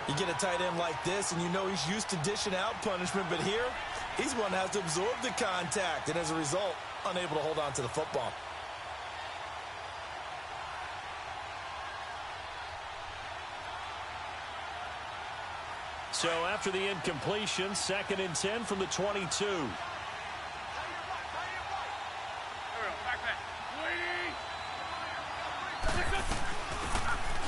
You get a tight end like this, and you know he's used to dishing out punishment, but here, he's one that has to absorb the contact, and as a result, unable to hold on to the football. So after the incompletion, second and 10 from the 22.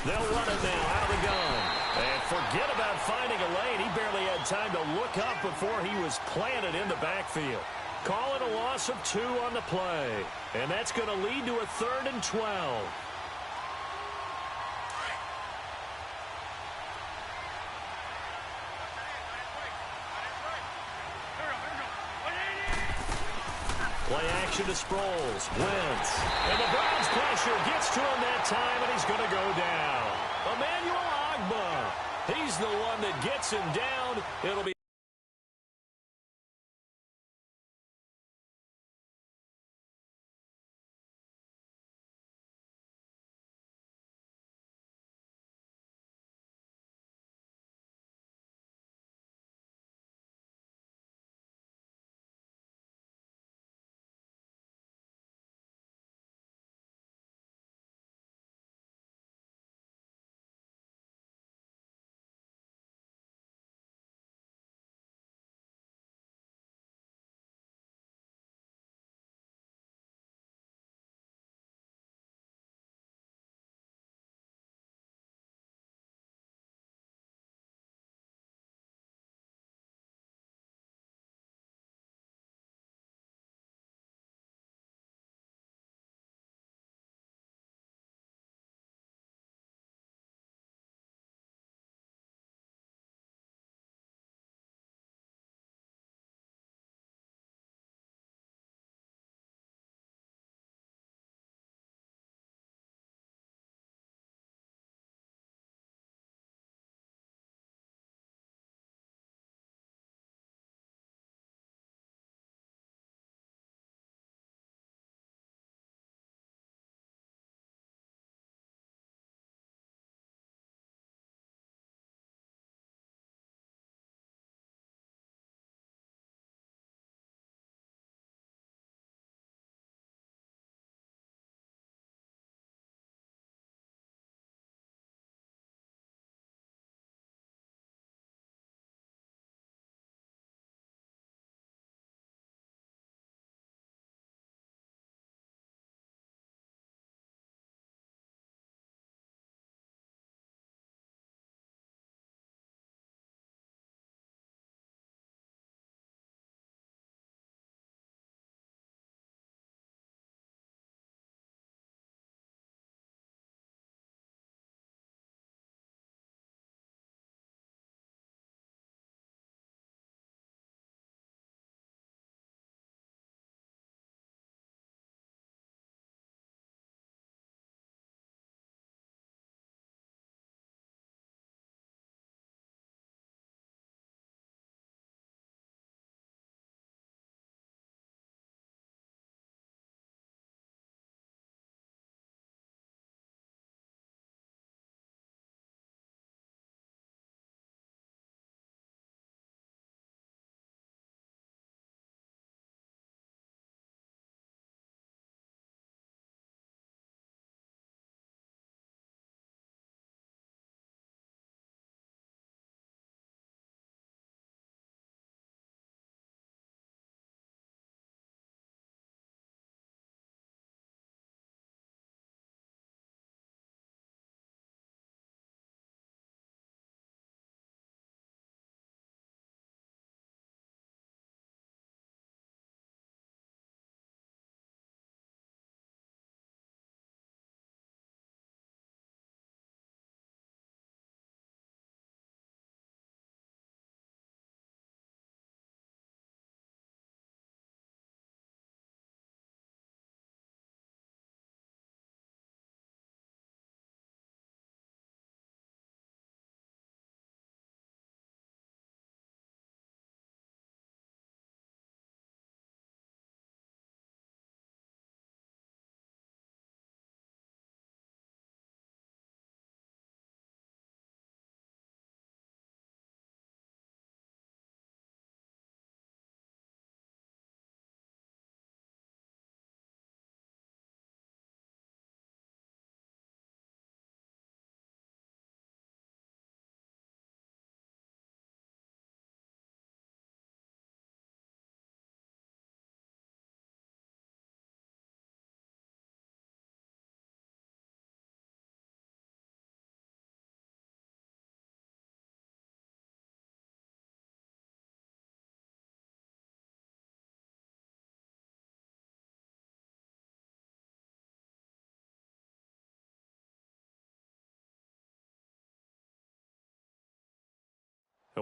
They'll run it now out of the gun. And forget about finding a lane. He barely had time to look up before he was planted in the backfield. Call it a loss of 2 on the play. And that's going to lead to a third and 12. Play action to Sproles. Wentz. And the Browns pressure gets to him that time, and he's going to go down. Emmanuel Ogbah. He's the one that gets him down. It'll be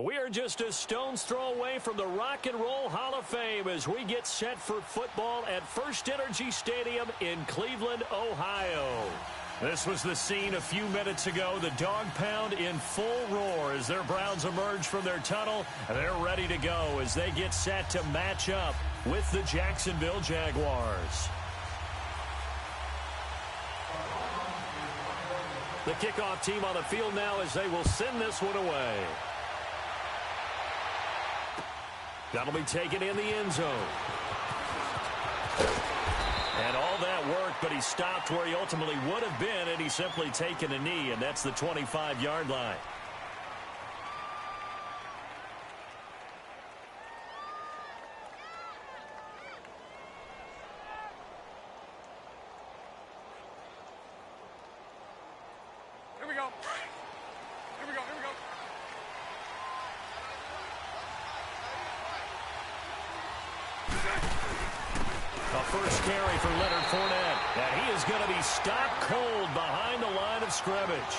We are just a stone's throw away from the Rock and Roll Hall of Fame as we get set for football at First Energy Stadium in Cleveland, Ohio. This was the scene a few minutes ago. The dog pound in full roar as their Browns emerge from their tunnel. They're ready to go as they get set to match up with the Jacksonville Jaguars. The kickoff team on the field now as they will send this one away. That'll be taken in the end zone. And all that worked, but he stopped where he ultimately would have been, and he's simply taken a knee, and that's the 25-yard line. Here we go. Here we go. Here we go. A first carry for Leonard Fournette. And he is going to be stopped cold behind the line of scrimmage.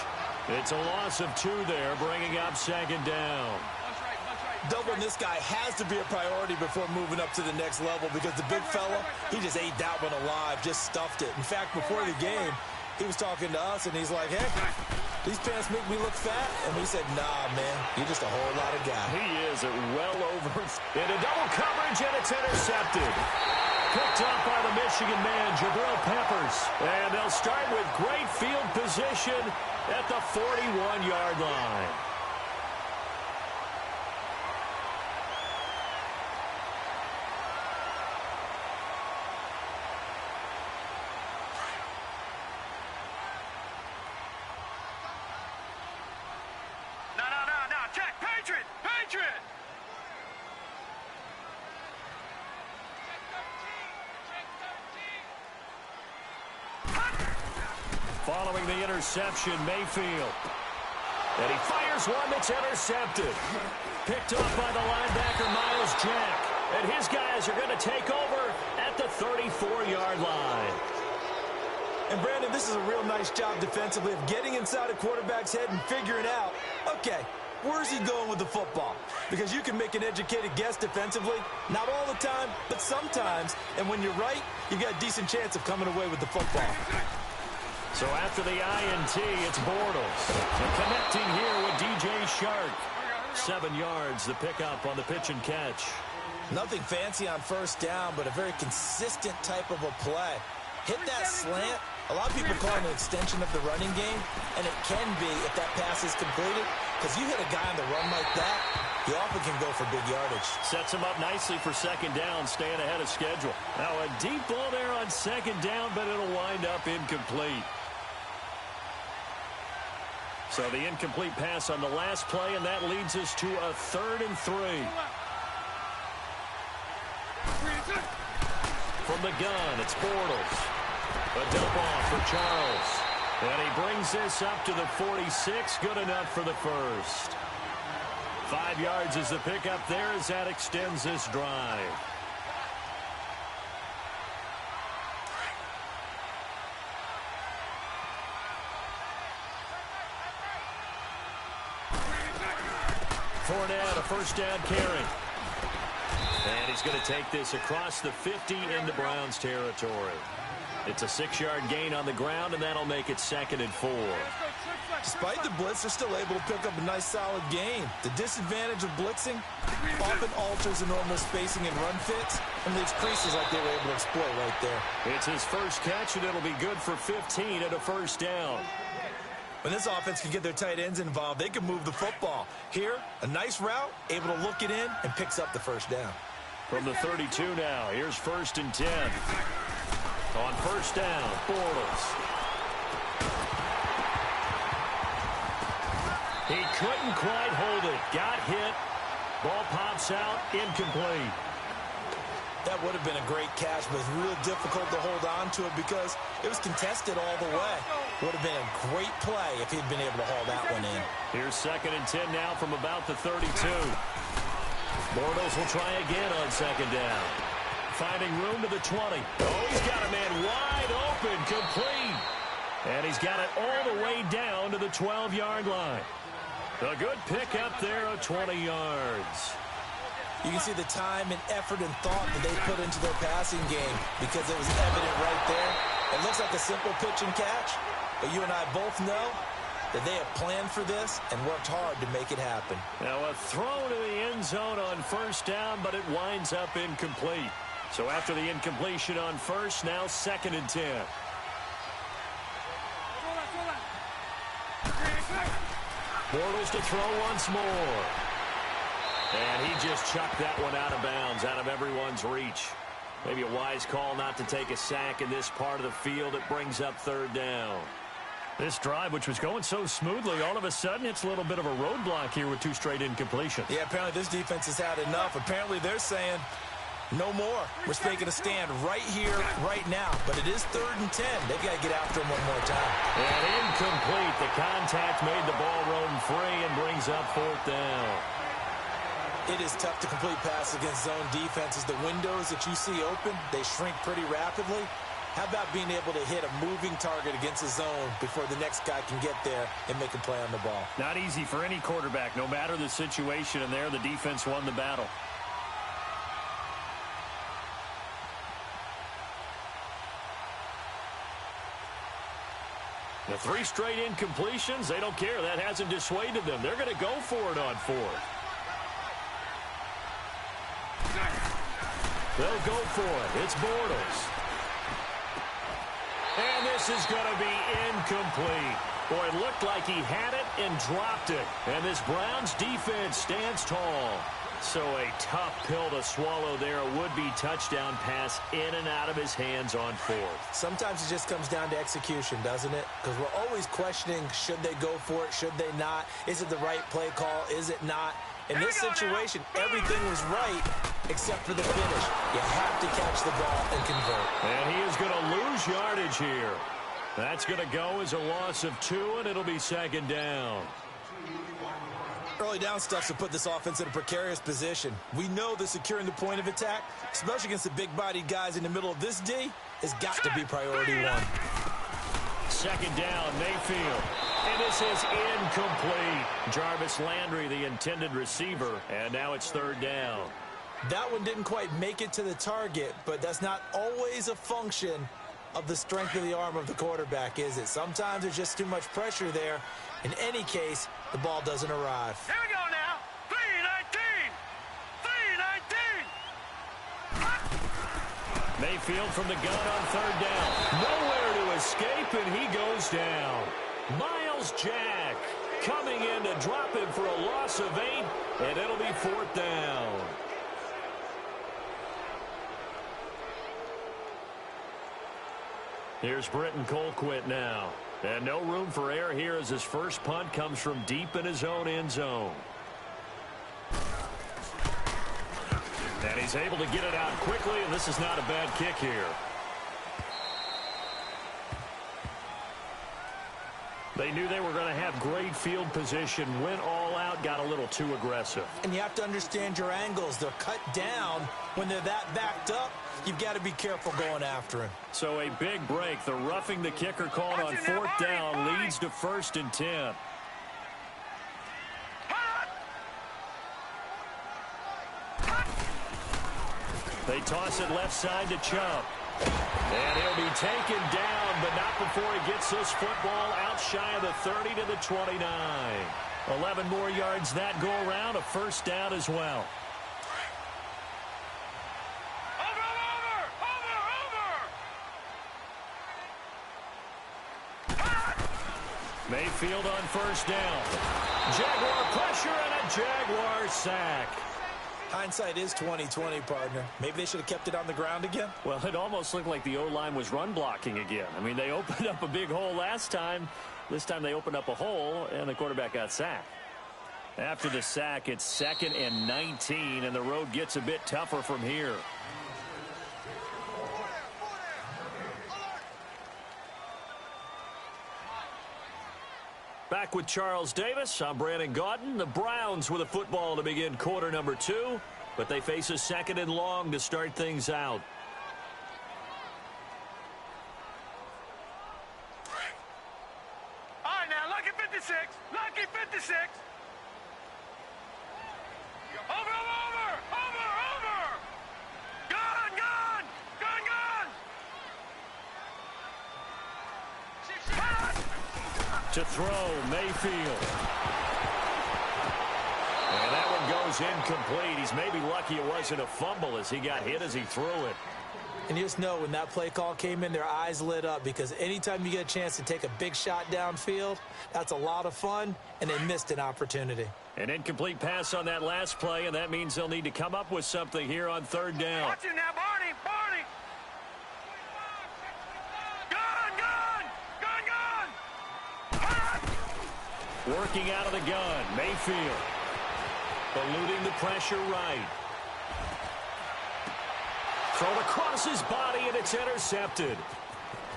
It's a loss of 2 there, bringing up second down. Doubling this guy has to be a priority before moving up to the next level because the big fella, he just ate that one alive, just stuffed it. In fact, before the game, he was talking to us, and he's like, hey, these pants make me look fat? And we said, nah, man, you're just a whole lot of guy. He is well over into double coverage, and it's intercepted. Picked up by the Michigan man, Jabril Peppers. And they'll start with great field position at the 41-yard line. No. Check. Patriot. Patriot. Following the interception, Mayfield. And he fires one that's intercepted. Picked off by the linebacker, Miles Jack. And his guys are going to take over at the 34-yard line. And, Brandon, this is a real nice job defensively of getting inside a quarterback's head and figuring out, okay, where's he going with the football? Because you can make an educated guess defensively, not all the time, but sometimes. And when you're right, you've got a decent chance of coming away with the football. So after the INT, it's Bortles. And connecting here with DJ Shark. 7 yards, the pickup on the pitch and catch. Nothing fancy on first down, but a very consistent type of a play. Hit that slant. A lot of people call it an extension of the running game, and it can be if that pass is completed, because you hit a guy on the run like that, you often can go for big yardage. Sets him up nicely for second down, staying ahead of schedule. Now a deep ball there on second down, but it'll wind up incomplete. So the incomplete pass on the last play, and that leads us to a 3rd and 3. From the gun, it's Bortles. A dump off for Charles. And he brings this up to the 46. Good enough for the first. 5 yards is the pickup there as that extends this drive. Fournette, a first down carry. And he's going to take this across the 50 into Browns territory. It's a 6-yard gain on the ground, and that'll make it 2nd and 4. Despite the blitz, they're still able to pick up a nice solid gain. The disadvantage of blitzing often alters the normal spacing and run fits and leaves creases like they were able to exploit right there. It's his first catch, and it'll be good for 15 and a first down. When this offense can get their tight ends involved, they can move the football. Here, a nice route, able to look it in, and picks up the first down. From the 32 now, here's 1st and 10. On first down, Bortles. He couldn't quite hold it. Got hit. Ball pops out, incomplete. That would have been a great catch, but it's real difficult to hold on to it because it was contested all the way. Would have been a great play if he'd been able to haul that one in. Here's 2nd and 10 now from about the 32. Bortles will try again on 2nd down. Finding room to the 20. Oh, he's got a man wide open, complete. And he's got it all the way down to the 12-yard line. A good pick up there of 20 yards. You can see the time and effort and thought that they put into their passing game because it was evident right there. It looks like a simple pitch and catch, but you and I both know that they have planned for this and worked hard to make it happen. Now a throw to the end zone on first down, but it winds up incomplete. So after the incompletion on first, now 2nd and 10. Bortles to throw once more. And he just chucked that one out of bounds, out of everyone's reach. Maybe a wise call not to take a sack in this part of the field. It brings up 3rd down. This drive, which was going so smoothly, all of a sudden it's a little bit of a roadblock here with 2 straight incompletions. Yeah, apparently this defense has had enough. Apparently they're saying no more. We're making a stand right here, right now. But it is 3rd and 10. They've got to get after him one more time. And incomplete. The contact made the ball roam free and brings up 4th down. It is tough to complete passes against zone defenses. The windows that you see open, they shrink pretty rapidly. How about being able to hit a moving target against a zone before the next guy can get there and make a play on the ball? Not easy for any quarterback, no matter the situation, and there the defense won the battle. The 3 straight incompletions, they don't care. That hasn't dissuaded them. They're going to go for it on 4th. They'll go for it. It's Bortles. And this is going to be incomplete. Boy, it looked like he had it and dropped it. And this Browns defense stands tall. So a tough pill to swallow there. A would-be touchdown pass in and out of his hands on 4th. Sometimes it just comes down to execution, doesn't it? Because we're always questioning, should they go for it, should they not? Is it the right play call? Is it not? In this situation, everything was right except for the finish. You have to catch the ball and convert. And he is going to lose yardage here. That's going to go as a loss of 2, and it'll be 2nd down. Early down stuff to put this offense in a precarious position. We know that securing the point of attack, especially against the big-bodied guys in the middle of this D, has got to be priority 1. 2nd down, Mayfield. And this is incomplete. Jarvis Landry, the intended receiver, and now it's 3rd down. That one didn't quite make it to the target, but that's not always a function of the strength of the arm of the quarterback, is it? Sometimes there's just too much pressure there. In any case, the ball doesn't arrive. Here we go now. 3-19. 3-19. Mayfield from the gun on 3rd down. Nowhere to escape, and he goes down. Miles Jack coming in to drop him for a loss of 8, and it'll be 4th down. Here's Britton Colquitt now. And no room for error here as his first punt comes from deep in his own end zone. And he's able to get it out quickly, and this is not a bad kick here. They knew they were going to have great field position, went all out, got a little too aggressive. And you have to understand your angles. They're cut down. When they're that backed up, you've got to be careful going after him. So a big break. The roughing the kicker called on 4th down leads to 1st and 10. They toss it left side to Chubb. And he'll be taken down, but not before he gets this football out shy of the 30 to the 29. 11 more yards that go around, a 1st down as well. Mayfield on 1st down. Jaguar pressure and a Jaguar sack. Hindsight is 20/20, partner. Maybe they should have kept it on the ground again. Well, it almost looked like the O-line was run blocking again. I mean, they opened up a big hole last time. This time they opened up a hole, and the quarterback got sacked. After the sack, it's 2nd and 19, and the road gets a bit tougher from here. Back with Charles Davis, I'm Brandon Gaudin. The Browns with a football to begin quarter number 2, but they face a 2nd and long to start things out. All right, now, lucky 56. Lucky 56. Over! Gun! To throw, Mayfield. And that one goes incomplete. He's maybe lucky it wasn't a fumble as he got hit as he threw it. And you just know when that play call came in, their eyes lit up, because anytime you get a chance to take a big shot downfield, that's a lot of fun, and they missed an opportunity. An incomplete pass on that last play, and that means they'll need to come up with something here on third down. Watch it now, Barney! Gun! Working out of the gun, Mayfield. Eluding the pressure right. Thrown across his body, and it's intercepted.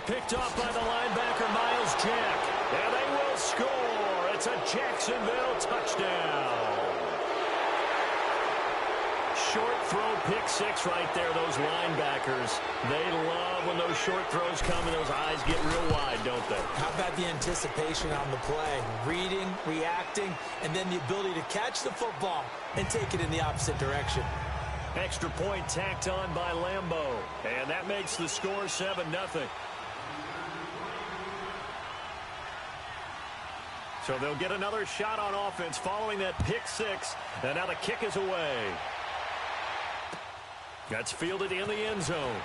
Picked off by the linebacker, Miles Jack. And they will score. It's a Jacksonville touchdown. Short throw, pick six right there, those linebackers. They love when those short throws come and those eyes get real wide, don't they? How about the anticipation on the play? Reading, reacting, and then the ability to catch the football and take it in the opposite direction. Extra point tacked on by Lambeau. And that makes the score 7-0. So they'll get another shot on offense following that pick six. And now the kick is away. That's fielded in the end zone.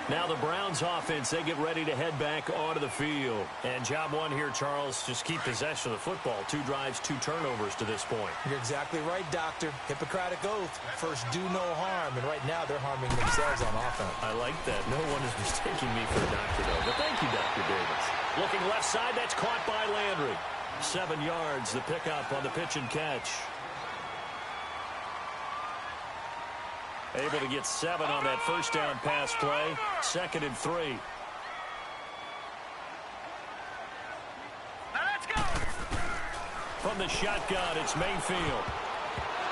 Now the Browns offense, they get ready to head back onto the field. And job one here, Charles, just keep possession of the football. 2 drives, 2 turnovers to this point. You're exactly right, Doctor. Hippocratic oath. First, do no harm. And right now, they're harming themselves on offense. I like that. No one is mistaking me for a doctor, though. But thank you, Dr. Davis. Looking left side, that's caught by Landry. 7 yards, the pickup on the pitch and catch. Able to get 7 on that first down pass play. 2nd and 3. Now let's go! From the shotgun, it's Mayfield.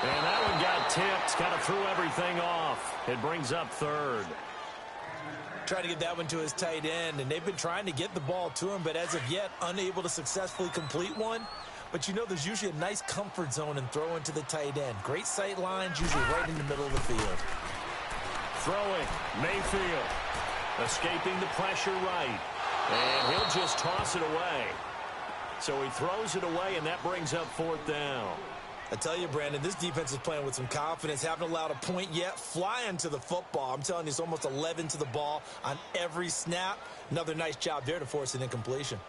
And that one got tipped. Kind of threw everything off. It brings up 3rd. Trying to get that one to his tight end, and they've been trying to get the ball to him, but as of yet, unable to successfully complete one. But you know there's usually a nice comfort zone in throwing to the tight end. Great sight lines, usually right in the middle of the field. Throwing, Mayfield. Escaping the pressure right. And he'll just toss it away. So he throws it away, and that brings up 4th down. I tell you, Brandon, this defense is playing with some confidence. Haven't allowed a point yet. Flying to the football. I'm telling you, it's almost 11 to the ball on every snap. Another nice job there to force an incompletion.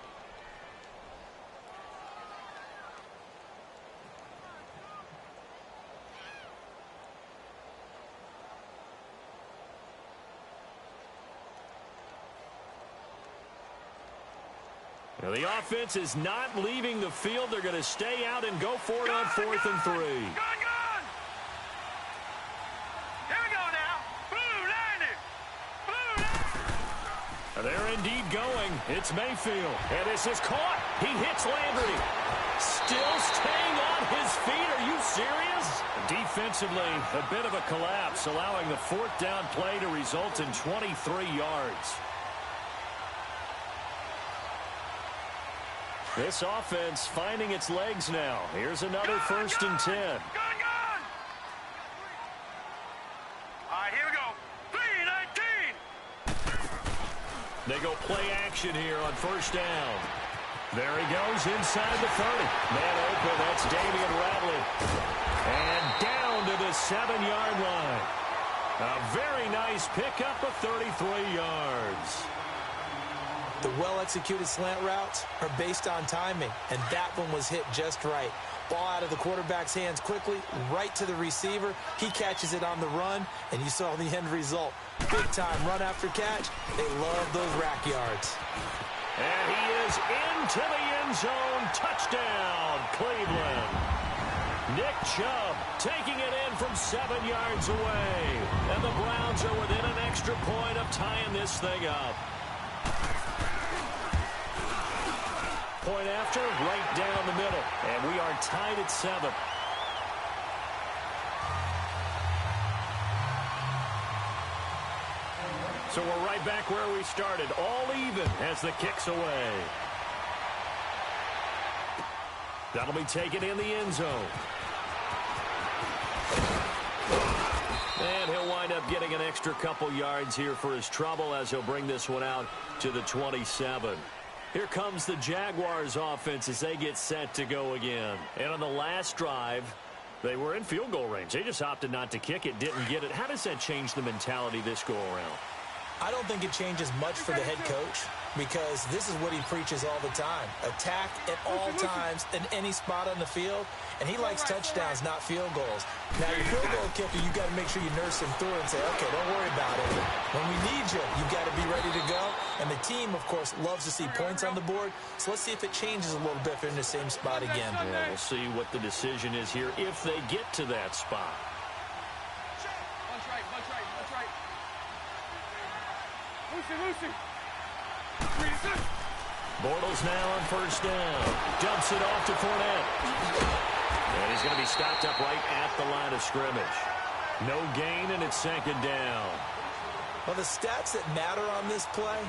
Now the offense is not leaving the field. They're going to stay out and go for it on 4th and 3. Gun! Here we go now. Blue landing! They're indeed going. It's Mayfield. And this is caught. He hits Landry. Still staying on his feet. Are you serious? Defensively, a bit of a collapse, allowing the 4th down play to result in 23 yards. This offense finding its legs now. Here's another 1st and 10. Gun! All right, here we go. 3-19. They go play action here on 1st down. There he goes inside the 30. Man open, that's Damian Ratley. And down to the 7-yard line. A very nice pickup of 33 yards. The well-executed slant routes are based on timing, and that one was hit just right. Ball out of the quarterback's hands quickly, right to the receiver. He catches it on the run, and you saw the end result. Big-time run after catch. They love those rack yards. And he is into the end zone. Touchdown, Cleveland. Nick Chubb taking it in from 7 yards away. And the Browns are within an extra point of tying this thing up. Point after, right down the middle. And we are tied at 7. So we're right back where we started. All even as the kick's away. That'll be taken in the end zone. And he'll wind up getting an extra couple yards here for his trouble as he'll bring this one out to the 27. Here comes the Jaguars offense as they get set to go again. And on the last drive, they were in field goal range. They just opted not to kick it, didn't get it. How does that change the mentality this go around? I don't think it changes much for the head coach because this is what he preaches all the time. Attack at all times in any spot on the field, and he likes touchdowns, not field goals. Now, your field goal kicker, you got to make sure you nurse him through and say, okay, don't worry about it. When we need you, you got to be ready to go. And the team, of course, loves to see points on the board, so let's see if it changes a little bit if they're in the same spot again. Yeah, we'll see what the decision is here if they get to that spot. Lucy. Bortles now on first down. Dumps it off to Fournette. And he's going to be stopped up right at the line of scrimmage. No gain, and it's second down. Well, the stats that matter on this play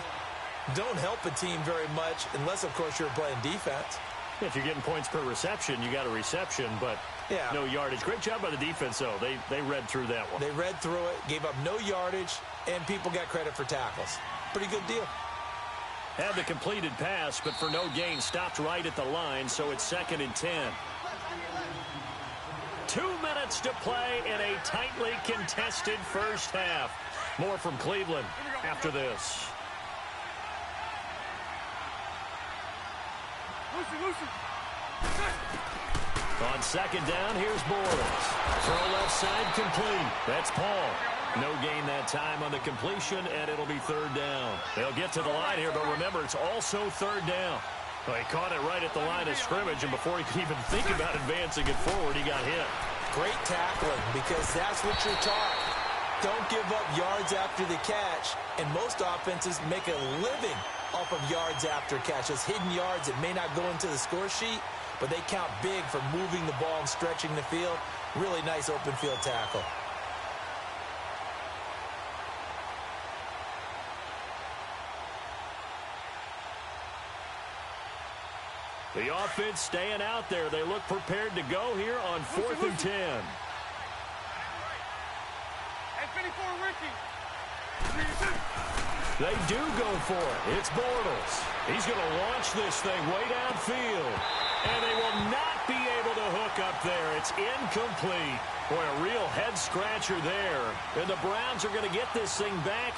don't help a team very much unless, of course, you're playing defense. If you're getting points per reception, you got a reception, but no yardage. Great job by the defense, though. They read through that one. They read through it, gave up no yardage, and people got credit for tackles. Pretty good deal. Had the completed pass, but for no gain, stopped right at the line, so it's 2nd and 10. 2 minutes to play in a tightly contested first half. More from Cleveland after this. Lucy. On second down, here's Bortles. Throw left side complete. That's Paul. No gain that time on the completion, and it'll be 3rd down. They'll get to the line here, but remember, it's also 3rd down. Well, he caught it right at the line of scrimmage, and before he could even think about advancing it forward, he got hit. Great tackling, because that's what you're taught. Don't give up yards after the catch, and most offenses make a living off of yards after catch. Those hidden yards that may not go into the score sheet, but they count big for moving the ball and stretching the field. Really nice open field tackle. The offense staying out there. They look prepared to go here on 4th and 10. They do go for it. It's Bortles. He's going to launch this thing way downfield. And they will not be able to hook up there. It's incomplete. Boy, a real head-scratcher there. And the Browns are going to get this thing back.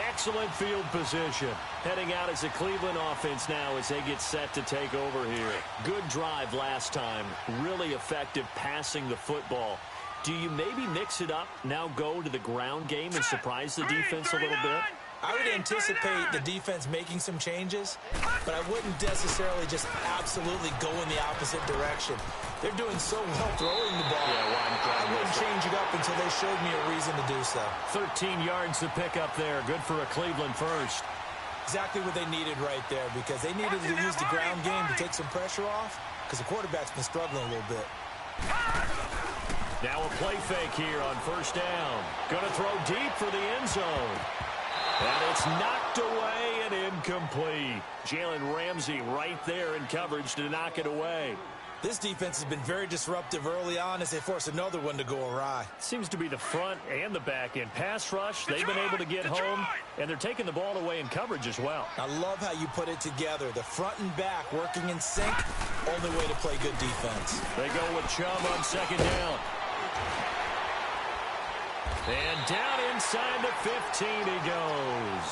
Excellent field position. Heading out as the Cleveland offense now as they get set to take over here. Good drive last time. Really effective passing the football. Do you maybe mix it up, now go to the ground game and surprise the defense a little bit? I would anticipate the defense making some changes, but I wouldn't necessarily just absolutely go in the opposite direction. They're doing so well throwing the ball. I wouldn't change it up until they showed me a reason to do so. 13 yards to pick up there. Good for a Cleveland first. Exactly what they needed right there, because they needed to use the ground game to take some pressure off, because the quarterback's been struggling a little bit. Now a play fake here on first down. Going to throw deep for the end zone. And it's knocked away and incomplete. Jalen Ramsey right there in coverage to knock it away. This defense has been very disruptive early on as they force another one to go awry. Seems to be the front and the back end. Pass rush, they've been able to get home, and they're taking the ball away in coverage as well. I love how you put it together. The front and back working in sync, only way to play good defense. They go with Chubb on second down. And down inside the 15 he goes.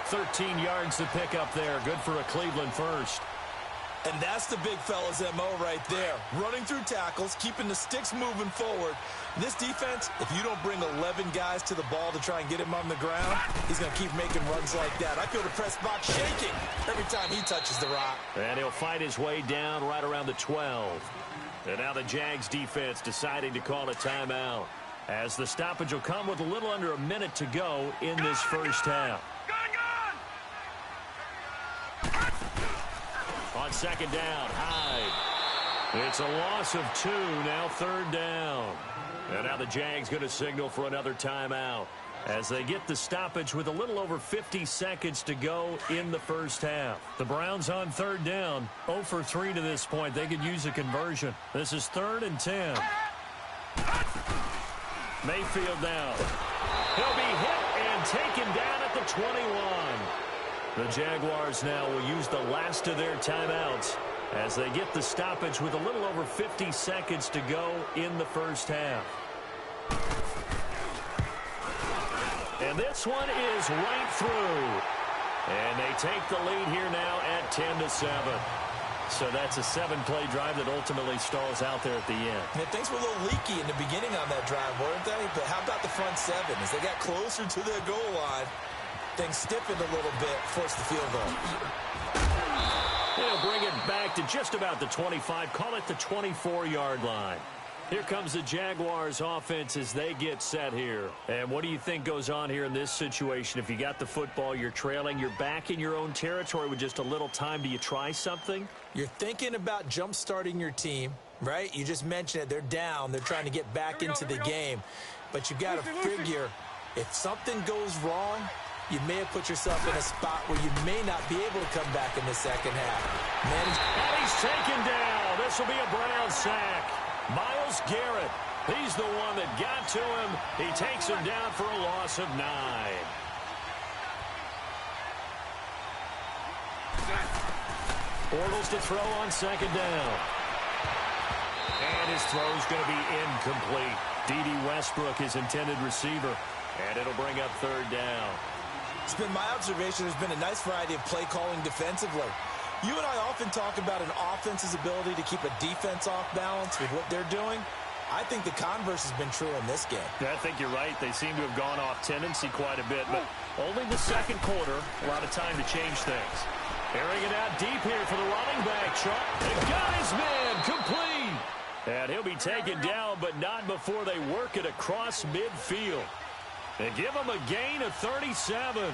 13 yards to pick up there. Good for a Cleveland first. And that's the big fella's MO right there. Running through tackles, keeping the sticks moving forward. This defense, if you don't bring 11 guys to the ball to try and get him on the ground, he's going to keep making runs like that. I feel the press box shaking every time he touches the rock. And he'll fight his way down right around the 12. And now the Jags defense deciding to call a timeout, as the stoppage will come with a little under a minute to go in this first half. On second down, Hyde. It's a loss of 2, now third down. And now the Jags going to signal for another timeout. as they get the stoppage with a little over 50 seconds to go in the first half. The Browns on third down, 0 for 3 to this point. They could use a conversion. This is 3rd and 10. Mayfield now. He'll be hit and taken down at the 21. The Jaguars now will use the last of their timeouts as they get the stoppage with a little over 50 seconds to go in the first half. And this one is right through. And they take the lead here now at 10-7. So that's a 7-play drive that ultimately stalls out there at the end. And things were a little leaky in the beginning on that drive, weren't they? But how about the front seven? As they got closer to their goal line, things stiffened a little bit, forced the field goal. They'll bring it back to just about the 25, call it the 24-yard line. Here comes the Jaguars offense as they get set here. And what do you think goes on here in this situation? If you got the football, you're trailing, you're back in your own territory with just a little time. Do you try something? You're thinking about jump-starting your team, right? You just mentioned it. They're down. They're trying to get back into the game. But you've got to figure if something goes wrong, you may have put yourself in a spot where you may not be able to come back in the second half. And he's taken down. This will be a Brown sack. Myles Garrett, he's the one that got to him. He takes him down for a loss of 9. Bortles to throw on second down. And his throw's going to be incomplete. D.D. Westbrook, his intended receiver. And it'll bring up third down. It's been my observation there's been a nice variety of play calling defensively. You and I often talk about an offense's ability to keep a defense off balance with what they're doing. I think the converse has been true in this game. I think you're right. They seem to have gone off tendency quite a bit, but only the second quarter, a lot of time to change things. Airing it out deep here for the running back, Chuck. And got his man complete. And he'll be taken down, but not before they work it across midfield. They give him a gain of 37.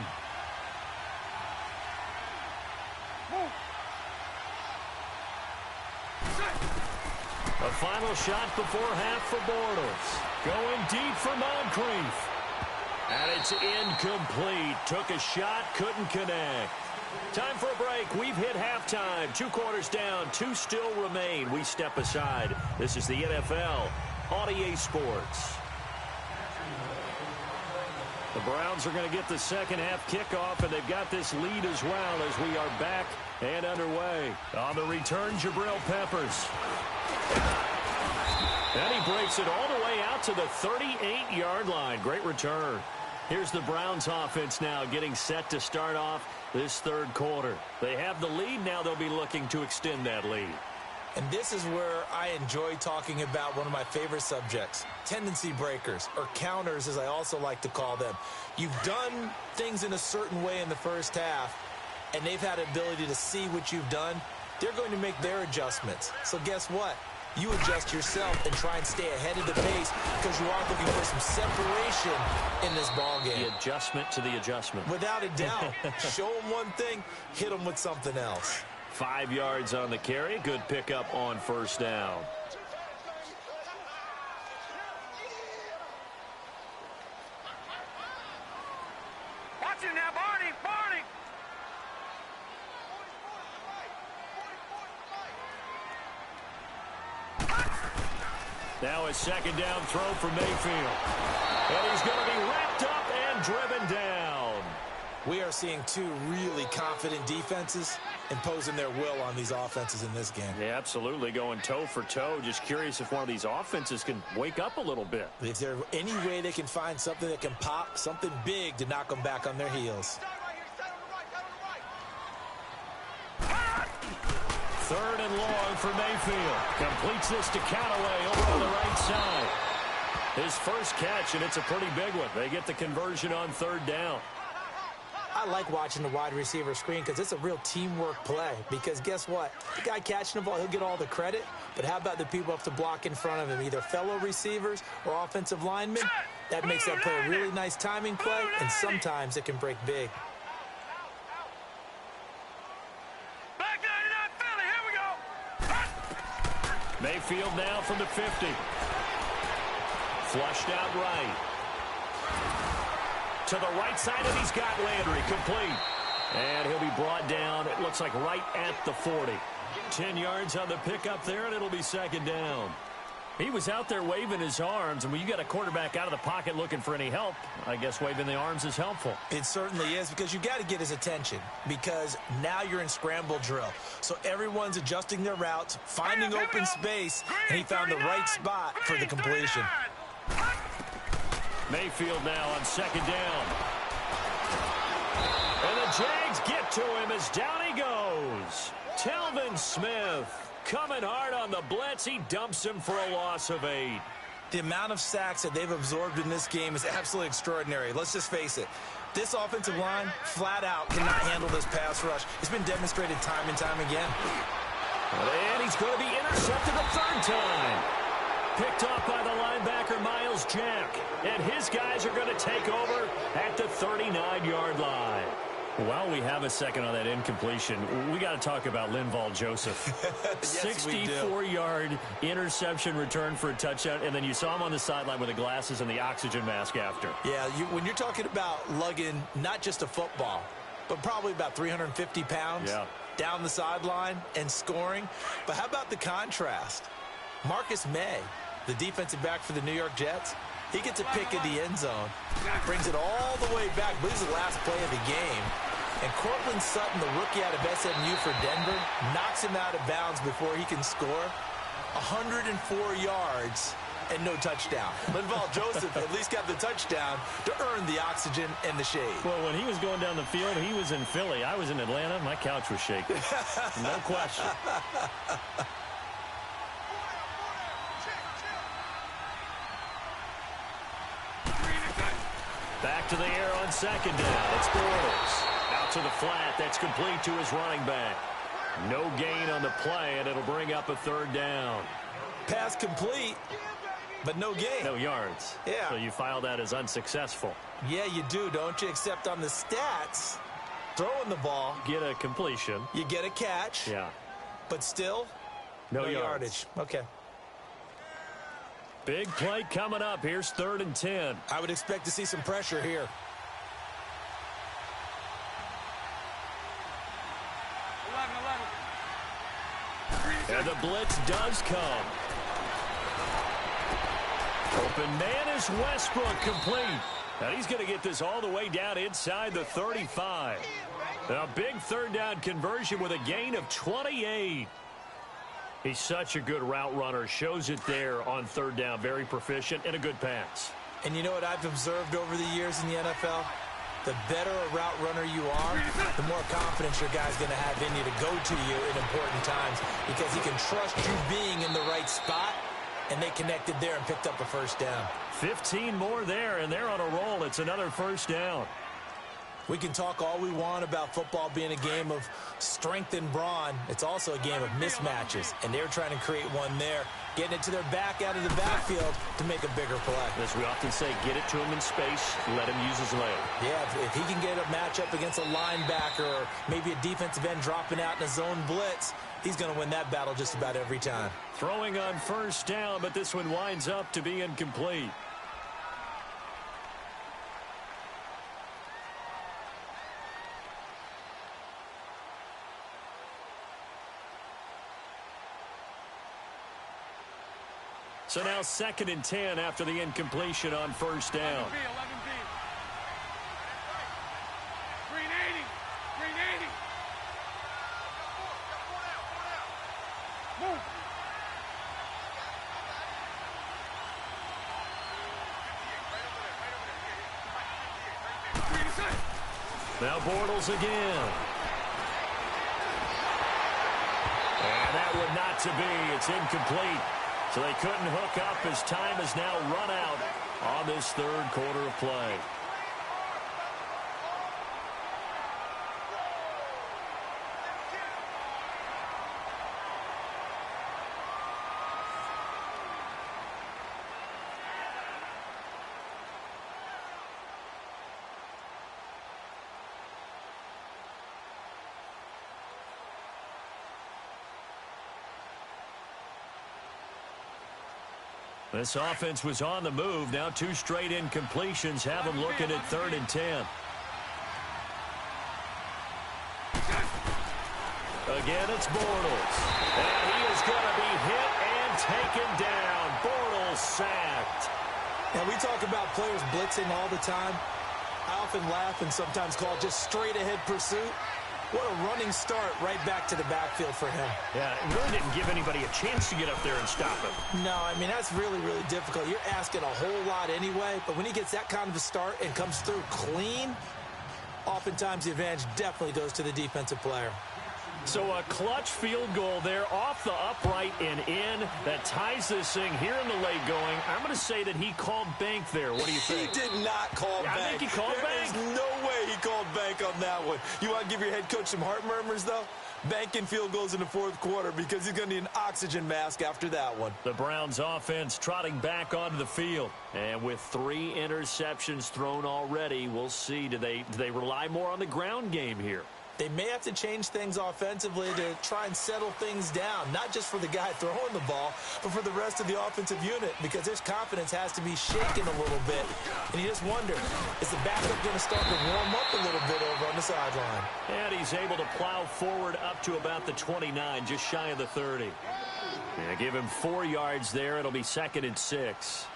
A final shot before half for Bortles. Going deep for Moncrief. And it's incomplete. Took a shot, couldn't connect. Time for a break. We've hit halftime. 2 quarters down, 2 still remain. We step aside. This is the NFL on EA Sports. The Browns are going to get the second half kickoff, and they've got this lead as well as we are back and underway. On the return, Jabril Peppers. And he breaks it all the way out to the 38-yard line. Great return. Here's the Browns offense now getting set to start off this third quarter. They have the lead. Now they'll be looking to extend that lead. And this is where I enjoy talking about one of my favorite subjects, tendency breakers, or counters as I also like to call them. You've done things in a certain way in the first half, and they've had the ability to see what you've done. They're going to make their adjustments. So guess what? You adjust yourself and try and stay ahead of the pace because you are looking for some separation in this ballgame. The adjustment to the adjustment. Without a doubt. Show them one thing, hit them with something else. 5 yards on the carry. Good pickup on first down. Watch him now, Barney! Barney! Now a second down throw for Mayfield. And he's going to be wrapped up and driven down. We are seeing 2 really confident defenses imposing their will on these offenses in this game. Yeah, absolutely, going toe for toe. Just curious if one of these offenses can wake up a little bit. If there's any way they can find something that can pop, something big to knock them back on their heels. Third and long for Mayfield. Completes this to Callaway over on the right side. His first catch, and it's a pretty big one. They get the conversion on third down. I like watching the wide receiver screen because it's a real teamwork play. Because guess what? The guy catching the ball, he'll get all the credit. But how about the people up to block in front of him, either fellow receivers or offensive linemen? That makes that play a really nice timing play, and sometimes it can break big. Back 99 Philly, here we go! Mayfield now from the 50. Flushed out right. to the right side, and he's got Landry complete. And he'll be brought down, it looks like right at the 40. 10 yards on the pickup there, and it'll be second down. He was out there waving his arms, and when you got a quarterback out of the pocket looking for any help, I guess waving the arms is helpful. It certainly is, because you've got to get his attention, because now you're in scramble drill. So everyone's adjusting their routes, finding open space, and he found the right spot for the completion. Mayfield now on second down. And the Jags get to him as down he goes. Telvin Smith coming hard on the blitz. He dumps him for a loss of 8. The amount of sacks that they've absorbed in this game is absolutely extraordinary. Let's just face it. This offensive line, flat out, cannot handle this pass rush. It's been demonstrated time and time again. And he's going to be intercepted a third time. Picked off by the linebacker, Miles Jack. And his guys are going to take over at the 39-yard line. While we have a second on that incompletion, we got to talk about Linval Joseph. Yes, 64-yard interception return for a touchdown, and then you saw him on the sideline with the glasses and the oxygen mask after. Yeah, when you're talking about lugging not just a football, but probably about 350 pounds down the sideline and scoring. But how about the contrast? Marcus May, the defensive back for the New York Jets, he gets a pick in the end zone, brings it all the way back, believes the last play of the game. And Cortland Sutton, the rookie out of SMU for Denver, knocks him out of bounds before he can score. 104 yards and no touchdown. Linval Joseph at least got the touchdown to earn the oxygen and the shade. Well, when he was going down the field, he was in Philly. I was in Atlanta. My couch was shaking. No question. Back to the air on second down. It's Bortles. Out to the flat. That's complete to his running back. No gain on the play, and it'll bring up a third down. Pass complete, but no gain. No yards. Yeah. So you file that as unsuccessful. Yeah, you do, don't you? Except on the stats, throwing the ball. Get a completion. You get a catch. Yeah. But still, no yardage. Okay. Big play coming up. Here's 3rd and 10. I would expect to see some pressure here. And the blitz does come. Open man is Westbrook, complete. Now he's going to get this all the way down inside the 35. A big third down conversion with a gain of 28. He's such a good route runner. Shows it there on third down. Very proficient and a good pass. And you know what I've observed over the years in the NFL? The better a route runner you are, the more confidence your guy's going to have in you to go to you in important times, because he can trust you being in the right spot, and they connected there and picked up a first down. 15 more there, and they're on a roll. It's another first down. We can talk all we want about football being a game of strength and brawn. It's also a game of mismatches, and they're trying to create one there, getting it to their back out of the backfield to make a bigger play. As we often say, get it to him in space, let him use his leg. Yeah, if he can get a matchup against a linebacker or maybe a defensive end dropping out in a zone blitz, he's going to win that battle just about every time. Throwing on first down, but this one winds up to be incomplete. So now 2nd and 10 after the incompletion on first down. 11B. 380. 380. Move. Now Bortles again. And that would not to be. It's incomplete. So they couldn't hook up as time has now run out on this third quarter of play. This offense was on the move. Now 2 straight incompletions have them looking at 3rd and 10. Again, it's Bortles. And he is going to be hit and taken down. Bortles sacked. Now, we talk about players blitzing all the time. I often laugh and sometimes call it just straight-ahead pursuit. What a running start right back to the backfield for him. Yeah, it really didn't give anybody a chance to get up there and stop him. No, I mean, that's really, really difficult. You're asking a whole lot anyway, but when he gets that kind of a start and comes through clean, oftentimes the advantage definitely goes to the defensive player. So a clutch field goal there off the upright and in that ties this thing here in the late going. I'm going to say that he called bank there. What do you think? He did not call bank. I think he called bank. There's no way he called bank on that one. You want to give your head coach some heart murmurs, though? Banking field goals in the 4th quarter because he's going to need an oxygen mask after that one. The Browns offense trotting back onto the field. And with 3 interceptions thrown already, we'll see. Do they rely more on the ground game here? They may have to change things offensively to try and settle things down, not just for the guy throwing the ball, but for the rest of the offensive unit, because his confidence has to be shaken a little bit. And you just wonder, is the backup going to start to warm up a little bit over on the sideline? And he's able to plow forward up to about the 29, just shy of the 30. Yeah, give him 4 yards there. It'll be 2nd and 6.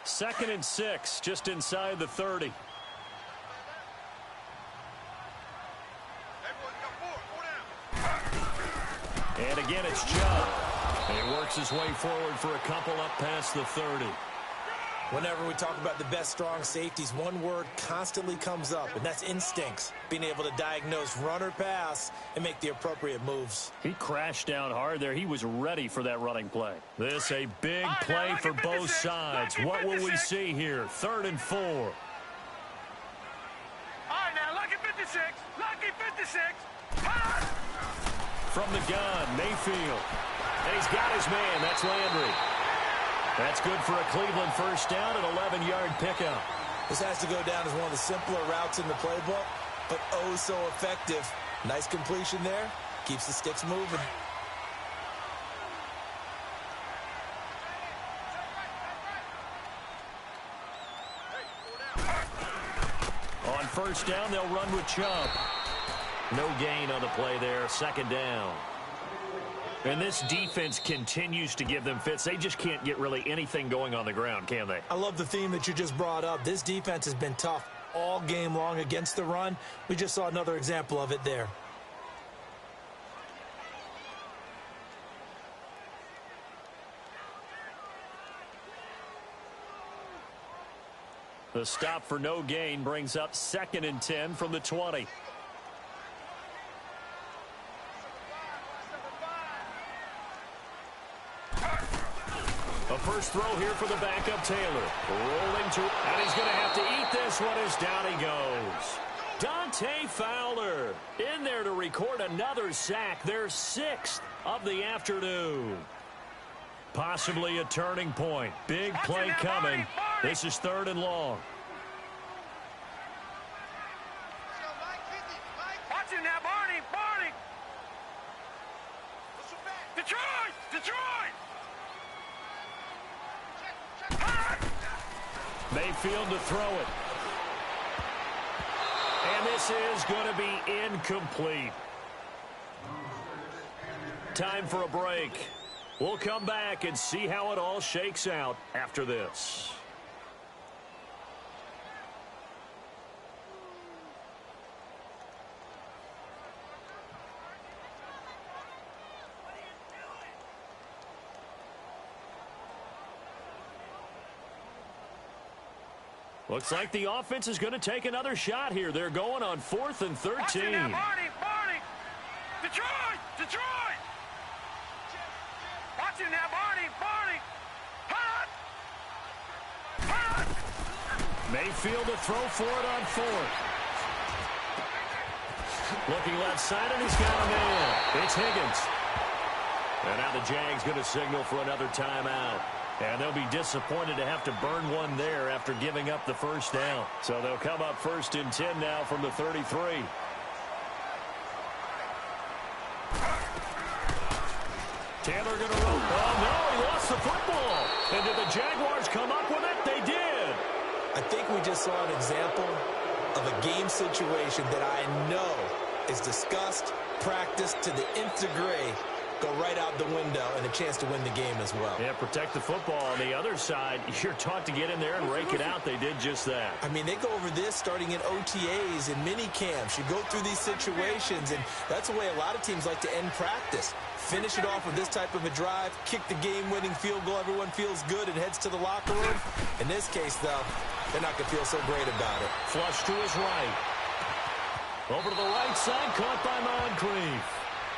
Second and 6, just inside the 30. And again, it's Chubb. And he works his way forward for a couple up past the 30. Whenever we talk about the best strong safeties, one word constantly comes up, and that's instincts. Being able to diagnose run or pass and make the appropriate moves. He crashed down hard there. He was ready for that running play. This a big play for both sides. What will we see here? 3rd and 4. All right, now, lucky 56. Lucky 56. From the gun, Mayfield. And he's got his man. That's Landry. That's good for a Cleveland first down, an 11-yard pickup. This has to go down as one of the simpler routes in the playbook, but oh so effective. Nice completion there. Keeps the sticks moving. On first down, they'll run with Chubb. No gain on the play there, 2nd down. And this defense continues to give them fits. They just can't get really anything going on the ground, can they? I love the theme that you just brought up. This defense has been tough all game long against the run. We just saw another example of it there. The stop for no gain brings up 2nd and 10 from the 20. A first throw here for the backup Taylor. Rolling to, and he's going to have to eat this one as down he goes. Dante Fowler in there to record another sack, their 6th of the afternoon. Possibly a turning point. Big play coming. This is 3rd and long. Watch him now, Barney. Barney. Detroit. Detroit. Mayfield to throw it. And this is going to be incomplete. Time for a break. We'll come back and see how it all shakes out after this. Looks like the offense is going to take another shot here. They're going on 4th and 13. Watch it now, Barney. Barney. Detroit. Detroit. Watch it now, Barney. Barney. Hot. Hot. Mayfield to throw for it on 4th. Looking left side, and he's got a man. It's Higgins. And now the Jags going to signal for another timeout. And they'll be disappointed to have to burn one there after giving up the first down. So they'll come up 1st and 10 now from the 33. gets the football. And did the Jaguars come up with it? They did. I think we just saw an example of a game situation that I know is discussed, practiced to the nth degree, go right out the window, and a chance to win the game as well. Yeah, protect the football. On the other side, you're taught to get in there and rake it out. They did just that. I mean, they go over this starting in OTAs and mini camps. You go through these situations, and that's the way a lot of teams like to end practice. Finish it off with this type of a drive, kick the game-winning field goal. Everyone feels good and heads to the locker room. In this case, though, they're not going to feel so great about it. Flush to his right. Over to the right side, caught by Moncrief.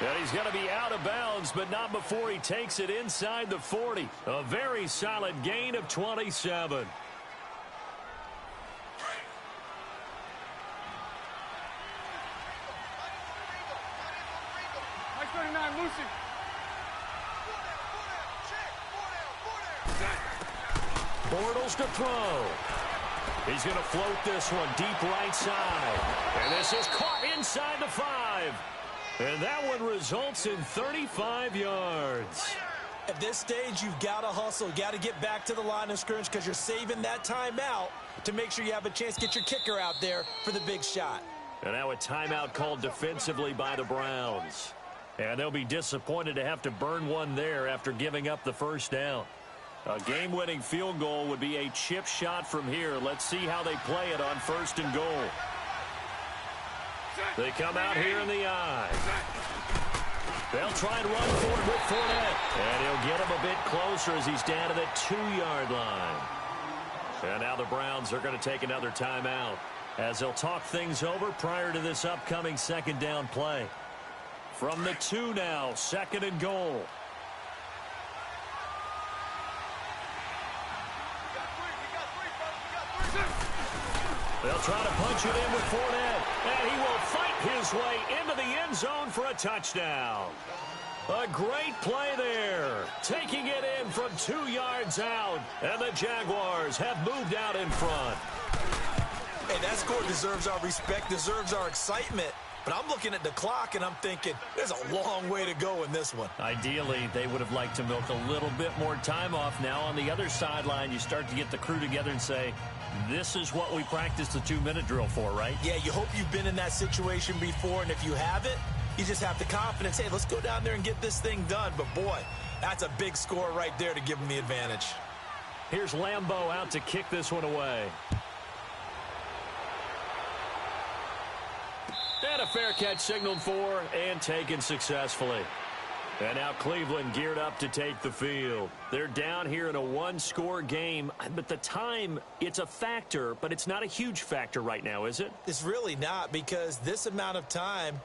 And he's going to be out of bounds, but not before he takes it inside the 40. A very solid gain of 27. Bortles to throw. He's going to float this one deep right side. And this is caught inside the 5. And that one results in 35 yards. At this stage, you've got to hustle. You've got to get back to the line of scrimmage because you're saving that timeout to make sure you have a chance to get your kicker out there for the big shot. And now a timeout called defensively by the Browns. And they'll be disappointed to have to burn one there after giving up the first down. A game-winning field goal would be a chip shot from here. Let's see how they play it on 1st and goal. They come out here in the eye. They'll try and run for it with Fournette. And he'll get him a bit closer as he's down to the 2-yard line. And now the Browns are going to take another timeout as they'll talk things over prior to this upcoming 2nd down play. From the 2 now, 2nd and goal. They'll try to punch it in with Fournette, and he will fight his way into the end zone for a touchdown. A great play there, taking it in from 2 yards out, and the Jaguars have moved out in front. Hey, that score deserves our respect, deserves our excitement. But I'm looking at the clock, and I'm thinking, there's a long way to go in this one. Ideally, they would have liked to milk a little bit more time off. Now, on the other sideline, you start to get the crew together and say, this is what we practiced the 2-minute drill for, right? Yeah, you hope you've been in that situation before, and if you haven't, you just have the confidence, hey, let's go down there and get this thing done. But, boy, that's a big score right there to give them the advantage. Here's Lambeau out to kick this one away. And a fair catch signaled for and taken successfully. And now Cleveland geared up to take the field. They're down here in a 1-score game. But the time, it's a factor, but it's not a huge factor right now, is it? It's really not, because this amount of time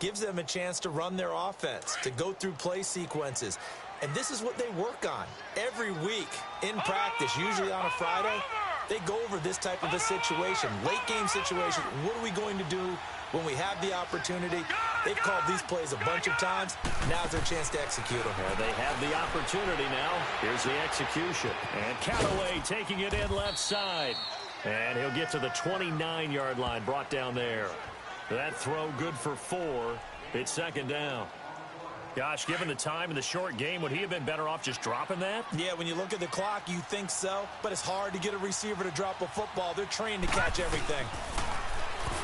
gives them a chance to run their offense, to go through play sequences. And this is what they work on every week in practice, usually on a Friday. They go over this type of a situation, late game situation. What are we going to do when we have the opportunity? They've called these plays a bunch of times. Now's their chance to execute them. Yeah, they have the opportunity now. Here's the execution. And Callaway taking it in left side. And he'll get to the 29-yard line, brought down there. That throw good for 4. It's 2nd down. Gosh, given the time in the short game, would he have been better off just dropping that? Yeah, when you look at the clock, you think so. But it's hard to get a receiver to drop a football. They're trained to catch everything.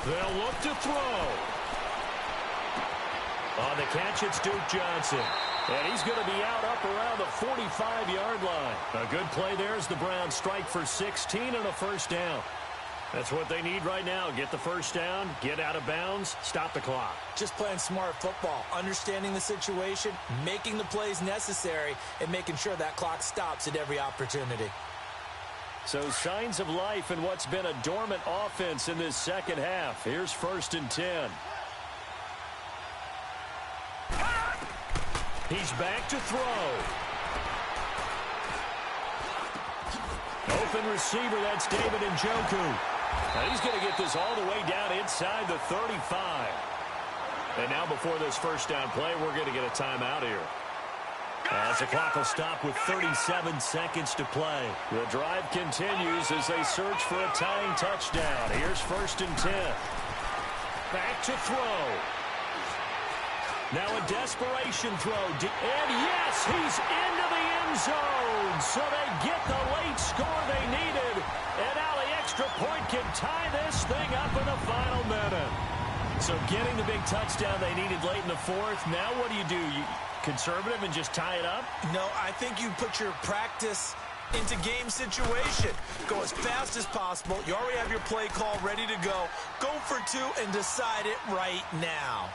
They'll look to throw. On the catch, it's Duke Johnson. And he's going to be out up around the 45-yard line. A good play there as the Browns strike for 16 and a 1st down. That's what they need right now. Get the 1st down, get out of bounds, stop the clock. Just playing smart football, understanding the situation, making the plays necessary, and making sure that clock stops at every opportunity. So signs of life in what's been a dormant offense in this 2nd half. Here's 1st and 10. He's back to throw. Open receiver, that's David Njoku. And he's going to get this all the way down inside the 35. And now before this 1st down play, we're going to get a timeout here. As the clock will stop with 37 seconds to play. The drive continues as they search for a tying touchdown. Here's 1st and 10. Back to throw. Now a desperation throw. And yes, he's into the end zone. So they get the late score they needed. And now the extra point can tie this thing up in the final minute. So getting the big touchdown they needed late in the fourth. Now what do? You conservative and just tie it up? No, I think you put your practice into game situation. Go as fast as possible. You already have your play call ready to go. Go for two and decide it right now.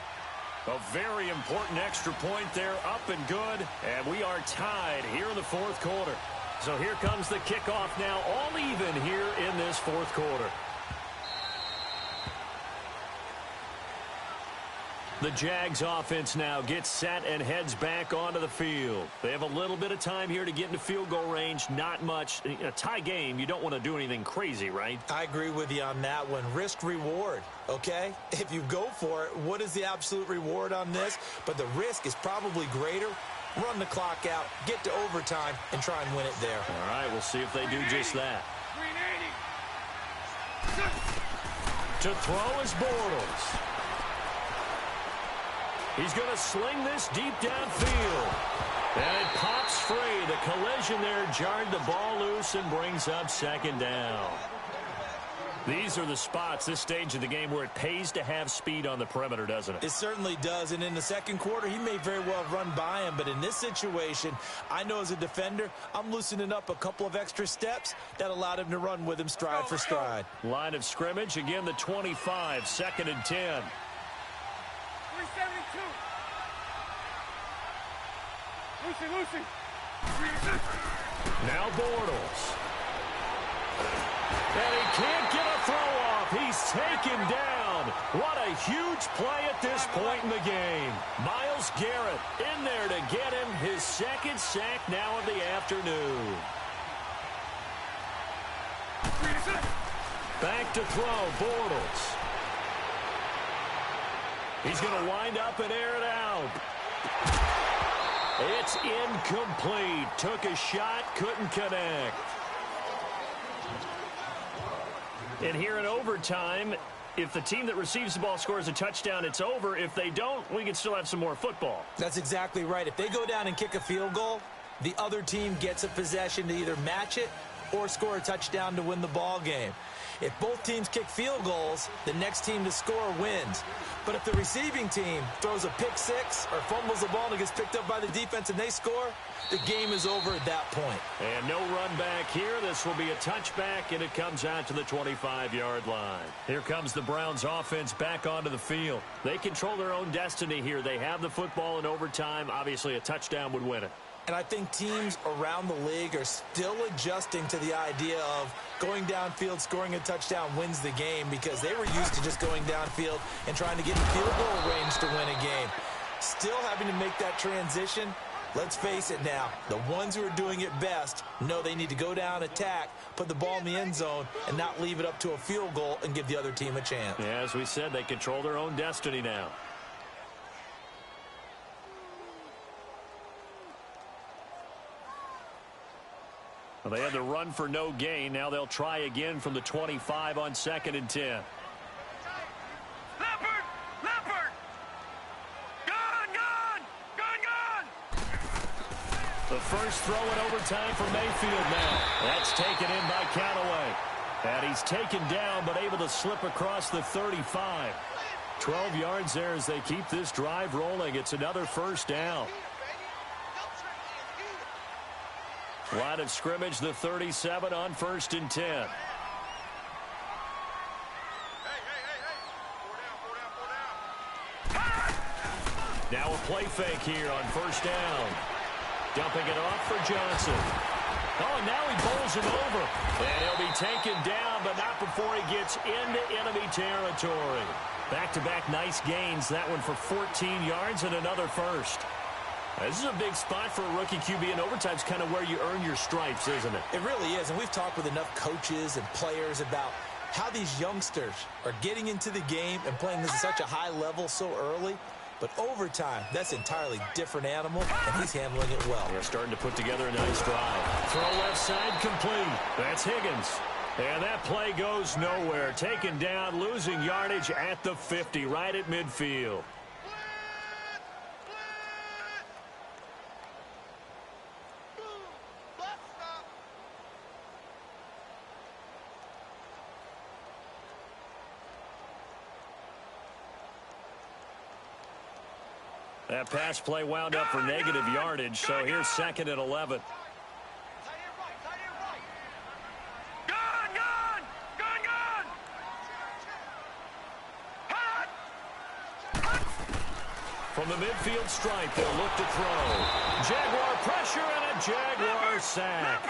A very important extra point there, up and good. And we are tied here in the fourth quarter. So here comes the kickoff now, all even here in this fourth quarter. The Jags offense now gets set and heads back onto the field. They have a little bit of time here to get into field goal range. Not much. In a tie game, you don't want to do anything crazy, right? I agree with you on that one. Risk reward, okay? If you go for it, what is the absolute reward on this? But the risk is probably greater. Run the clock out, get to overtime, and try and win it there. All right, we'll see if they do just that. To throw is Bortles. He's going to sling this deep downfield. And it pops free. The collision there jarred the ball loose and brings up second down. These are the spots, this stage of the game, where it pays to have speed on the perimeter, doesn't it? It certainly does. And in the second quarter, he may very well run by him. But in this situation, I know as a defender, I'm loosening up a couple of extra steps that allowed him to run with him stride for stride. Line of scrimmage, again the 25, 2nd and 10. 372. Lucy. Now Bortles. And he can't get a throw off. He's taken down. What a huge play at this point in the game. Myles Garrett in there to get him his second sack now of the afternoon. Back to throw, Bortles. He's going to wind up and air it out. It's incomplete. Took a shot, couldn't connect. And here in overtime, if the team that receives the ball scores a touchdown, it's over. If they don't, we can still have some more football. That's exactly right. If they go down and kick a field goal, the other team gets a possession to either match it or score a touchdown to win the ball game. If both teams kick field goals, the next team to score wins. But if the receiving team throws a pick six or fumbles the ball and it gets picked up by the defense and they score, the game is over at that point. And no run back here. This will be a touchback, and it comes out to the 25-yard line. Here comes the Browns offense back onto the field. They control their own destiny here. They have the football in overtime. Obviously, a touchdown would win it. And I think teams around the league are still adjusting to the idea of going downfield, scoring a touchdown wins the game, because they were used to just going downfield and trying to get in field goal range to win a game. Still having to make that transition. Let's face it now, the ones who are doing it best know they need to go down, attack, put the ball in the end zone, and not leave it up to a field goal and give the other team a chance. Yeah, as we said, they control their own destiny now. Well, they had the run for no gain. Now they'll try again from the 25 on 2nd and 10. Leopard! Gone! The first throw in overtime for Mayfield now. That's taken in by Callaway. And he's taken down but able to slip across the 35. 12 yards there as they keep this drive rolling. It's another first down. Line of scrimmage, the 37 on 1st and 10. Now a play fake here on 1st down. Dumping it off for Johnson. Oh, and now he bowls him over. And he'll be taken down, but not before he gets into enemy territory. Back-to-back nice gains. That one for 14 yards and another first. This is a big spot for a rookie QB, and overtime's kind of where you earn your stripes, isn't it? It really is, and we've talked with enough coaches and players about how these youngsters are getting into the game and playing this at such a high level so early. But overtime, that's an entirely different animal, and he's handling it well. They're starting to put together a nice drive. Throw left side complete. That's Higgins. And that play goes nowhere. Taken down, losing yardage at the 50, right at midfield. That pass play wound up for negative yardage, so here's 2nd and 11. From the midfield stripe, they'll look to throw. Jaguar pressure and a Jaguar sack.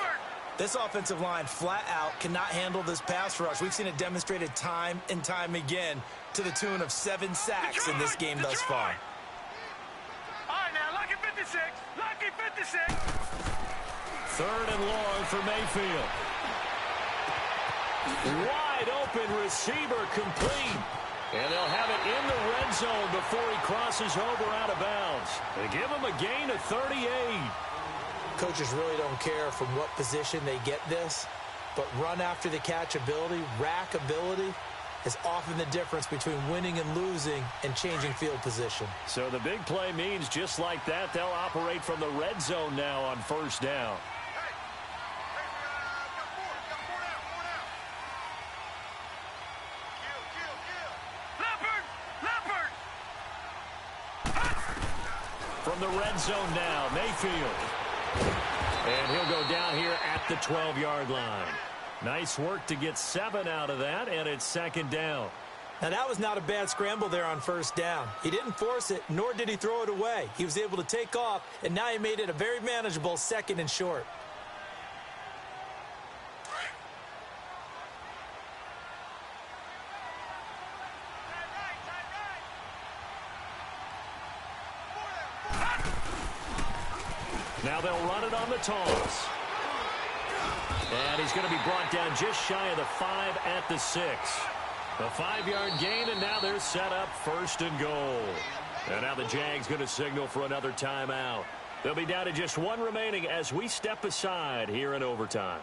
This offensive line flat out cannot handle this pass rush. We've seen it demonstrated time and time again to the tune of 7 sacks in this game thus far. All right, now, lucky 56. Lucky 56. 3rd and long for Mayfield. Wide open receiver complete. And they'll have it in the red zone before he crosses over out of bounds. They give him a gain of 38. Coaches really don't care from what position they get this, but run after the catch ability, rack ability, is often the difference between winning and losing and changing field position. So the big play means just like that, they'll operate from the red zone now on 1st down. From the red zone now, Mayfield. And he'll go down here at the 12-yard line. Nice work to get 7 out of that, and it's 2nd down. Now, that was not a bad scramble there on 1st down. He didn't force it, nor did he throw it away. He was able to take off, and now he made it a very manageable 2nd and short. Now they'll run it on the toss. And he's going to be brought down just shy of the 5 at the 6. A 5-yard gain, and now they're set up 1st and goal. And now the Jags going to signal for another timeout. They'll be down to just 1 remaining as we step aside here in overtime.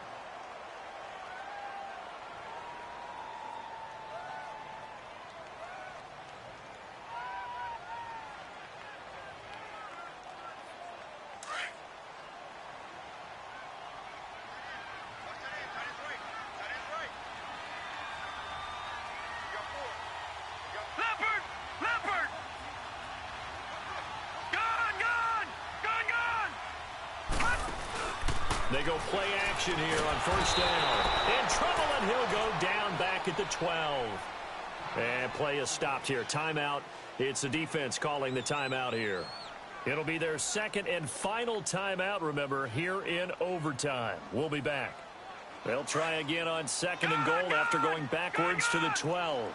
They go play action here on 1st down. In trouble, and he'll go down back at the 12. And play is stopped here. Timeout. It's the defense calling the timeout here. It'll be their 2nd and final timeout, remember, here in overtime. We'll be back. They'll try again on 2nd and goal after going backwards to the 12. All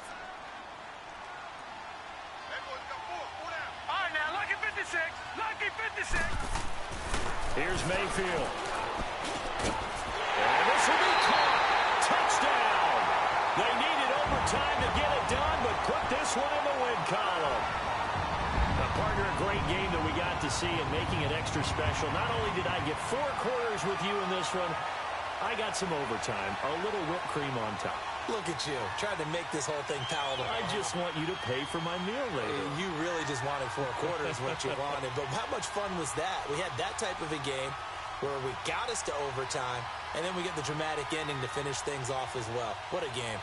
right, now, lucky 56. Lucky 56. Here's Mayfield. And this will be caught. Touchdown. They needed overtime to get it done, but put this one in the win column. Partner, a great game that we got to see and making it extra special. Not only did I get 4 quarters with you in this one, I got some overtime, a little whipped cream on top. Look at you, trying to make this whole thing palatable. I just want you to pay for my meal later. You really just wanted 4 quarters, what you wanted. But how much fun was that? We had that type of a game where we got us to overtime, and then we get the dramatic ending to finish things off as well. What a game.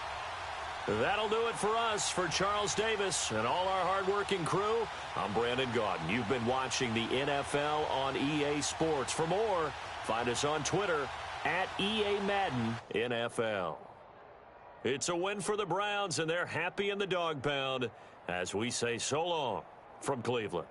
That'll do it for us. For Charles Davis and all our hardworking crew, I'm Brandon Gaudin. You've been watching the NFL on EA Sports. For more, find us on Twitter at EA Madden NFL. It's a win for the Browns, and they're happy in the dog pound as we say so long from Cleveland.